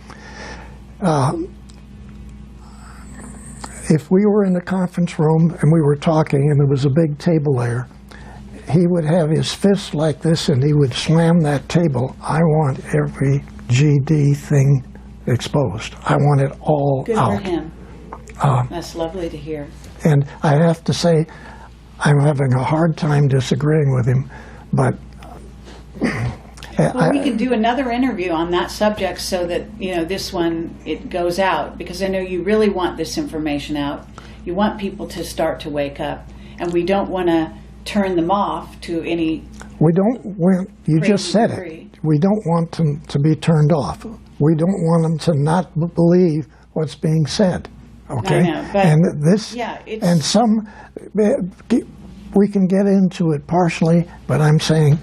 If we were in the conference room and we were talking and there was a big table there, he would have his fist like this and he would slam that table. I want every GD thing exposed. I want it all out. Good for him. That's lovely to hear. And I have to say, I'm having a hard time disagreeing with him, but... Well, we can do another interview on that subject so that, this one, it goes out, because I know you really want this information out. You want people to start to wake up, and we don't want to turn them off to any... We don't want, you just said it, we don't want them to be turned off. We don't want them to not believe what's being said. Okay, I know, but and this, and some, we can get into it partially, but I'm saying,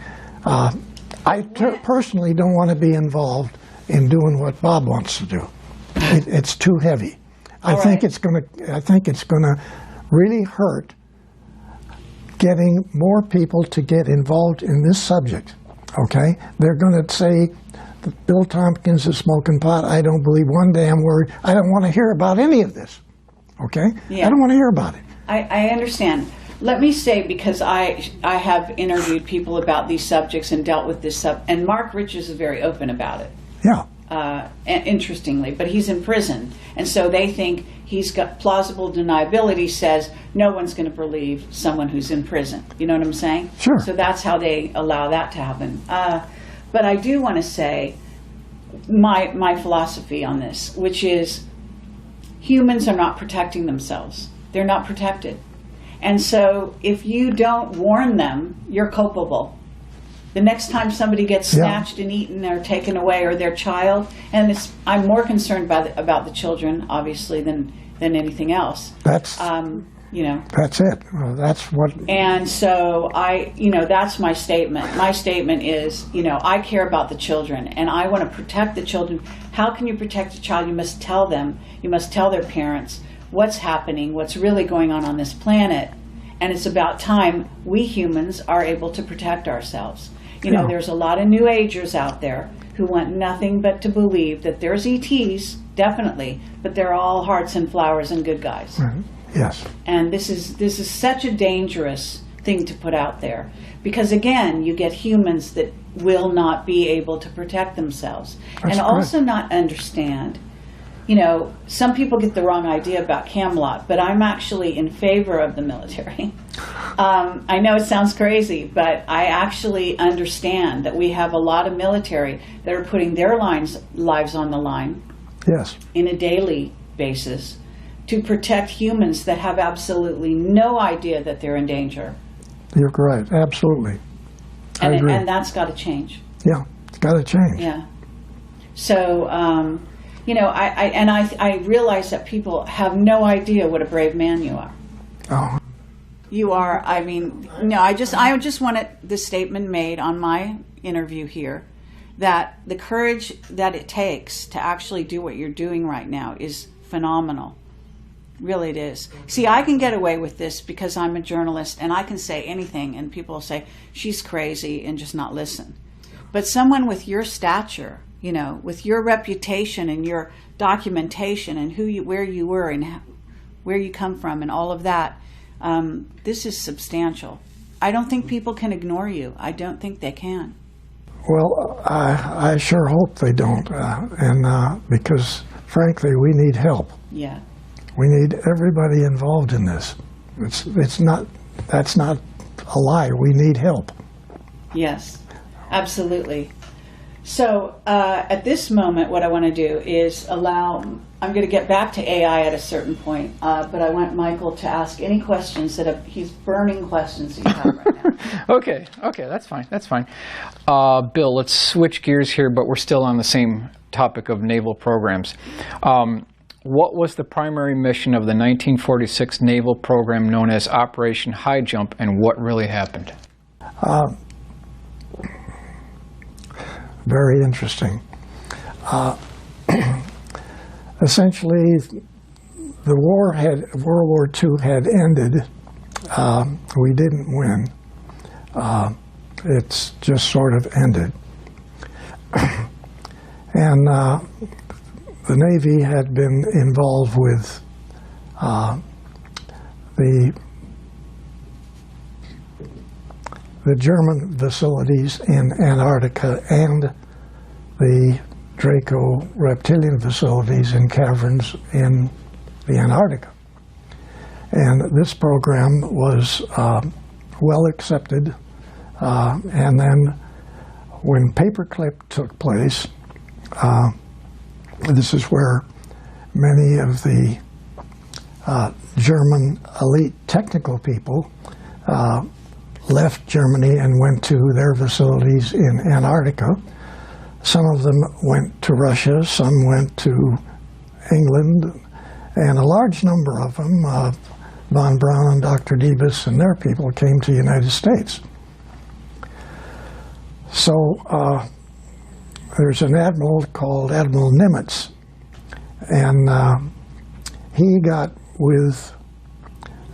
I personally don't want to be involved in doing what Bob wants to do. It's too heavy. I think it's going to really hurt getting more people to get involved in this subject. Okay? They're going to say that Bill Tompkins is smoking pot. I don't believe one damn word. I don't want to hear about any of this. Okay? Yeah. I don't want to hear about it. I understand. Let me say, because I have interviewed people about these subjects and dealt with this and Mark Richards is very open about it. Yeah. Interestingly, but he's in prison, and so they think he's got plausible deniability. Says no one's going to believe someone who's in prison. You know what I'm saying? Sure. So that's how they allow that to happen. But I do want to say my philosophy on this, which is humans are not protecting themselves. They're not protected. And so if you don't warn them, you're culpable. The next time somebody gets snatched and eaten or taken away, or their child, and I'm more concerned about the children, obviously, than anything else. That's That's it. Well, that's what. And so that's my statement. My statement is, I care about the children, and I want to protect the children. How can you protect a child? You must tell them. You must tell their parents what's happening, what's really going on this planet, and it's about time we humans are able to protect ourselves. There's a lot of New Agers out there who want nothing but to believe that there's ETs, definitely, but they're all hearts and flowers and good guys. Right. Yes. And this is such a dangerous thing to put out there, because again, you get humans that will not be able to protect themselves. That's and correct. also not understand. Some people get the wrong idea about Camelot, but I'm actually in favor of the military. I know it sounds crazy, but I actually understand that we have a lot of military that are putting their lives on the line. Yes. In a daily basis to protect humans that have absolutely no idea that they're in danger. You're right. Absolutely. I agree. And that's got to change. Yeah, it's got to change. Yeah. So, I realize that people have no idea what a brave man you are. Oh. You are. I just wanted this statement made on my interview here, that the courage that it takes to actually do what you're doing right now is phenomenal. Really it is. See, I can get away with this because I'm a journalist and I can say anything and people will say, she's crazy, and just not listen. But someone with your stature, with your reputation and your documentation and where you were and where you come from and all of that, this is substantial. I don't think people can ignore you. I don't think they can. Well, I sure hope they don't, because frankly, we need help. Yeah. We need everybody involved in this. That's not a lie. We need help. Yes, absolutely. So at this moment, what I want to do is I'm going to get back to AI at a certain point, but I want Michael to ask any questions he's burning questions that you have right now. Okay, that's fine. Bill, let's switch gears here, but we're still on the same topic of naval programs. What was the primary mission of the 1946 naval program known as Operation High Jump, and what really happened? Very interesting. Essentially, the World War II had ended. We didn't win. It's just sort of ended. And the Navy had been involved with the German facilities in Antarctica and the Draco reptilian facilities in caverns in the Antarctica. And this program was well accepted. And then when Paperclip took place, this is where many of the German elite technical people left Germany and went to their facilities in Antarctica. Some of them went to Russia, some went to England, and a large number of them, Von Braun and Dr. Debus and their people, came to the United States. So there's an admiral called Admiral Nimitz, and he got with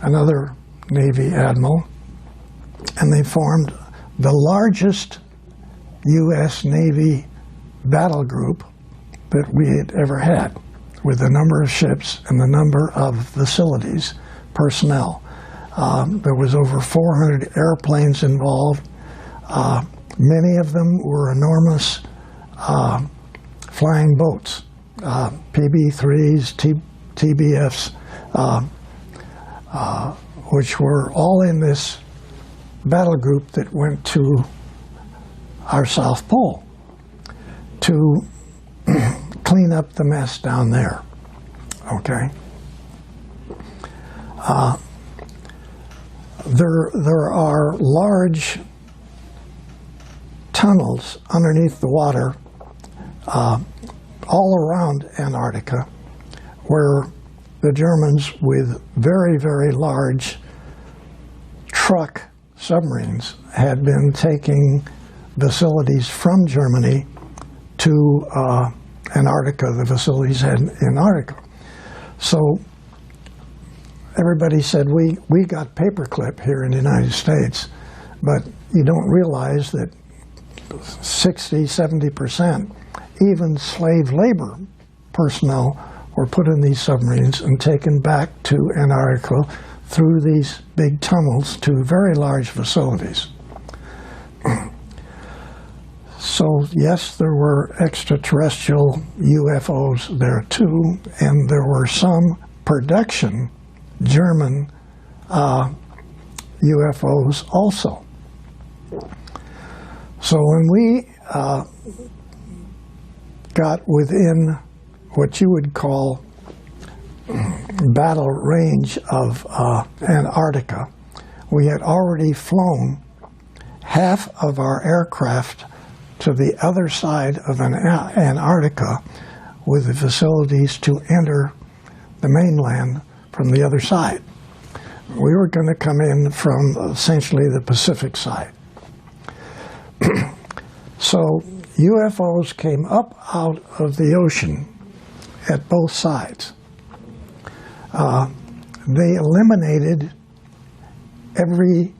another Navy admiral, and they formed the largest U.S. Navy battle group that we had ever had, with the number of ships and the number of facilities, personnel. There was over 400 airplanes involved. Many of them were enormous flying boats, PB-3s, TBFs, which were all in this battle group that went to our South Pole to clean up the mess down there, okay? There are large tunnels underneath the water all around Antarctica where the Germans, with very, very large truck submarines, had been taking facilities from Germany to Antarctica, the facilities had in Antarctica. So everybody said, we got paperclip here in the United States, but you don't realize that 60, 70%, even slave labor personnel, were put in these submarines and taken back to Antarctica through these big tunnels to very large facilities. So yes, there were extraterrestrial UFOs there too, and there were some production German UFOs also. So when we got within what you would call battle range of Antarctica, we had already flown half of our aircraft to the other side of Antarctica with the facilities to enter the mainland from the other side. We were going to come in from essentially the Pacific side. So UFOs came up out of the ocean at both sides. They eliminated every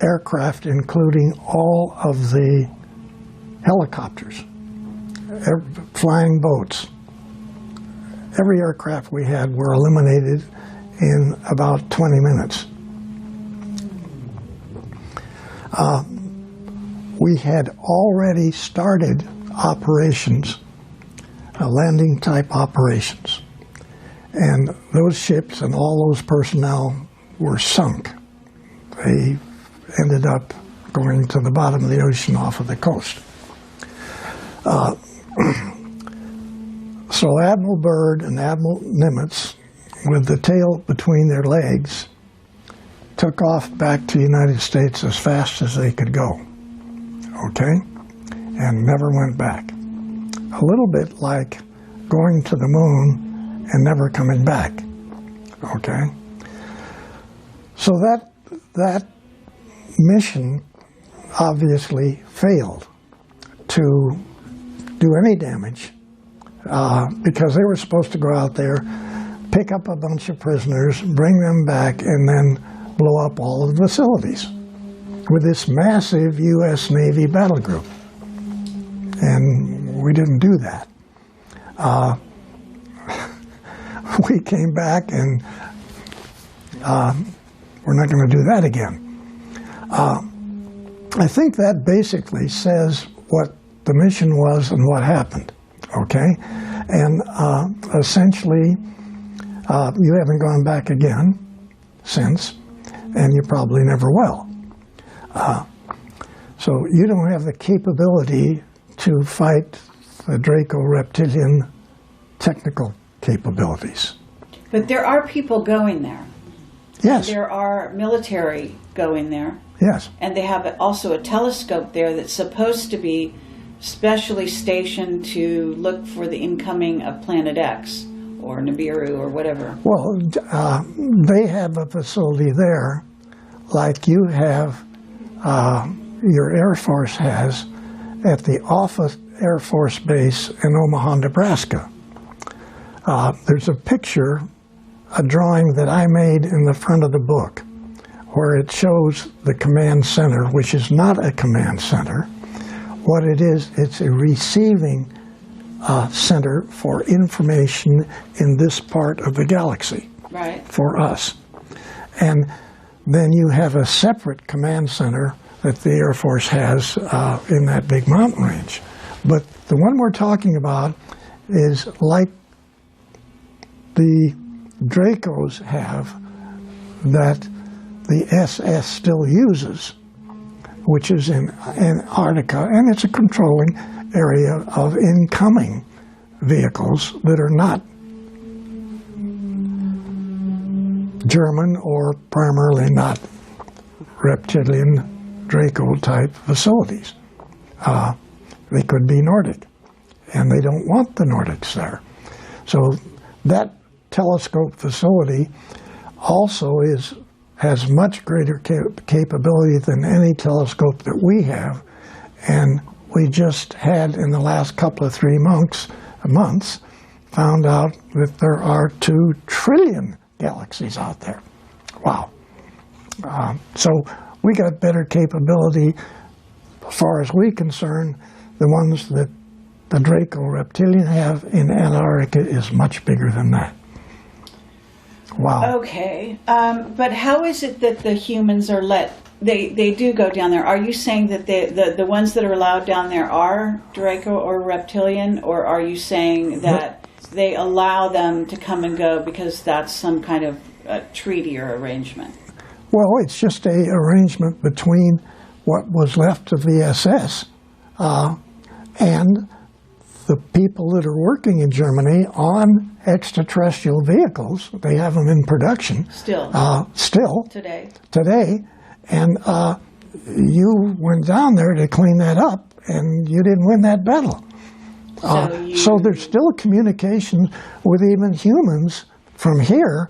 aircraft, including all of the helicopters, flying boats. Every aircraft we had were eliminated in about 20 minutes. We had already started operations, landing type operations, and those ships and all those personnel were sunk. They ended up going to the bottom of the ocean off of the coast. So Admiral Byrd and Admiral Nimitz, with the tail between their legs, took off back to the United States as fast as they could go, okay? And never went back. A little bit like going to the moon and never coming back, okay? So that mission obviously failed to do any damage because they were supposed to go out there, pick up a bunch of prisoners, bring them back, and then blow up all of the facilities with this massive U.S. Navy battle group. And we didn't do that. We came back and we're not going to do that again. I think that basically says what the mission was and what happened, okay? And essentially, you haven't gone back again since, and you probably never will. So you don't have the capability to fight the Draco reptilian technical capabilities. But there are people going there. Yes. There are military going there. Yes. And they have also a telescope there that's supposed to be specially stationed to look for the incoming of Planet X or Nibiru or whatever. Well, they have a facility there like you have, your Air Force has at the Offutt Air Force Base in Omaha, Nebraska. There's a picture, a drawing that I made in the front of the book where it shows the command center, which is not a command center, what it is, it's a receiving center for information in this part of the galaxy. Right. For us. And then you have a separate command center that the Air Force has in that big mountain range. But the one we're talking about is like the Dracos have that the SS still uses, which is in Antarctica, and it's a controlling area of incoming vehicles that are not German or primarily not reptilian Draco-type facilities. They could be Nordic, and they don't want the Nordics there. So that telescope facility also has much greater capability than any telescope that we have, and we just had in the last couple of 3 months found out that there are 2 trillion galaxies out there. Wow. So we got better capability, as far as we're concerned. The ones that the Draco reptilian have in Antarctica is much bigger than that. Wow. Okay. But how is it that the humans are they do go down there? Are you saying that the ones that are allowed down there are Draco or reptilian, or are you saying that they allow them to come and go because that's some kind of treaty or arrangement? Well, it's just a arrangement between what was left of the SS and the people that are working in Germany on extraterrestrial vehicles. They have them in production. Still. Today. And you went down there to clean that up, and you didn't win that battle. So there's still communication with even humans from here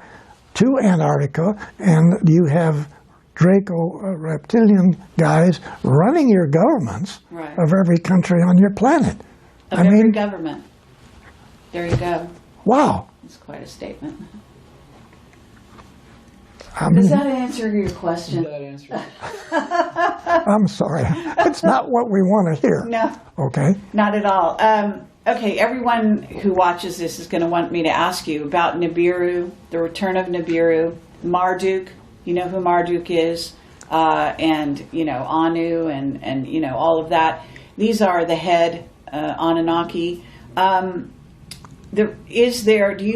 to Antarctica, and you have Draco reptilian guys running your governments of every country on your planet. Every government. There you go. Wow. That's quite a statement. Does that answer your question? That answers. I'm sorry. It's not what we want to hear. No. Okay. Not at all. Okay, everyone who watches this is going to want me to ask you about Nibiru, the return of Nibiru, Marduk. You know who Marduk is, and Anu, and all of that. These are the head Anunnaki. Do you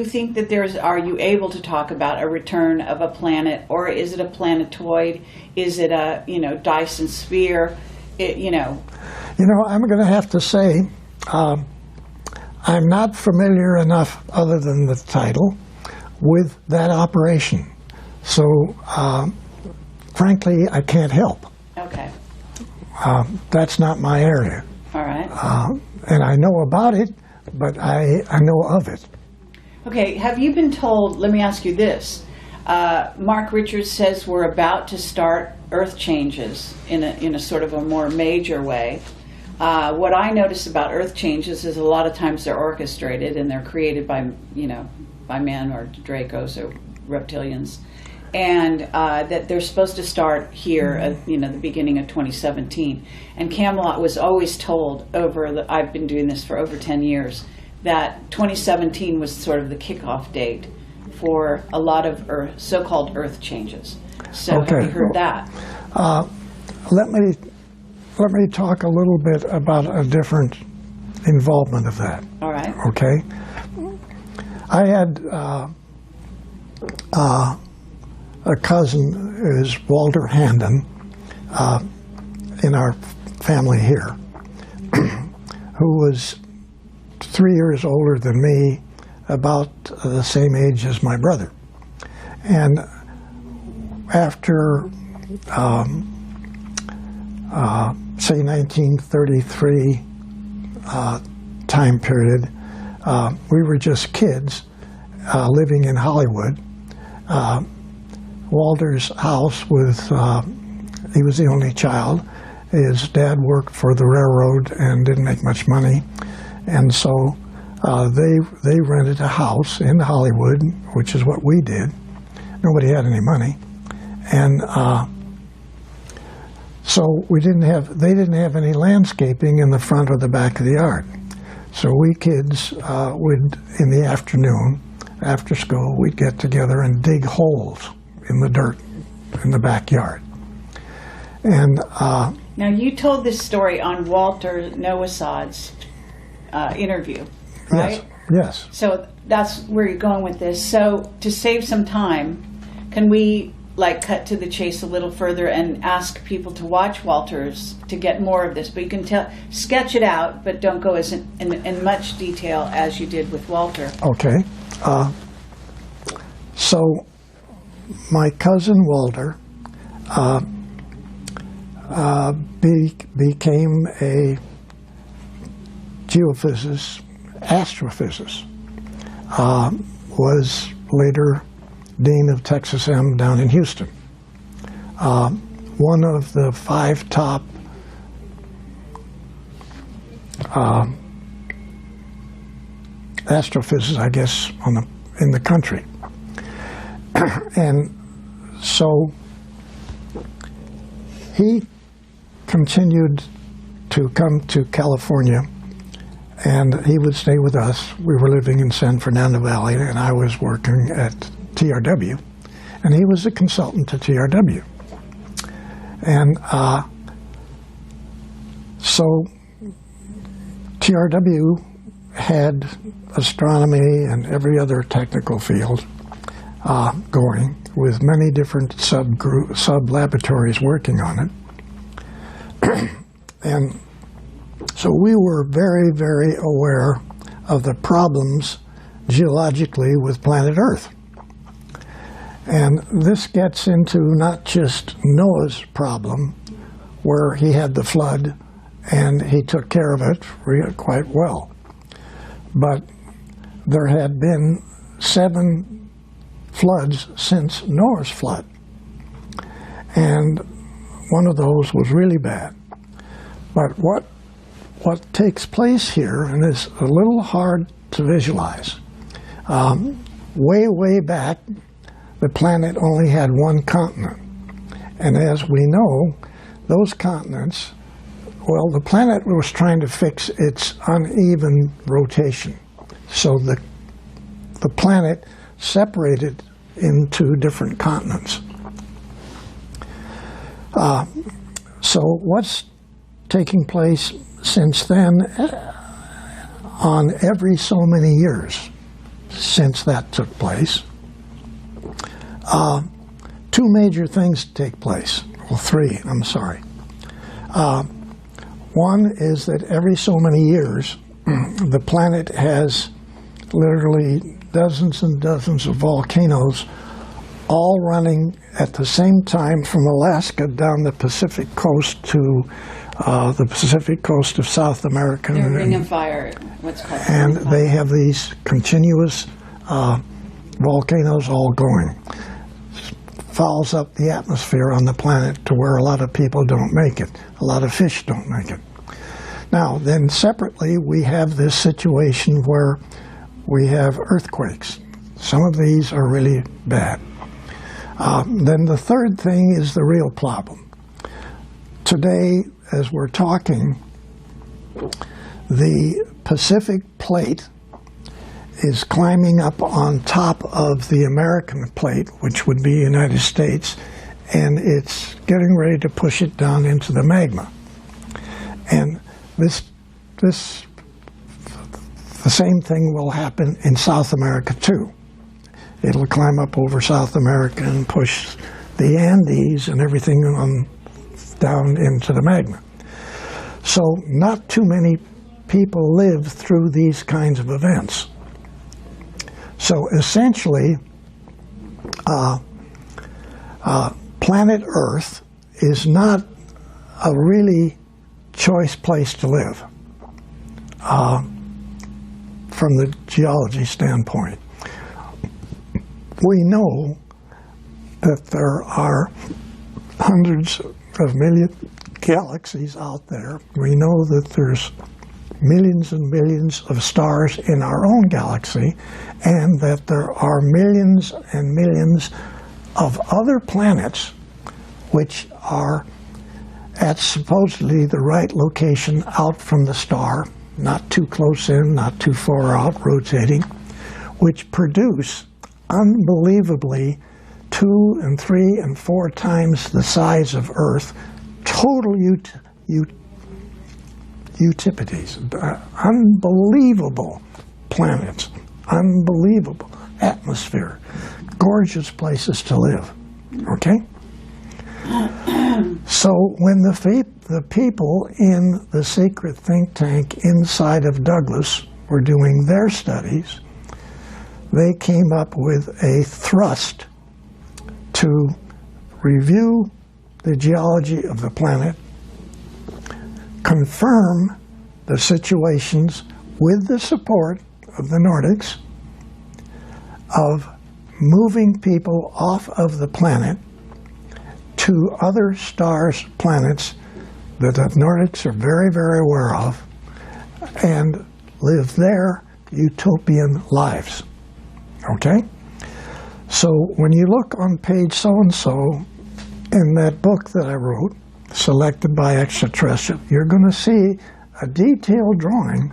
think that are you able to talk about a return of a planet, or is it a planetoid? Is it a, Dyson sphere? I'm going to have to say, I'm not familiar enough, other than the title, with that operation. So, frankly, I can't help. Okay. That's not my area. All right. And I know about it, but I know of it. Okay, have you been told, let me ask you this, Mark Richards says we're about to start Earth changes in a sort of a more major way. What I notice about Earth changes is a lot of times they're orchestrated and they're created by men or Dracos or reptilians, and that they're supposed to start here at the beginning of 2017. And Camelot was always told I've been doing this for over 10 years, that 2017 was sort of the kickoff date for a lot of so-called Earth changes. So have you heard that? Let me talk a little bit about a different involvement of that. All right. Okay. I had a cousin is Walter Handon in our family here, who was 3 years older than me, about the same age as my brother. And after, say, 1933 time period, we were just kids living in Hollywood. Walter's house he was the only child. His dad worked for the railroad and didn't make much money. And so they rented a house in Hollywood, which is what we did. Nobody had any money. And So they didn't have any landscaping in the front or the back of the yard. So we kids would, in the afternoon, after school, we'd get together and dig holes in the dirt in the backyard. And now you told this story on Walter Noasad's interview, right? Yes. So that's where you're going with this. So to save some time, can we cut to the chase a little further and ask people to watch Walter's to get more of this? But you can sketch it out, but don't go as in much detail as you did with Walter. Okay. So my cousin Walter became a geophysicist, astrophysicist, was later Dean of Texas M down in Houston. One of the 5 top astrophysicists, I guess, in the country. And so he continued to come to California, and he would stay with us. We were living in San Fernando Valley, and I was working at TRW, and he was a consultant to TRW. And so TRW had astronomy and every other technical field going, with many different sub-laboratories working on it. And so we were very, very aware of the problems geologically with planet Earth. And this gets into not just Noah's problem, where he had the flood and he took care of it quite well, but there had been 7 floods since Noah's flood. And one of those was really bad. But what takes place here, and it's a little hard to visualize, way back, the planet only had one continent. And as we know, those continents, well, the planet was trying to fix its uneven rotation. So the planet separated into different continents. So what's taking place since then, on every so many years since that took place, 2 major things take place. Well, 3, I'm sorry. One is that every so many years, the planet has literally dozens and dozens of volcanoes all running at the same time from Alaska down the Pacific coast to the Pacific coast of South America. They're Ring of Fire, what's called. And they have these continuous volcanoes all going. Fouls up the atmosphere on the planet to where a lot of people don't make it. A lot of fish don't make it. Now, then separately, we have this situation where we have earthquakes. Some of these are really bad. Then the third thing is the real problem. Today, as we're talking, the Pacific plate is climbing up on top of the American plate, which would be the United States, and it's getting ready to push it down into the magma. And the same thing will happen in South America too. It'll climb up over South America and push the Andes and everything down into the magma. So not too many people live through these kinds of events. So essentially, planet Earth is not a really choice place to live from the geology standpoint. We know that there are hundreds of million galaxies out there. We know that there's millions and millions of stars in our own galaxy, and that there are millions and millions of other planets which are at supposedly the right location out from the star, not too close in, not too far out, rotating, which produce unbelievably 2 and 3 and 4 times the size of Earth, total Utipides, unbelievable planets, unbelievable atmosphere, gorgeous places to live, okay? So when the people in the secret think tank inside of Douglas were doing their studies, they came up with a thrust to review the geology of the planet, confirm the situations with the support of the Nordics of moving people off of the planet to other stars, planets that the Nordics are very, very aware of, and live their utopian lives. Okay? So when you look on page so-and-so in that book that I wrote, Selected by Extraterrestrial, you're going to see a detailed drawing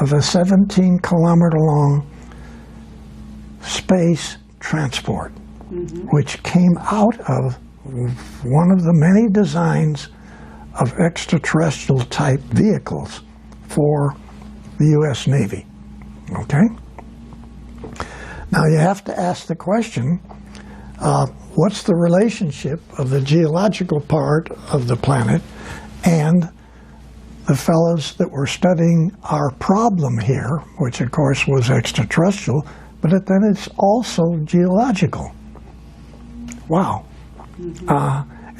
of a 17-kilometer-long space transport, which came out of one of the many designs of extraterrestrial-type vehicles for the U.S. Navy. Okay? Now you have to ask the question, what's the relationship of the geological part of the planet and the fellows that were studying our problem here, which of course was extraterrestrial, but then it's also geological. Wow.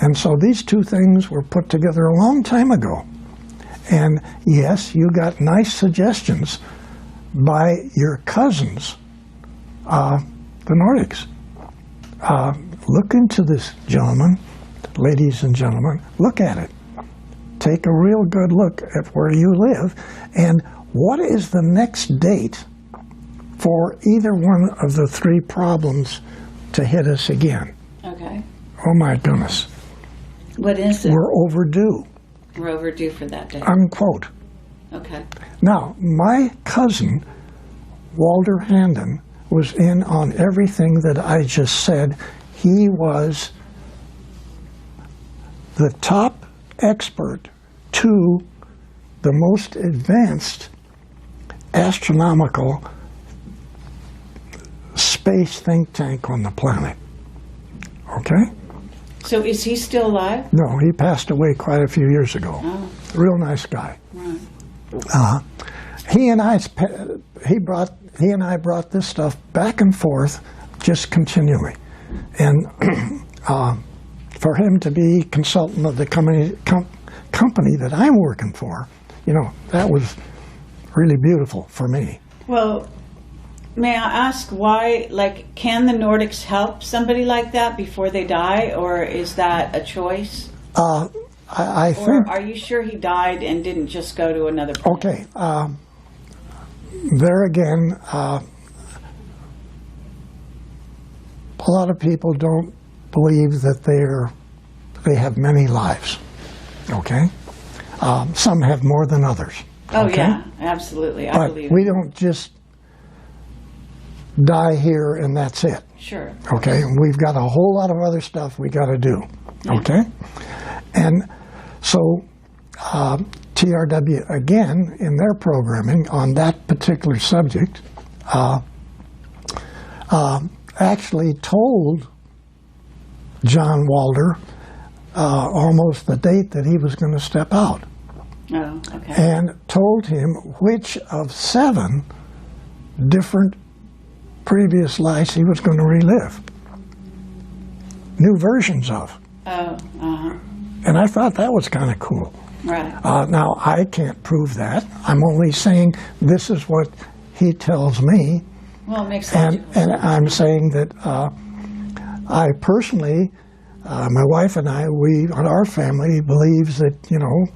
And so these two things were put together a long time ago. And yes, you got nice suggestions by your cousins, the Nordics. Look into this, gentlemen, ladies and gentlemen. Look at it. Take a real good look at where you live and what is the next date for either one of the 3 problems to hit us again. Okay. Oh my goodness. What is it? We're overdue. We're overdue for that day. Unquote. Okay. Now, my cousin, Walter Handon, was in on everything that I just said. He was the top expert to the most advanced astronomical space think tank on the planet. Okay? So is he still alive? No, he passed away quite a few years ago. Oh. Real nice guy. Right. He and I brought this stuff back and forth just continually. And for him to be consultant of the company that I'm working for, you know, that was really beautiful for me. Well, may I ask why, like, can the Nordics help somebody like that before they die, or is that a choice? I think... Or are you sure he died and didn't just go to another planet? Okay. There again, a lot of people don't believe that they have many lives. Okay? Some have more than others. Oh, okay? yeah, absolutely. I believe we it. don't just die here and that's it. Sure. Okay? We've got a whole lot of other stuff we got to do. Yeah. Okay? And so TRW, again, in their programming on that particular subject, actually told John Walter almost the date that he was going to step out. Oh, okay. And told him which of 7 different previous lives he was going to relive. New versions of. Oh, uh-huh. And I thought that was kind of cool. Right. Now, I can't prove that. I'm only saying this is what he tells me. Well, it makes And logical sense. I'm saying that I personally, my wife and I, our family believes that, you know,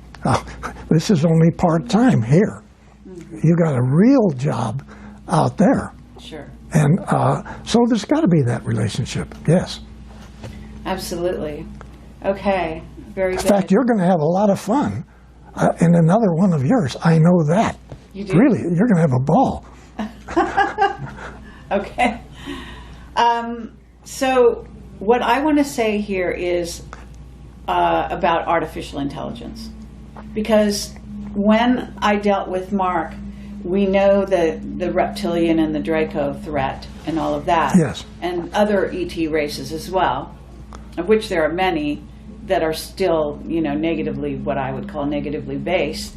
this is only part-time here. You got a real job out there. Sure. And so there's got to be that relationship, yes. Absolutely. Okay. Very In good. fact, you're going to have a lot of fun in another one of yours. I know that. You do? Really, you're going to have a ball. Okay. So what I want to say here is about artificial intelligence. Because when I dealt with Mark, we know the reptilian and the Draco threat and all of that. Yes. And other ET races as well, of which there are many that are still, negatively, what I would call negatively based.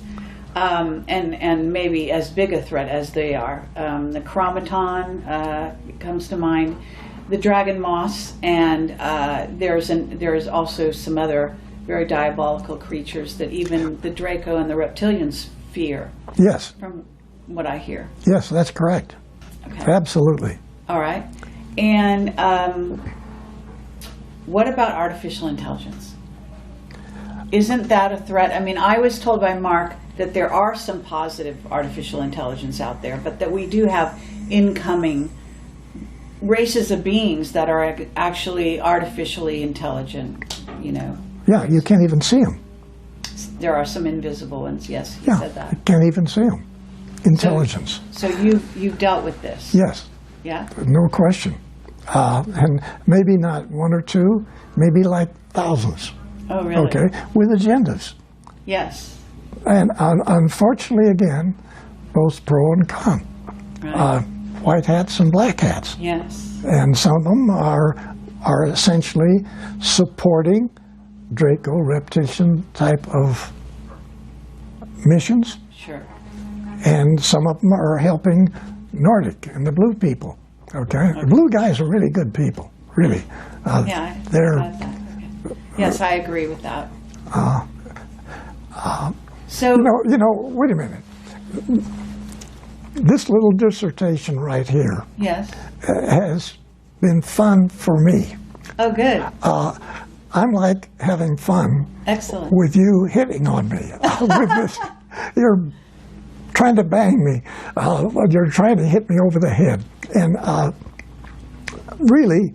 And maybe as big a threat as they are. The chromaton comes to mind, the dragon moss, and there is also some other very diabolical creatures that even the Draco and the reptilians fear. Yes. From what I hear. Yes, that's correct. Okay. Absolutely. All right. And what about artificial intelligence? Isn't that a threat? I mean, I was told by Mark that there are some positive artificial intelligence out there, but that we do have incoming races of beings that are actually artificially intelligent, Yeah, you can't even see them. There are some invisible ones, yes, he Yeah, said that. you can't even see them. Intelligence. So you've dealt with this? Yes, Yeah? no question. And maybe not one or two, maybe like thousands. Oh, really? Okay, with agendas. Yes. And unfortunately, again, both pro and con. Right. White hats and black hats. Yes. And some of them are essentially supporting Draco reptilian type of missions, Sure. and some of them are helping Nordic and the blue people. Okay, the blue guys are really good people, really. Yeah. They're Okay. Yes, I agree with that. So wait a minute. This little dissertation right here yes. has been fun for me. Oh, good. I'm like having fun Excellent. with you hitting on me. With this, you're trying to bang me. You're trying to hit me over the head. And really,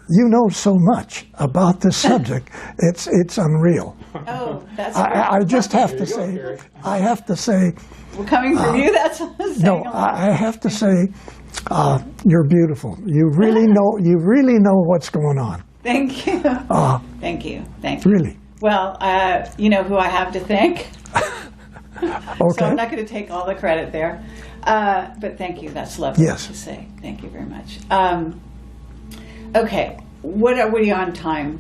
you know so much about this subject. It's unreal. Oh, that's I just have to say, I have to say, well, coming from you, that's what I'm saying. no, I have to say, you're beautiful. You really know what's going on. Thank you. Thank you. Thank you. Really. Well, you know who I have to thank. Okay. So I'm not going to take all the credit there. But thank you. That's lovely Yes. to say. Thank you very much. Okay. What are we on time?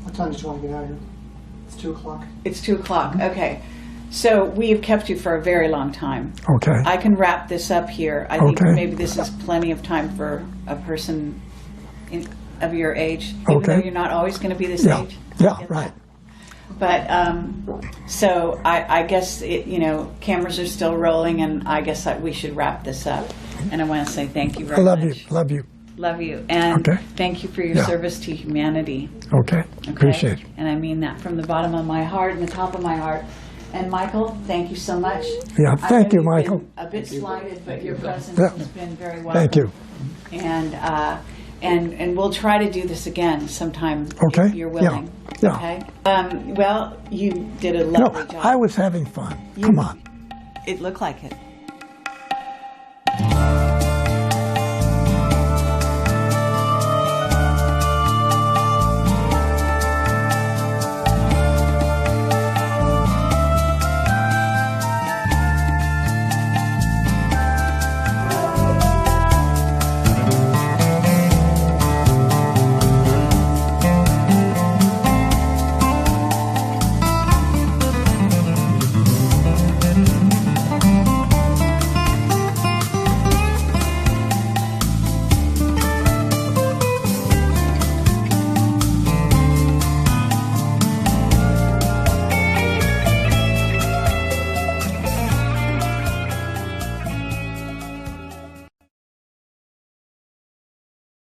What time did you want to get out of here? It's 2 o'clock. It's 2 o'clock. Okay. So we have kept you for a very long time. Okay. I can wrap this up here. I think Okay. maybe this is plenty of time for a person of your age, even Okay. though you're not always going to be this Yeah. age. Yeah. Get Right. that. But so I guess cameras are still rolling, and I guess we should wrap this up. And I want to say thank you very I love much. you. Love you. Love you, and Okay. thank you for your Yeah. service to humanity. Okay. Okay? Appreciate it. And I mean that from the bottom of my heart and the top of my heart. And Michael, thank you so much. Yeah, I thank know you, you've been Michael. A bit slighted, but your presence Yeah. has been very welcome. Thank you. And we'll try to do this again sometime Okay. if you're willing. Yeah. Okay. Well, you did a No, lovely job. I was having fun. Come on. It looked like it.